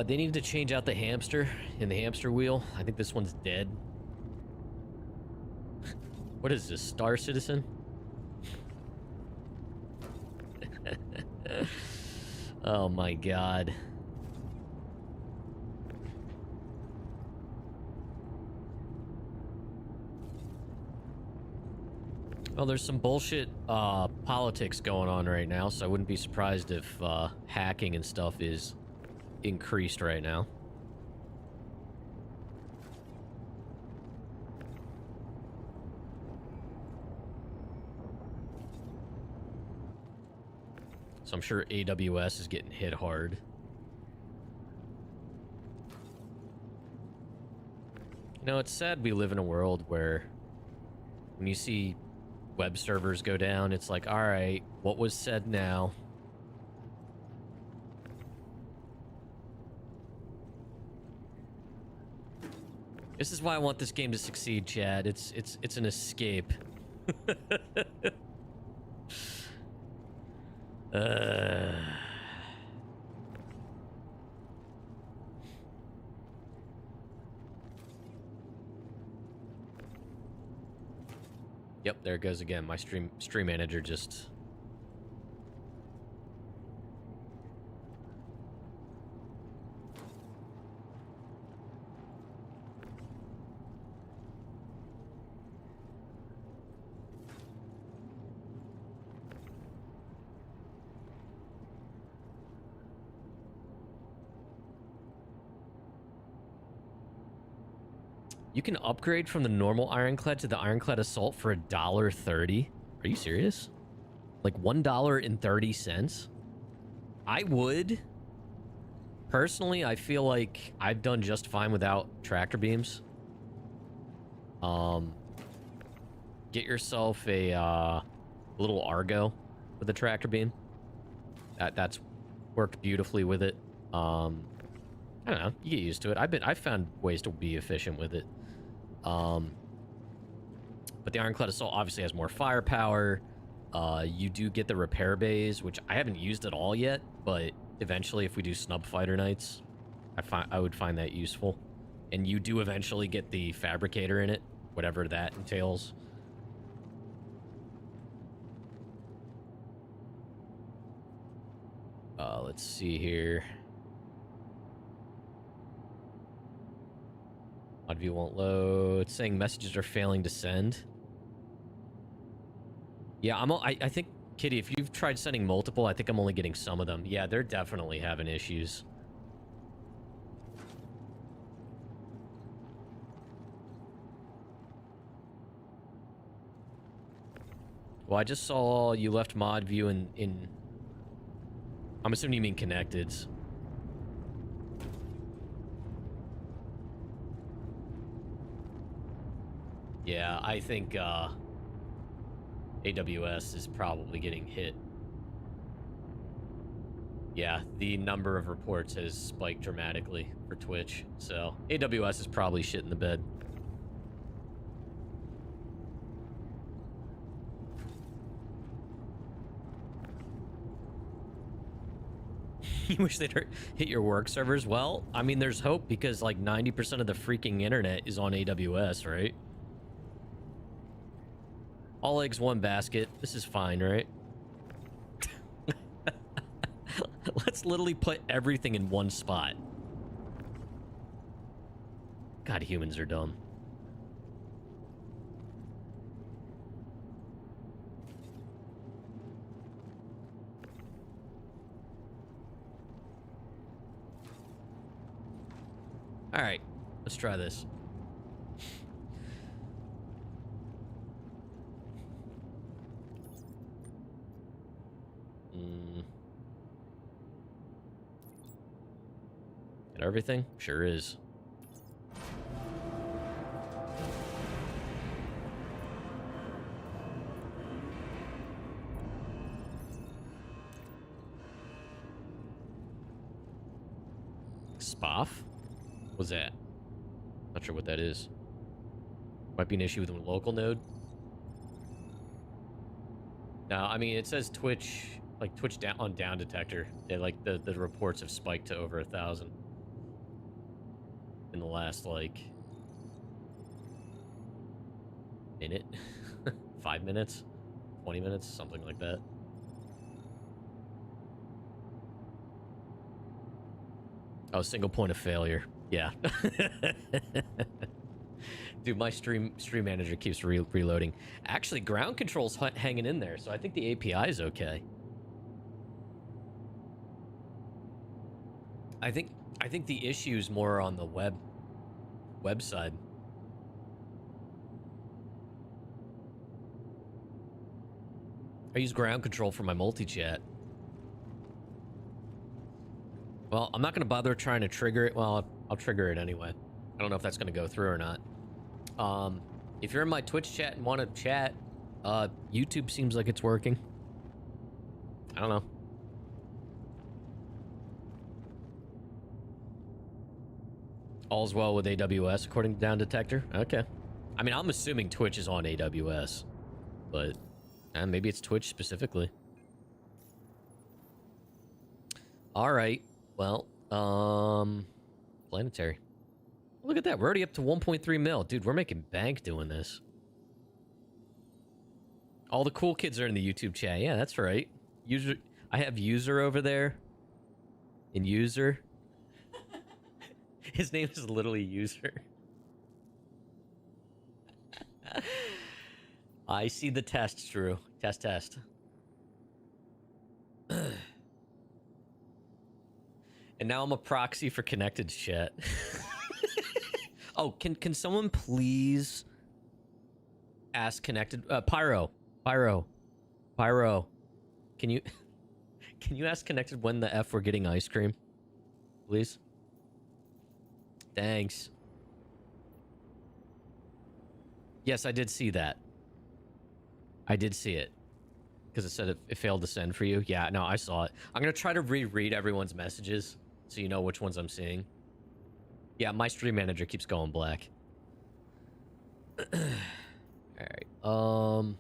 They needed to change out the hamster in the hamster wheel. I think this one's dead. What is this, Star Citizen? Oh my god. Well, there's some bullshit politics going on right now, so I wouldn't be surprised if hacking and stuff is increased right now. So I'm sure AWS is getting hit hard. You know, it's sad we live in a world where when you see web servers go down, it's like, all right, what was said now? This is why I want this game to succeed, Chad. It's an escape. Yep, there it goes again. My stream manager just... You can upgrade from the normal Ironclad to the Ironclad Assault for $1.30. Are you serious? Like $1.30? I would. Personally, I feel like I've done just fine without tractor beams. Get yourself a little Argo with a tractor beam. That's worked beautifully with it. I don't know. You get used to it. I've found ways to be efficient with it. But the Ironclad Assault obviously has more firepower. You do get the repair bays, which I haven't used at all yet, but eventually if we do snub fighter nights, I would find that useful. And you do eventually get the fabricator in it, whatever that entails. Let's see here. Odd view won't load. It's saying messages are failing to send. Yeah, I think, Kitty, if you've tried sending multiple, I think I'm only getting some of them. Yeah, they're definitely having issues. Well, I just saw you left mod view in... I'm assuming you mean connecteds. Yeah, I think AWS is probably getting hit. Yeah, the number of reports has spiked dramatically for Twitch, so AWS is probably shit in the bed. You wish they'd hit your work servers? Well, I mean, there's hope because like 90% of the freaking internet is on AWS, right? All eggs, one basket. This is fine, right? Let's literally put everything in one spot. God, humans are dumb. All right, let's try this. Get everything? Sure is. Spoff? What's that? Not sure what that is. Might be an issue with a local node. No, I mean, it says Twitch, like Twitch down on down detector. Yeah, like the reports have spiked to over 1,000 in the last like minute, 5 minutes, 20 minutes, something like that. Oh, single point of failure. Yeah. Dude, my stream manager keeps reloading. Actually, ground control's hanging in there, so I think the API is okay. I think the issue's more on the web side. I use ground control for my multi-chat. Well, I'm not going to bother trying to trigger it. Well, I'll trigger it anyway. I don't know if that's going to go through or not. If you're in my Twitch chat and want to chat, YouTube seems like it's working. I don't know. All's well with AWS, according to Down Detector. Okay. I mean, I'm assuming Twitch is on AWS, but maybe it's Twitch specifically. All right. Well, planetary. Look at that. We're already up to 1.3 mil. Dude, we're making bank doing this. All the cool kids are in the YouTube chat. Yeah, that's right. User, I have User over there. In User. His name is literally User. I see the test, Drew. Test. And now I'm a proxy for connected chat. Oh, can someone please ask connected Pyro. Can you can you ask connected when the F we're getting ice cream? Please? Thanks. Yes, I did see that. I did see it. Because it said it failed to send for you. Yeah, no, I saw it. I'm going to try to reread everyone's messages so you know which ones I'm seeing. Yeah, my stream manager keeps going black. Alright. Alright,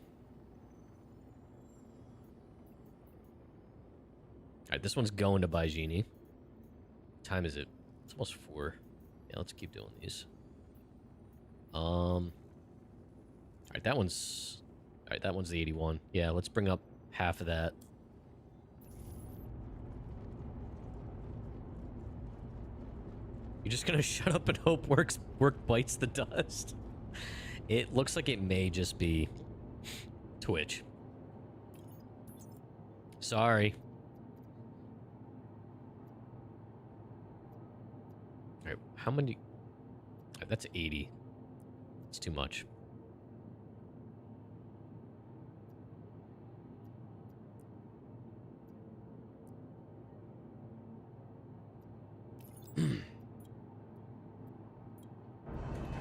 this one's going to Baijini. What time is it? It's almost 4. Yeah, let's keep doing these. Alright, that one's... Alright, that one's the 81. Yeah, let's bring up half of that. You're just gonna shut up and hope work bites the dust? It looks like it may just be Twitch. Sorry. Alright, how many... That's 80. It's too much.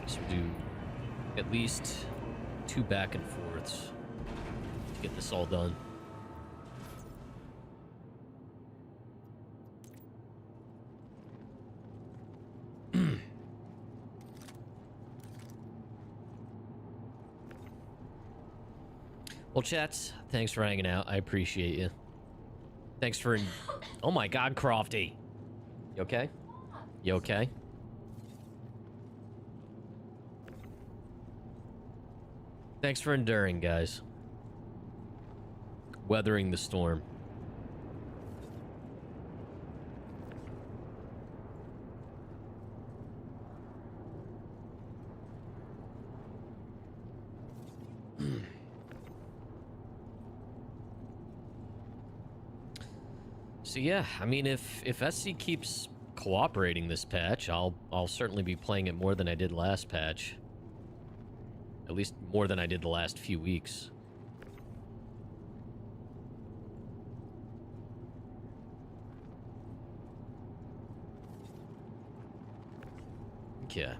So we do at least 2 back and forths to get this all done. Well, chats, thanks for hanging out. I appreciate you. Thanks for... Oh my god, Crofty. You okay? You okay? Thanks for enduring, guys. Weathering the storm. So yeah, I mean, if SC keeps cooperating this patch, I'll certainly be playing it more than I did last patch. At least more than I did the last few weeks. Yeah.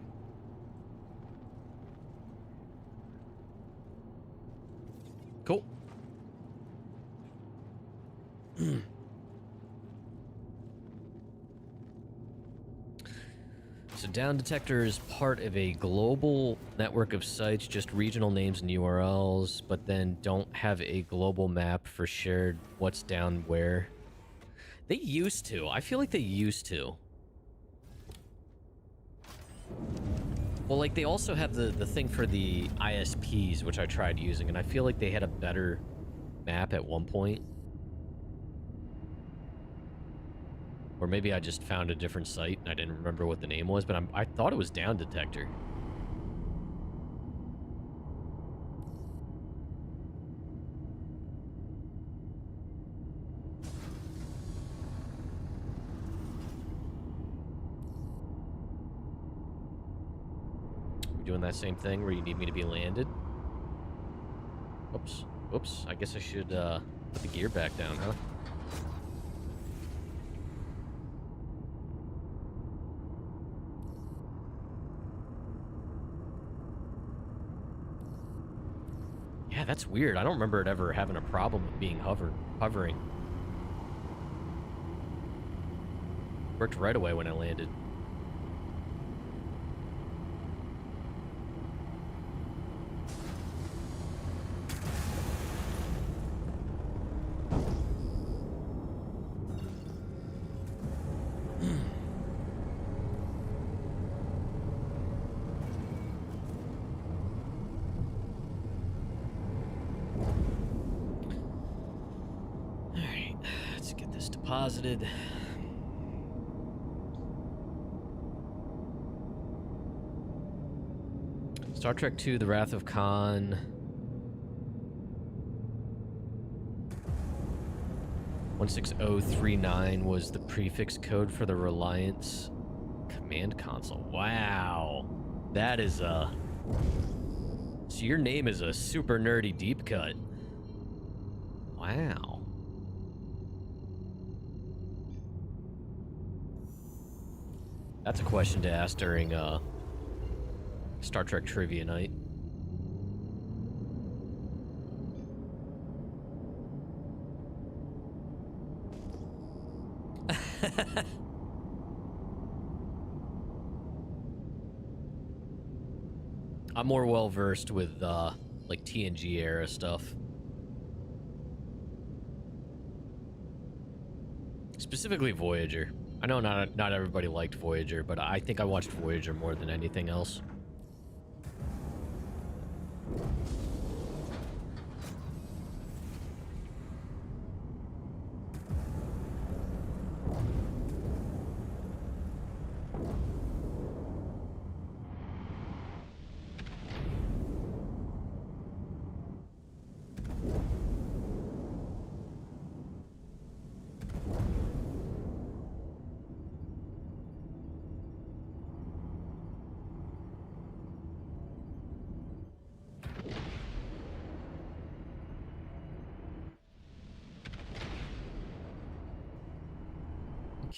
Cool. So Down Detector is part of a global network of sites, just regional names and URLs, but then don't have a global map for shared what's down where. They used to. I feel like they used to. Well, like, they also have the thing for the ISPs, which I tried using, and I feel like they had a better map at one point. Or maybe I just found a different site and I didn't remember what the name was, but I thought it was Down Detector. We're doing that same thing where you need me to be landed. Oops. Oops. I guess I should put the gear back down, huh? Yeah, that's weird. I don't remember it ever having a problem with being hovering. Worked right away when I landed. Deposited. Star Trek II, The Wrath of Khan. 16039 was the prefix code for the Reliance command console. Wow. That is, so your name is a super nerdy deep cut. Wow. That's a question to ask during, Star Trek Trivia Night. I'm more well versed with like TNG era stuff. Specifically Voyager. I know not everybody liked Voyager, but I think I watched Voyager more than anything else.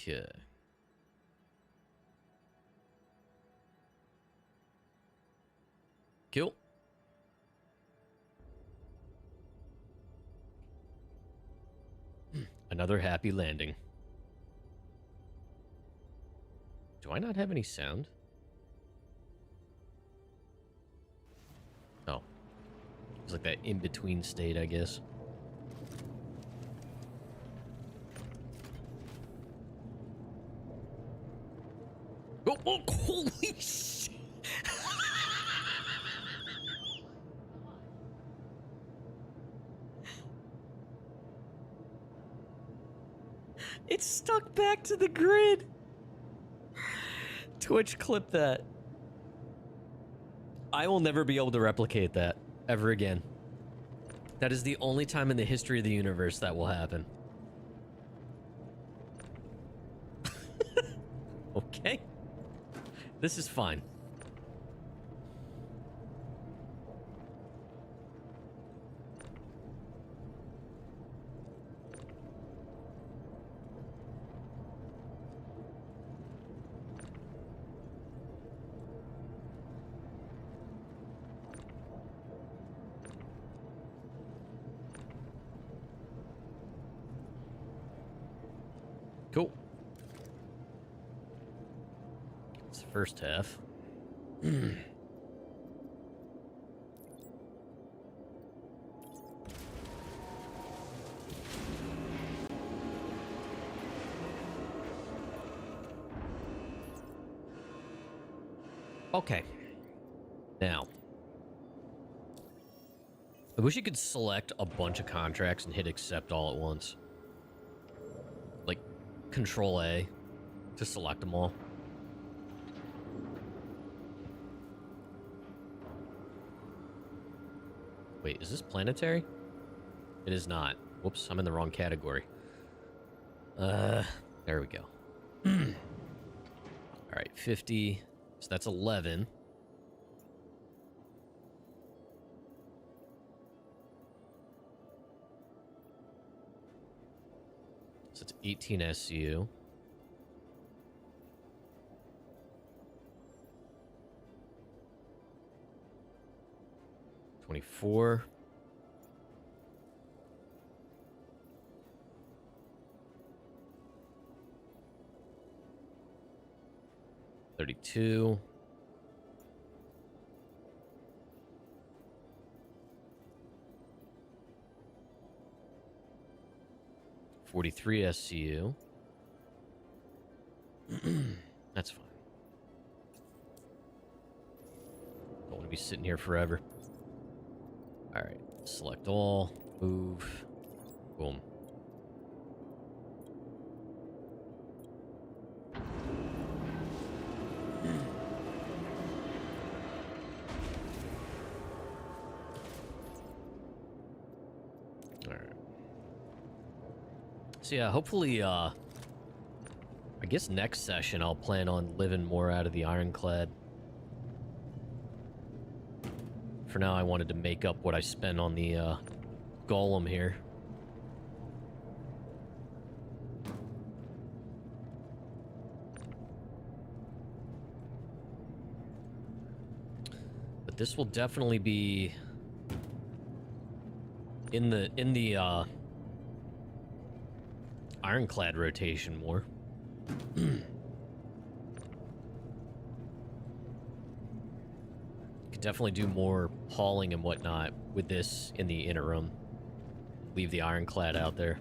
Okay. Cool. Another happy landing. Do I not have any sound? Oh. It's like that in-between state, I guess. Oh, holy shit! It's stuck back to the grid. Twitch, clip that. I will never be able to replicate that ever again. That is the only time in the history of the universe that will happen. Okay. This is fine. Cool. It's the first half. Okay. Now. I wish you could select a bunch of contracts and hit accept all at once. Like, Control A to select them all. Wait, is this planetary? It is not. Whoops, I'm in the wrong category. There we go. Alright, 50. So that's 11. So it's 18 SU. $24. $32. $43 SCU. That's fine. Don't want to be sitting here forever. Alright, select all, move, boom. Alright. So yeah, hopefully, I guess next session I'll plan on living more out of the Ironclad. for now, I wanted to make up what I spent on the golem here. But this will definitely be in the ironclad rotation more. Could definitely do more hauling and whatnot with this in the interim. Leave the ironclad out there.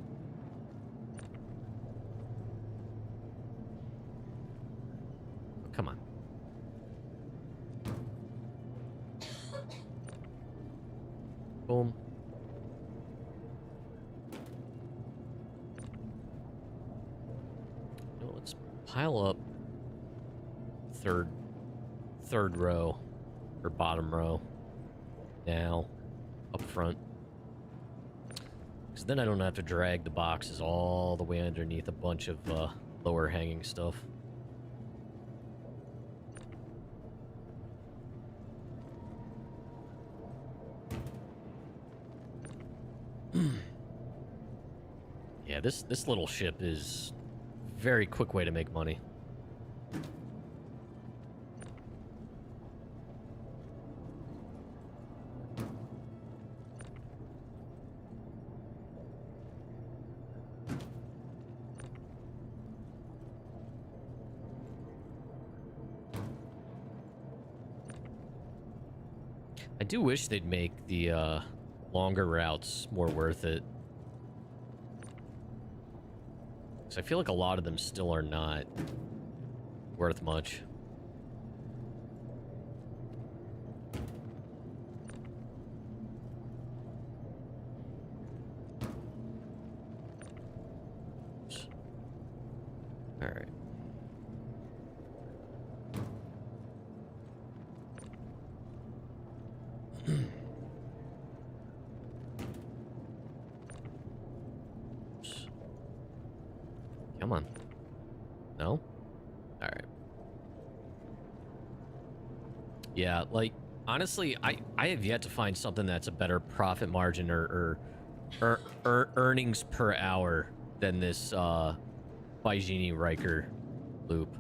Oh, come on. Boom. No, let's pile up third row or bottom row now up front, because then I don't have to drag the boxes all the way underneath a bunch of lower hanging stuff. Yeah, this little ship is a very quick way to make money. I do wish they'd make the longer routes more worth it. Because I feel like a lot of them still are not worth much. All right. Come on. No? Alright. Yeah, like, honestly, I have yet to find something that's a better profit margin or earnings per hour than this Baijini Riker loop.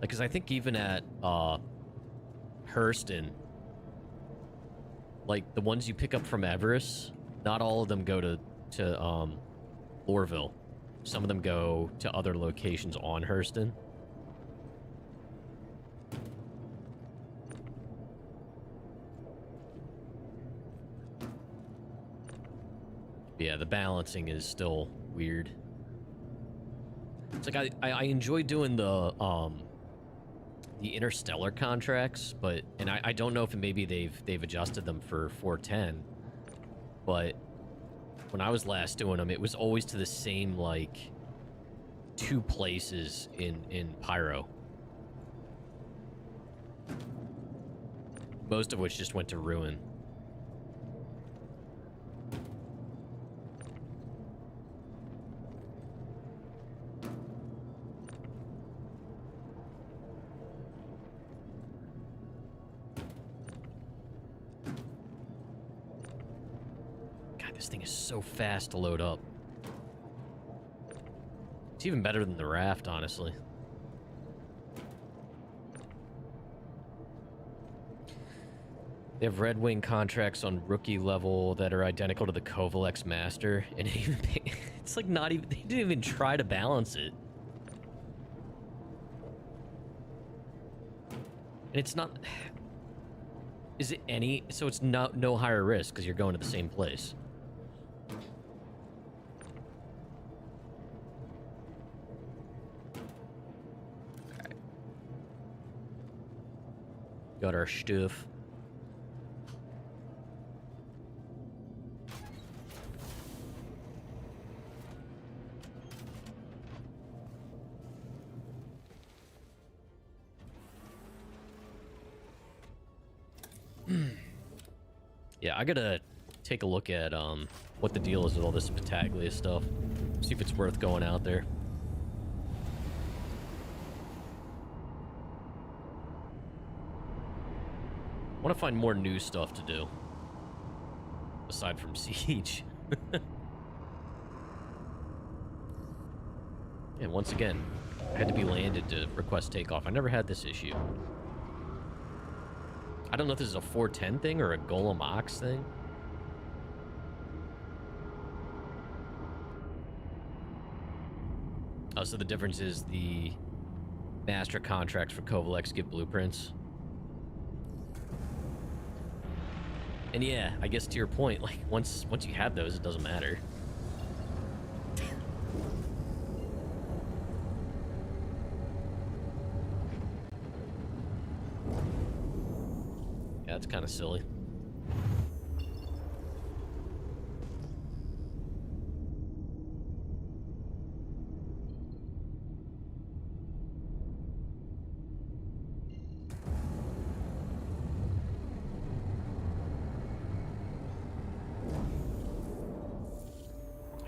Like, because I think even at Hurston, like the ones you pick up from Everest, not all of them go to Lorville. Some of them go to other locations on Hurston. Yeah, the balancing is still weird. It's like I enjoy doing the interstellar contracts, but I don't know if maybe they've adjusted them for 410, but when I was last doing them, it was always to the same like 2 places in Pyro, most of which just went to ruin. This thing is so fast to load up. It's even better than the raft, honestly. They have Red Wing contracts on rookie level that are identical to the Kovalex Master, and it's like not even, they didn't even try to balance it. And it's not, is it any, so it's not no higher risk because you're going to the same place. Got our stuff. Yeah, I gotta take a look at what the deal is with all this Battaglia stuff. See if it's worth going out there. want to find more new stuff to do. Aside from Siege. And once again, I had to be landed to request takeoff. I never had this issue. I don't know if this is a 410 thing or a Golem Ox thing. Oh, so the difference is the master contracts for Kovalex give blueprints. And yeah, I guess to your point, like once you have those, it doesn't matter. Yeah, it's kind of silly.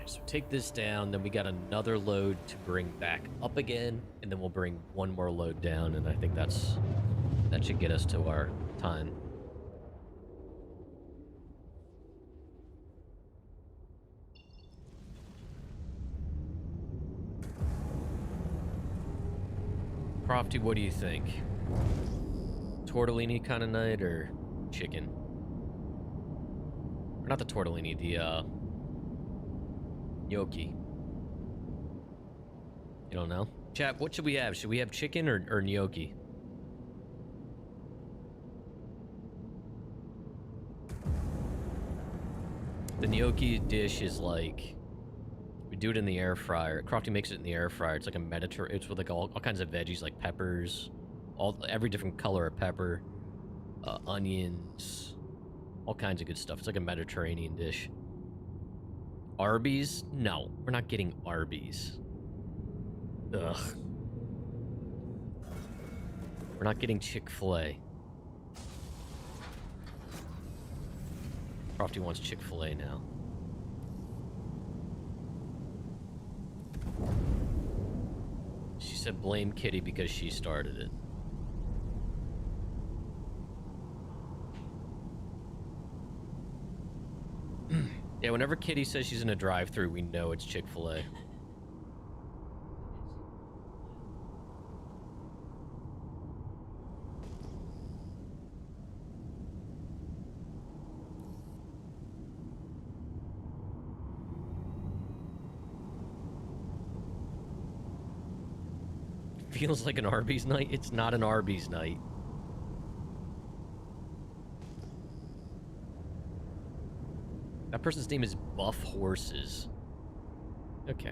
So take this down, then we got another load to bring back up again, and then we'll bring one more load down, and I think that should get us to our time. Crofty, what do you think? Tortellini kind of night or chicken? Or not the tortellini, the gnocchi. You don't know? Chat, what should we have? Should we have chicken or gnocchi? The gnocchi dish is like, we do it in the air fryer. Crofty makes it in the air fryer. It's like a Mediterranean. It's with like all kinds of veggies, like peppers, every different color of pepper, onions, all kinds of good stuff. It's like a Mediterranean dish. Arby's? No, we're not getting Arby's. Ugh. We're not getting Chick-fil-A. Crofty wants Chick-fil-A now. She said blame Kitty because she started it. Yeah, whenever Kitty says she's in a drive-thru, we know it's Chick-fil-A. Feels like an Arby's night. It's not an Arby's night. That person's name is Buff Horses. Okay.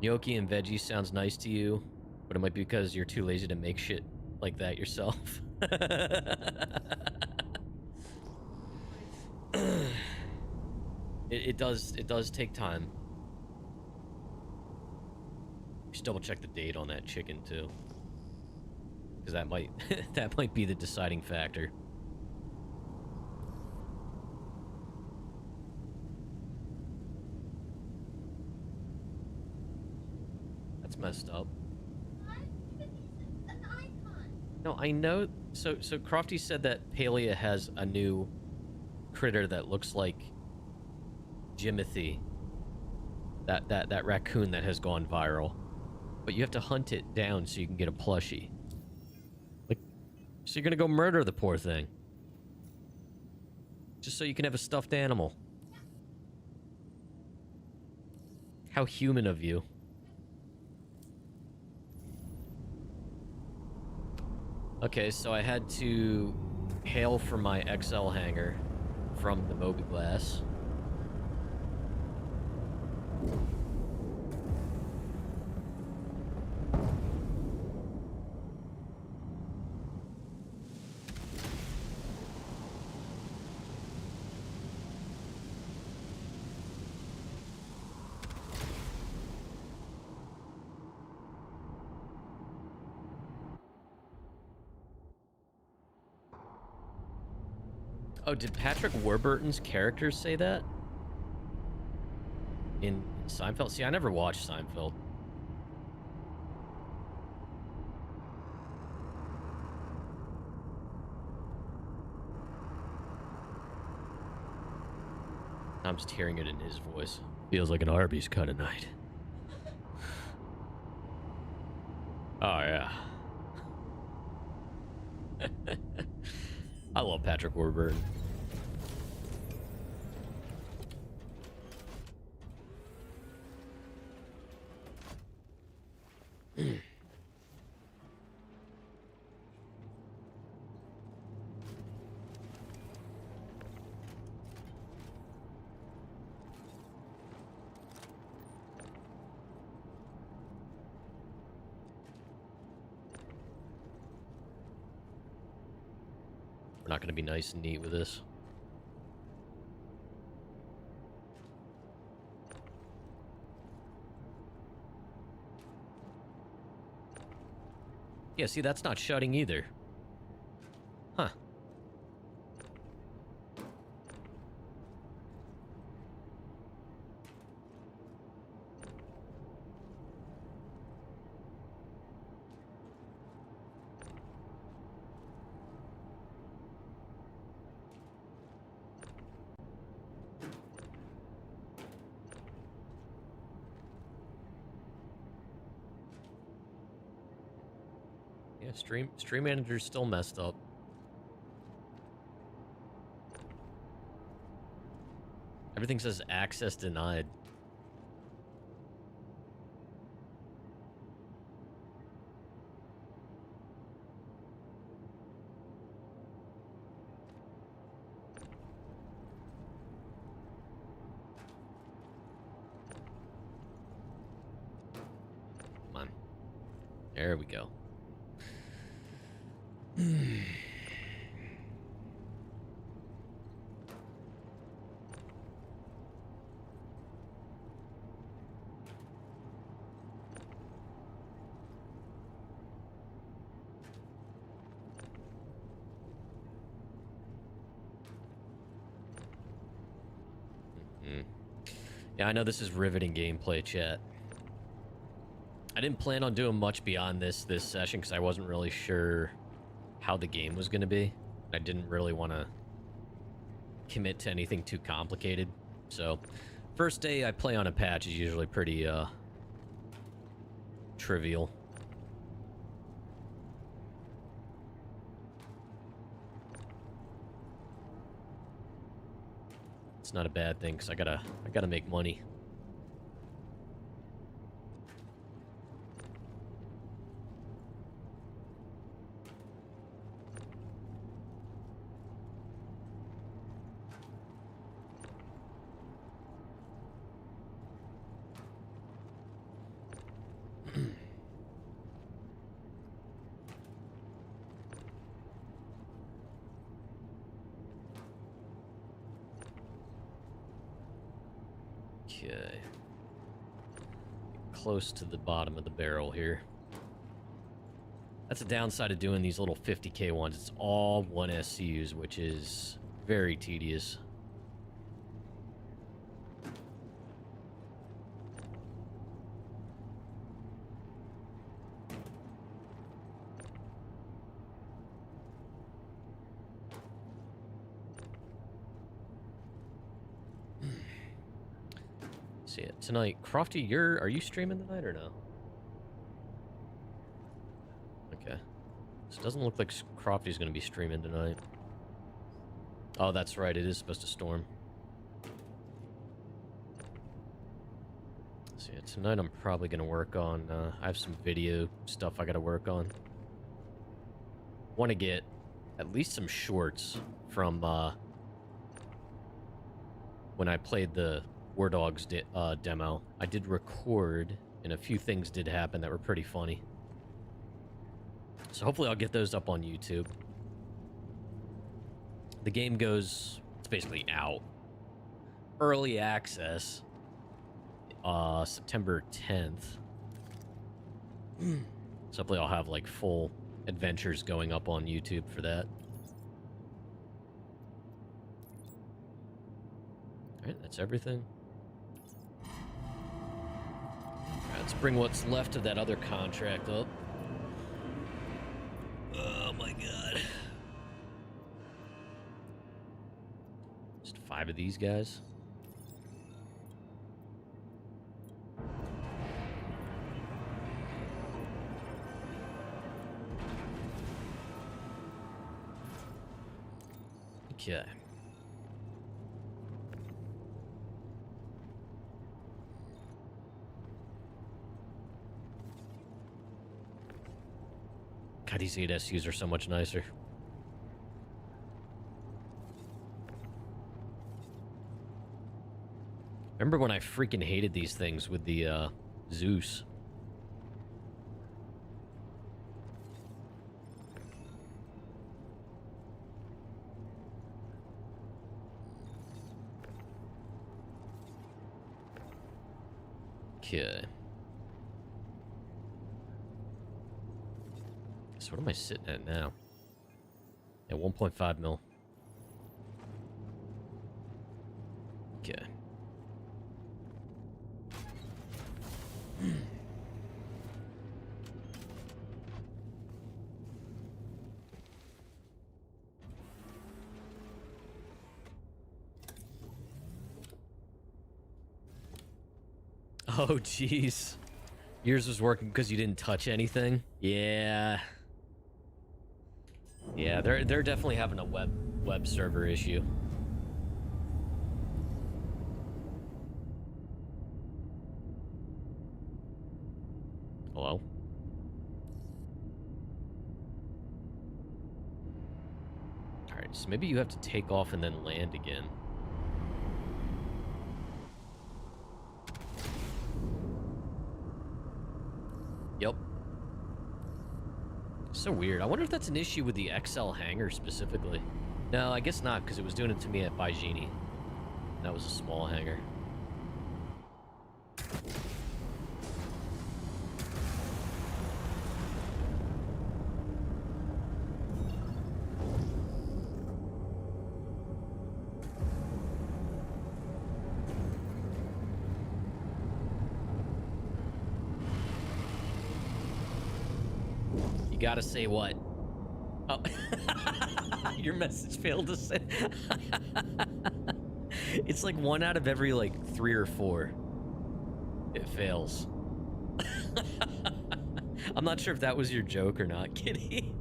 Gnocchi and veggie sounds nice to you, but it might be because you're too lazy to make shit like that yourself. It does take time. You should double check the date on that chicken too, because that might that might be the deciding factor. That's messed up. No, I know. So Crofty said that Palia has a new critter that looks like Jimothy. That raccoon that has gone viral. But you have to hunt it down so you can get a plushie. Like, so you're gonna go murder the poor thing. Just so you can have a stuffed animal. How human of you. Okay, so I had to hail for my XL hanger from the Moby Glass. Oh, did Patrick Warburton's characters say that? In Seinfeld? See, I never watched Seinfeld. I'm just hearing it in his voice. Feels like an Arby's kind of night. Oh, yeah. I love Patrick Warburton. We're not going to be nice and neat with this. Yeah, see, that's not shutting either. Huh. Yeah, stream manager's still messed up. Everything says access denied. Come on. There we go. Yeah, I know this is riveting gameplay, chat. I didn't plan on doing much beyond this session because I wasn't really sure how the game was going to be. I didn't really want to commit to anything too complicated. So, first day I play on a patch is usually pretty trivial. It's not a bad thing because I gotta make money. Okay. Close to the bottom of the barrel here. That's the downside of doing these little 50k ones. It's all 1 SCUs, which is very tedious. See it tonight. Crofty, are you streaming tonight or no? Okay. So it doesn't look like Crofty's gonna be streaming tonight. Oh, that's right, it is supposed to storm. So yeah, tonight I'm probably gonna work on I have some video stuff I gotta work on. Wanna get at least some shorts from when I played the War Dogs demo. I did record, and a few things did happen that were pretty funny. So hopefully I'll get those up on YouTube. The game it's basically out. Early access, September 10th. So hopefully I'll have like full adventures going up on YouTube for that. Alright, that's everything. Let's bring what's left of that other contract up. Oh my god. Just 5 of these guys. Okay. God, these 8SUs are so much nicer. Remember when I freaking hated these things with the Zeus? Okay. So what am I sitting at now? Yeah, 1.5 mil. Okay. Oh, jeez. Yours was working because you didn't touch anything? Yeah. Yeah, they're definitely having a web server issue. Hello? Alright, so maybe you have to take off and then land again. Yep. So weird. I wonder if that's an issue with the XL hangar specifically. No, I guess not, because it was doing it to me at Baijini. That was a small hangar. You gotta say what? Oh. Your message failed to say. It's like 1 out of every, like, 3 or 4. It fails. I'm not sure if that was your joke or not, Kitty.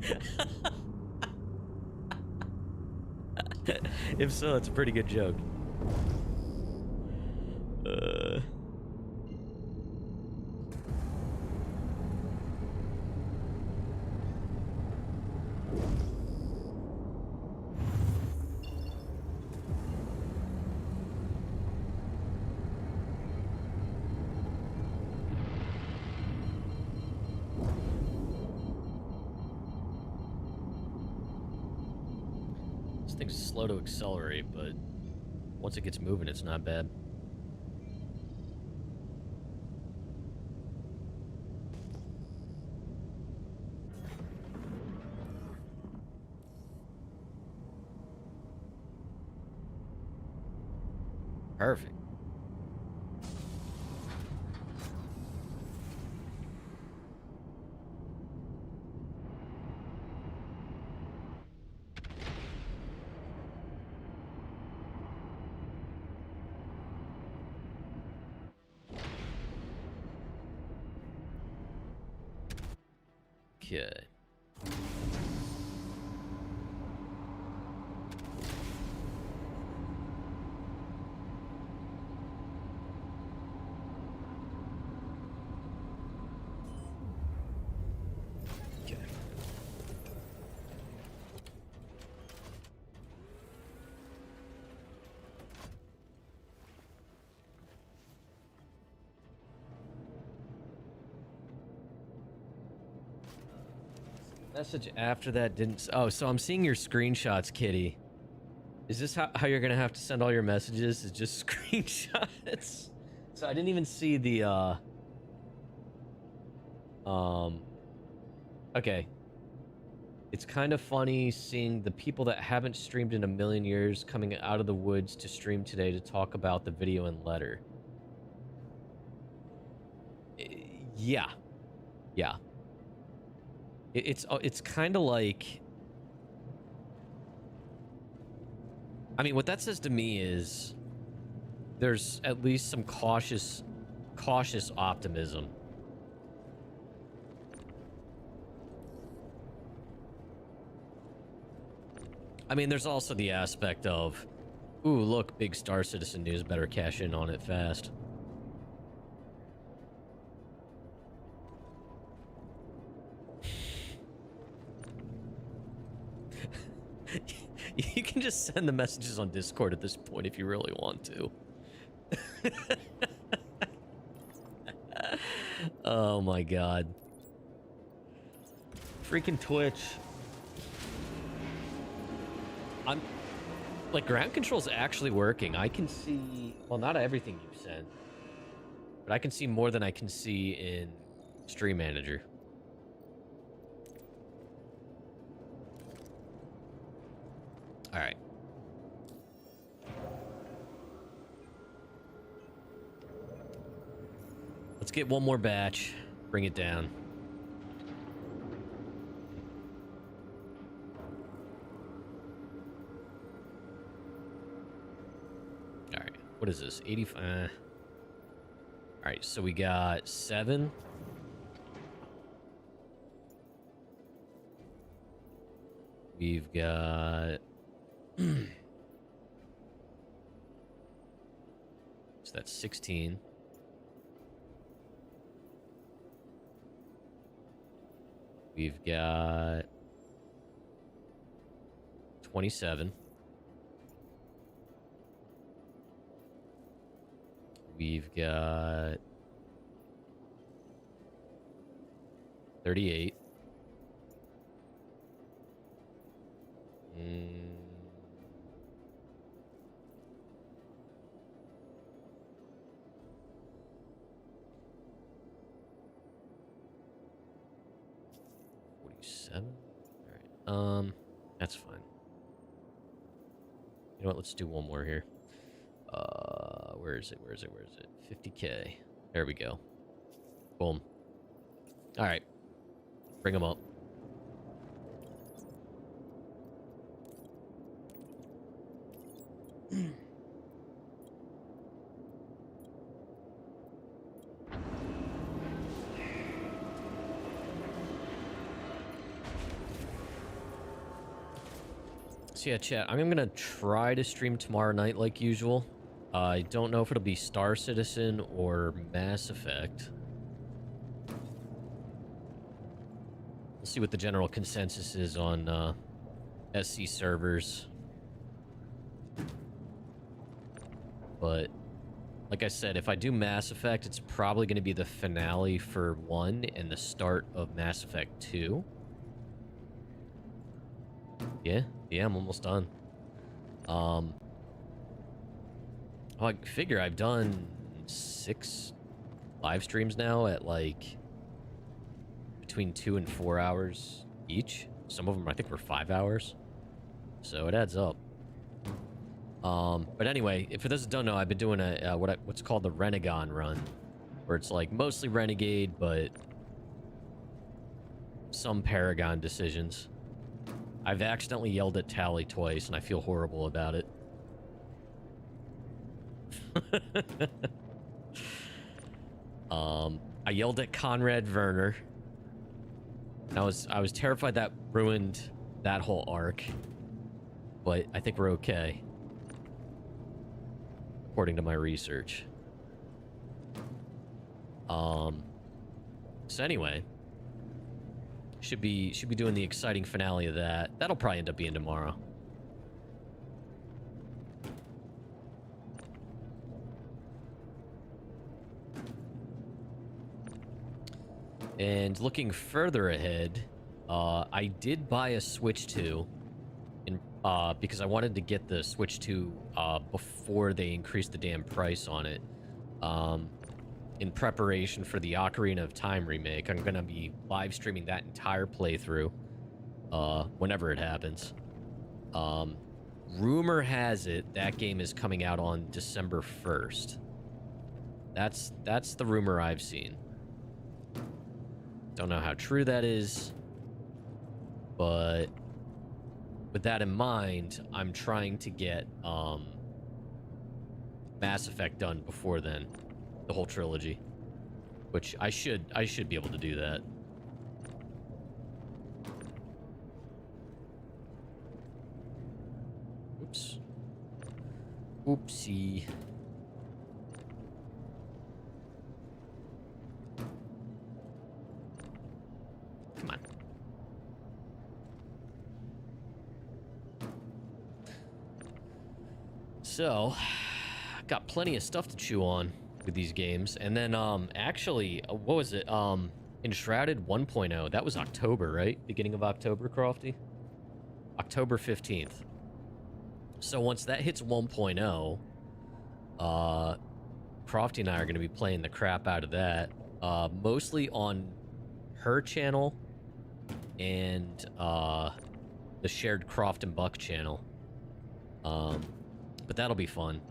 If so, it's a pretty good joke. This thing's slow to accelerate, but once it gets moving, it's not bad. Perfect. Okay. Okay. Message after that didn't... Oh, so I'm seeing your screenshots, Kitty. Is this how you're gonna have to send all your messages? Is just screenshots? So I didn't even see the, Okay. It's kind of funny seeing the people that haven't streamed in a million years coming out of the woods to stream today to talk about the video and letter. Yeah. Yeah. It's kind of like... I mean, what that says to me is there's at least some cautious optimism. I mean, there's also the aspect of, ooh, look, big Star Citizen news, better cash in on it fast. You can just send the messages on Discord at this point if you really want to. Oh my god. Freaking Twitch. I'm like, ground control's actually working. I can see, well, not everything you've sent, but I can see more than I can see in Stream Manager. All right. Let's get one more batch. Bring it down. All right. What is this? 85. All right. So we got 7. We've got... So that's 16. We've got 27. We've got 38. Mm. 47. All right. That's fine. You know what? Let's do one more here. Where is it? 50K. There we go. Boom. All right. Bring them up. So yeah, chat, I'm gonna try to stream tomorrow night like usual. I don't know if it'll be Star Citizen or Mass Effect. We'll see what the general consensus is on SC servers. But like I said, if I do Mass Effect, it's probably going to be the finale for 1 and the start of Mass Effect 2. Yeah, I'm almost done. I figure I've done 6 live streams now at like between 2 and 4 hours each. Some of them I think were 5 hours, so it adds up. But anyway, for those that don't know, I've been doing a what's called the Renegon run, where it's like mostly Renegade, but some Paragon decisions. I've accidentally yelled at Tally twice, and I feel horrible about it. I yelled at Conrad Werner. And I was terrified that ruined that whole arc, but I think we're okay, according to my research. So anyway, should be doing the exciting finale of that. That'll probably end up being tomorrow. And looking further ahead, I did buy a Switch 2 because I wanted to get the Switch 2 before they increased the damn price on it. In preparation for the Ocarina of Time remake. I'm going to be live streaming that entire playthrough whenever it happens. Rumor has it that game is coming out on December 1st. That's the rumor I've seen. Don't know how true that is, but with that in mind, I'm trying to get Mass Effect done before then, the whole trilogy, which I should be able to do that. Oops. Oopsie. Come on. So, got plenty of stuff to chew on with these games. And then, actually, what was it? Enshrouded 1.0. That was October, right? Beginning of October, Crofty? October 15th. So once that hits 1.0, Crofty and I are going to be playing the crap out of that. Mostly on her channel and the shared Croft and Buck channel. But that'll be fun.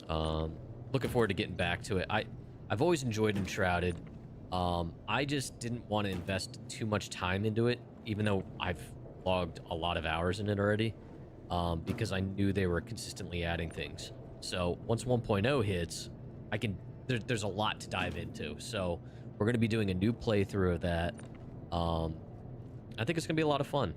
Looking forward to getting back to it. I've always enjoyed Enshrouded. I just didn't want to invest too much time into it, even though I've logged a lot of hours in it already, because I knew they were consistently adding things. So once 1.0 hits, there's a lot to dive into. So we're going to be doing a new playthrough of that. I think it's going to be a lot of fun.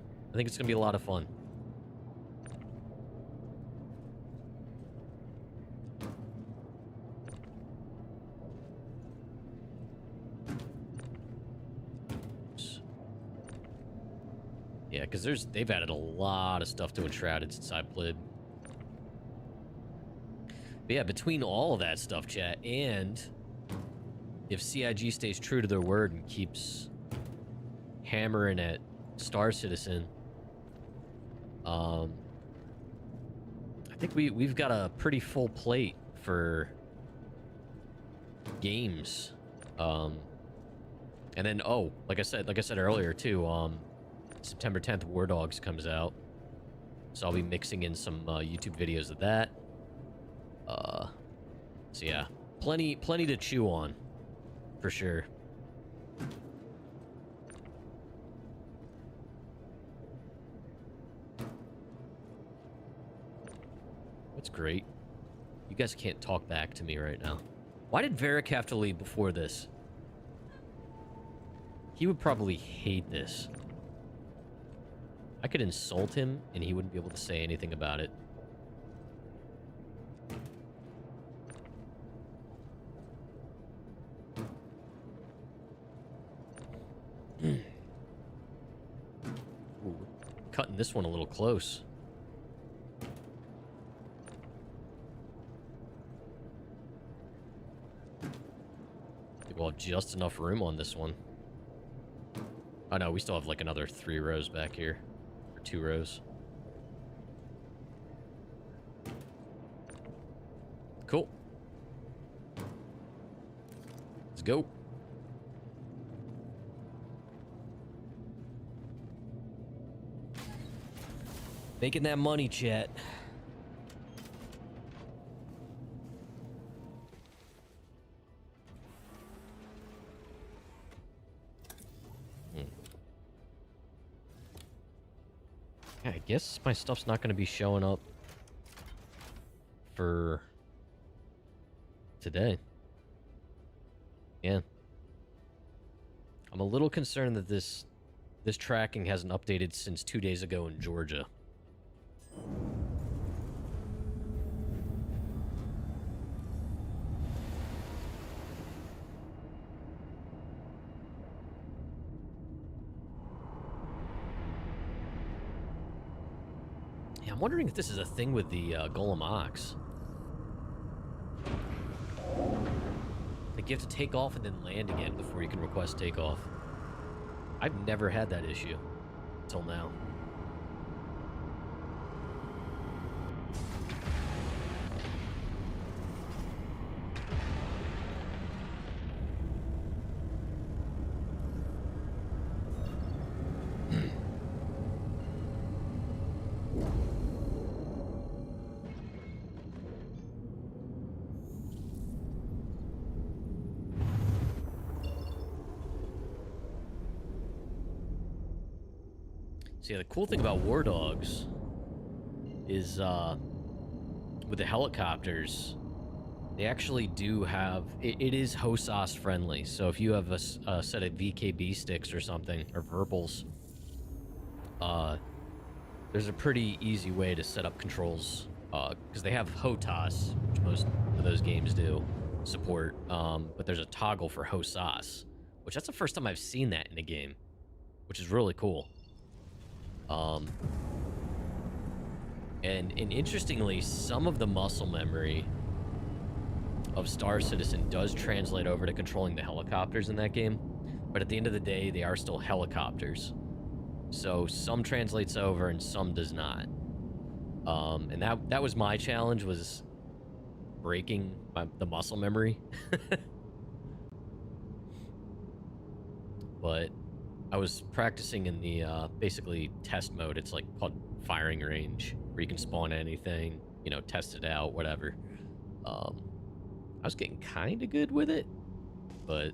Yeah, because they've added a lot of stuff to Enshrouded since I played. But yeah, between all of that stuff, chat, and if CIG stays true to their word and keeps hammering at Star Citizen, I think we've got a pretty full plate for games. And then, oh, like I said earlier too, September 10th, War Dogs comes out, so I'll be mixing in some YouTube videos of that. So yeah, plenty to chew on, for sure. That's great. You guys can't talk back to me right now. Why did Varric have to leave before this? He would probably hate this. I could insult him, and he wouldn't be able to say anything about it. Ooh, cutting this one a little close. I think we'll have just enough room on this one. Oh no, we still have like another 3 rows back here. 2 rows. Cool. Let's go. Making that money, chat. Yeah, I guess my stuff's not going to be showing up for today. Yeah. I'm a little concerned that this tracking hasn't updated since 2 days ago in Georgia. I'm wondering if this is a thing with the Golem Ox. Like you have to take off and then land again before you can request takeoff. I've never had that issue until now. So yeah, the cool thing about War Dogs is with the helicopters, they actually do have it is HOSAS friendly. So if you have a set of VKB sticks or something, or Verbals, there's a pretty easy way to set up controls, because they have HOTAS, which most of those games do support, but there's a toggle for HOSAS, which that's the first time I've seen that in a game, which is really cool. And interestingly, some of the muscle memory of Star Citizen does translate over to controlling the helicopters in that game, but at the end of the day, they are still helicopters. So some translates over and some does not. And that was my challenge, was breaking the muscle memory. But I was practicing in the basically test mode. It's like called firing range, where you can spawn anything, you know, test it out, whatever. I was getting kind of good with it, but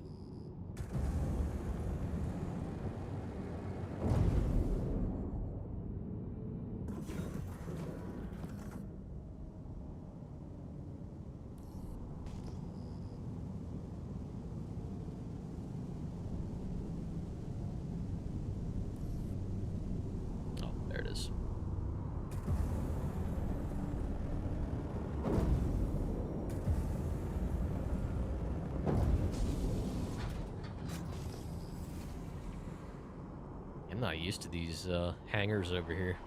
oh, there it is. I'm not used to these hangars over here.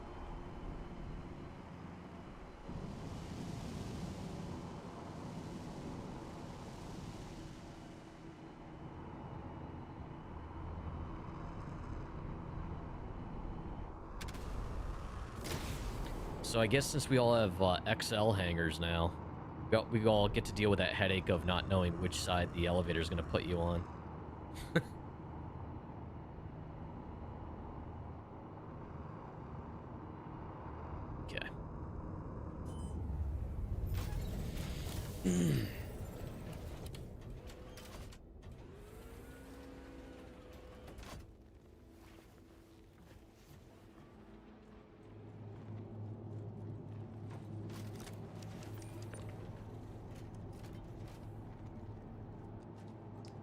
So I guess since we all have XL hangars now, we all get to deal with that headache of not knowing which side the elevator is going to put you on. Okay.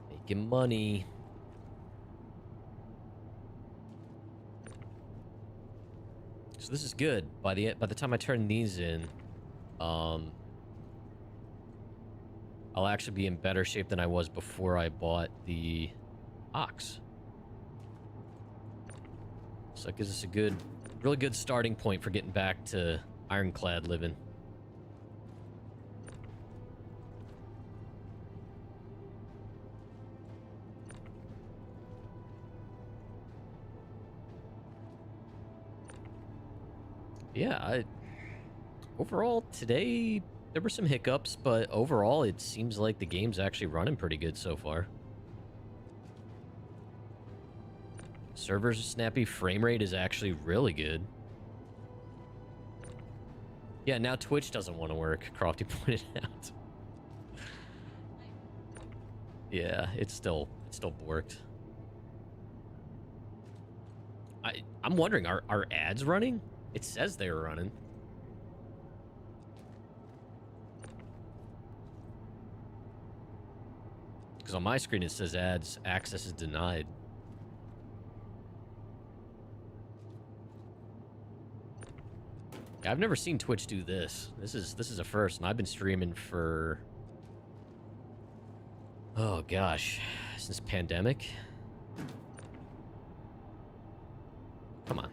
Making money. So this is good. By the time I turn these in, I'll actually be in better shape than I was before I bought the Ox. So that gives us a really good starting point for getting back to ironclad living. Yeah, overall today there were some hiccups, but overall it seems like the game's actually running pretty good so far. Server's snappy, frame rate is actually really good. Yeah, now Twitch doesn't want to work, Crofty pointed out. Yeah, it's still borked. I'm wondering, are ads running? It says they were running. Because on my screen it says ads access is denied. I've never seen Twitch do this. This is a first, and I've been streaming for, oh gosh, since pandemic. Come on.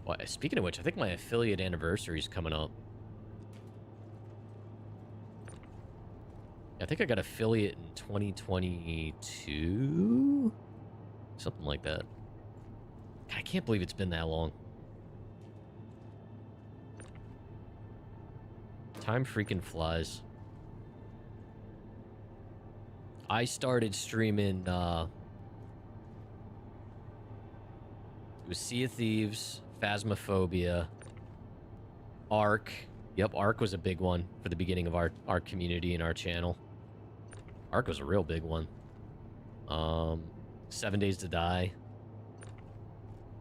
Well, speaking of which, I think my affiliate anniversary is coming up. I think I got affiliate in 2022? Something like that. God, I can't believe it's been that long. Time freaking flies. I started streaming, it was Sea of Thieves, Phasmophobia, Ark. Yep, Ark was a big one for the beginning of our community and our channel. Ark was a real big one. 7 Days to Die.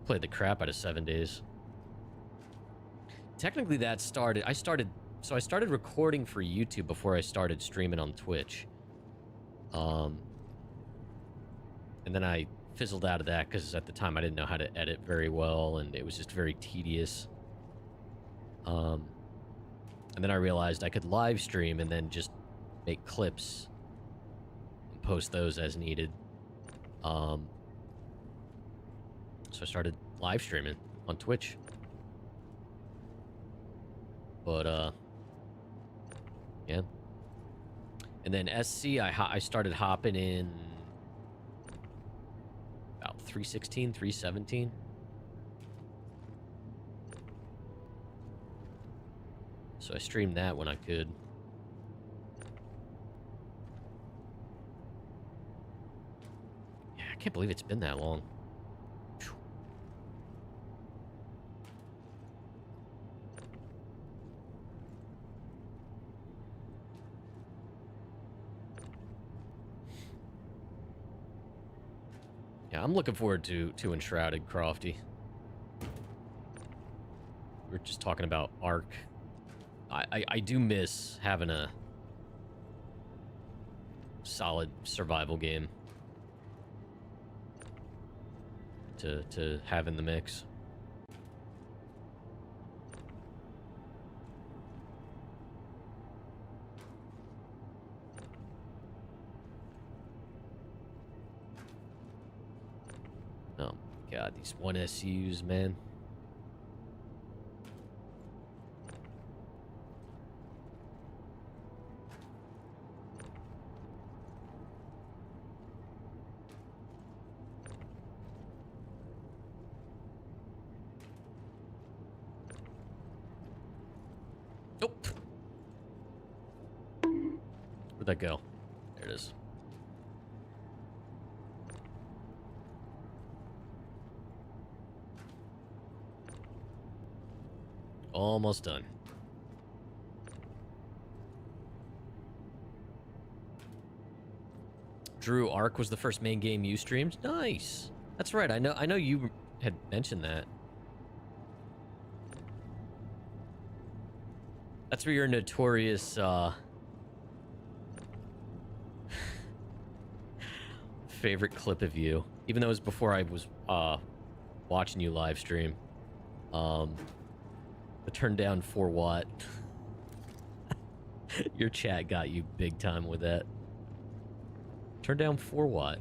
Played the crap out of 7 Days. Technically that started... I started recording for YouTube before I started streaming on Twitch. And then I fizzled out of that because at the time I didn't know how to edit very well, and it was just very tedious. And then I realized I could live stream and then just make clips and post those as needed. So I started live streaming on Twitch. But, yeah. And then SC, I started hopping in about 316, 317. So I streamed that when I could. Yeah, I can't believe it's been that long. Phew. Yeah, I'm looking forward to Enshrouded, Crofty. We were just talking about Ark. I do miss having a solid survival game to have in the mix. Oh my god, these 1SUs, man. Nope. Where'd that go? There it is. Almost done. Drew, Ark was the first main game you streamed? Nice. That's right. I know you had mentioned that. That's where your notorious favorite clip of you, even though it was before I was watching you live stream. The turn down 4 watt. Your chat got you big time with that. Turn down 4 watt.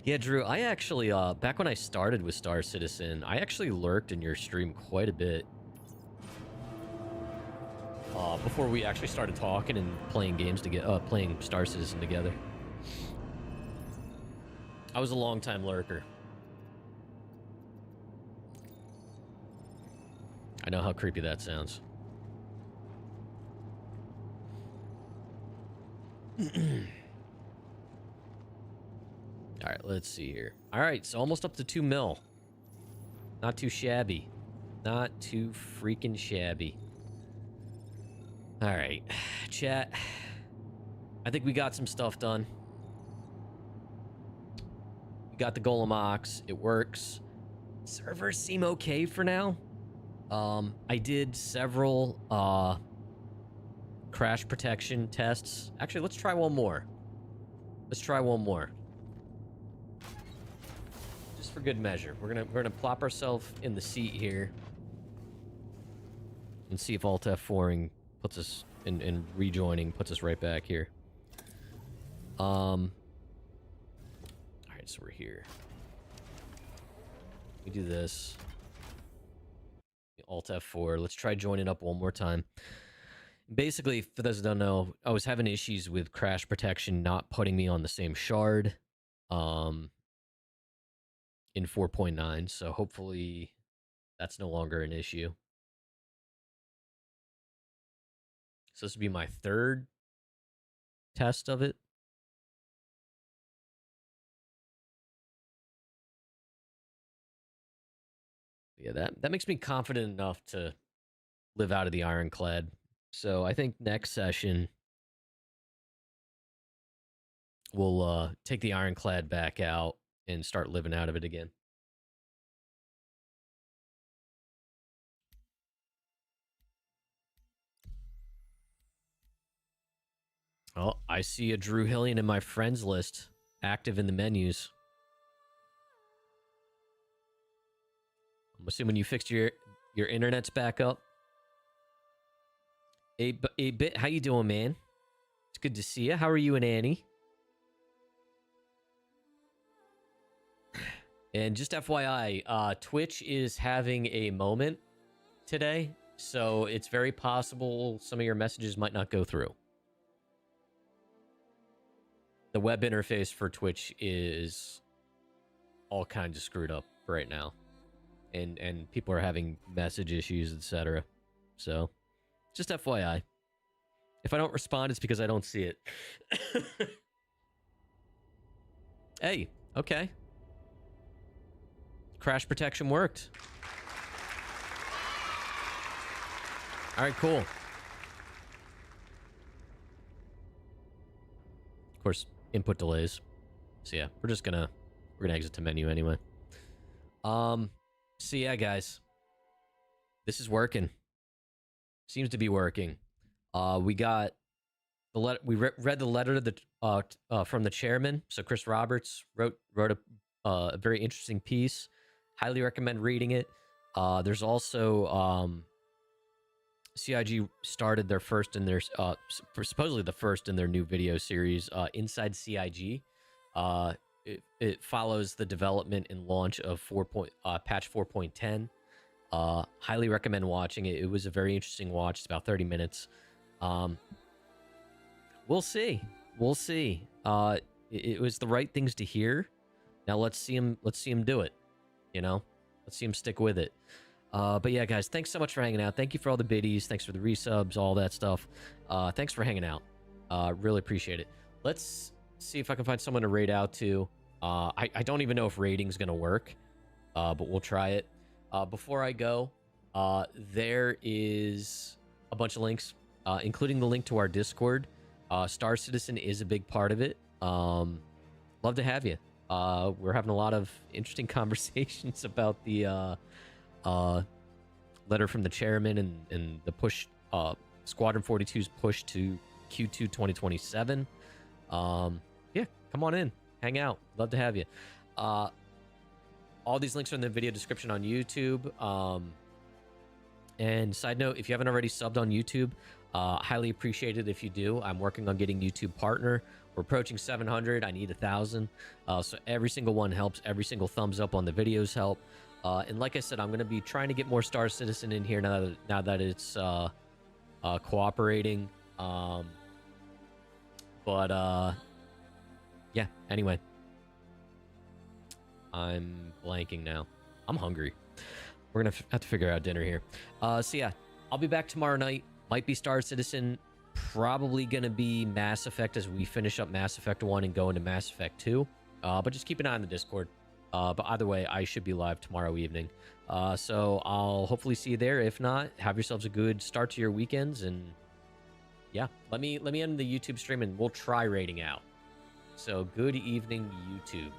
Yeah, Drew, I actually, back when I started with Star Citizen, I actually lurked in your stream quite a bit. Before we actually started talking and playing games together, playing Star Citizen together. I was a long-time lurker. I know how creepy that sounds. All right, let's see here. All right, so almost up to 2 mil. Not too shabby. Not too freaking shabby. All right, chat. I think we got some stuff done. We got the Golem Ox. It works. Servers seem okay for now. I did several crash protection tests. Actually, let's try one more. Let's try one more. Just for good measure. We're gonna plop ourselves in the seat here and see if Alt F4ing puts us in rejoining puts us right back here. All right, so we're here. We do this. Alt F4. Let's try joining up one more time. Basically, for those who don't know, I was having issues with crash protection not putting me on the same shard in 4.9, so hopefully that's no longer an issue. So this would be my third test of it. Yeah, that makes me confident enough to live out of the Ironclad. So I think next session we'll take the Ironclad back out and start living out of it again. Oh, I see a Drew Hillian in my friends list, active in the menus. I'm assuming you fixed your internet's back up. A bit, how you doing, man? It's good to see you. How are you and Annie? And just FYI, Twitch is having a moment today, so it's very possible some of your messages might not go through. The web interface for Twitch is all kinds of screwed up right now, and people are having message issues, etc. So, just FYI. If I don't respond, it's because I don't see it. Hey, okay. Crash protection worked. All right, cool. Of course, input delays. So yeah, we're gonna exit to menu anyway. So yeah, guys, this is working. Seems to be working. We got the letter. We read the letter to the from the chairman. So Chris Roberts wrote a very interesting piece. Highly recommend reading it. There's also CIG started their first in their supposedly the first in their new video series, Inside CIG. It follows the development and launch of patch 4.10. Highly recommend watching it. It was a very interesting watch. It's about 30 minutes. We'll see. We'll see. It was the right things to hear. Now let's see him do it. You know, let's see him stick with it. But yeah, guys, thanks so much for hanging out. Thank you for all the biddies. Thanks for the resubs, all that stuff. Thanks for hanging out. Really appreciate it. Let's see if I can find someone to raid out to. I don't even know if raiding's going to work, but we'll try it. Before I go, there is a bunch of links, including the link to our Discord. Star Citizen is a big part of it. Love to have you. We're having a lot of interesting conversations about the letter from the chairman and the push, Squadron 42's push to Q2 2027. Yeah, come on in, hang out. Love to have you. All these links are in the video description on YouTube. And side note, if you haven't already subbed on YouTube, highly appreciate it if you do. I'm working on getting YouTube partner. We're approaching 700. I need 1,000. So every single one helps. Every single thumbs up on the videos help. And like I said, I'm going to be trying to get more Star Citizen in here now that it's cooperating. Yeah, anyway. I'm blanking now. I'm hungry. We're going to have to figure out dinner here. So yeah, I'll be back tomorrow night. Might be Star Citizen. Probably going to be Mass Effect as we finish up Mass Effect 1 and go into Mass Effect 2. But just keep an eye on the Discord. But either way, I should be live tomorrow evening. So I'll hopefully see you there. If not, have yourselves a good start to your weekends. And yeah, let me end the YouTube stream and we'll try raiding out. So good evening, YouTube.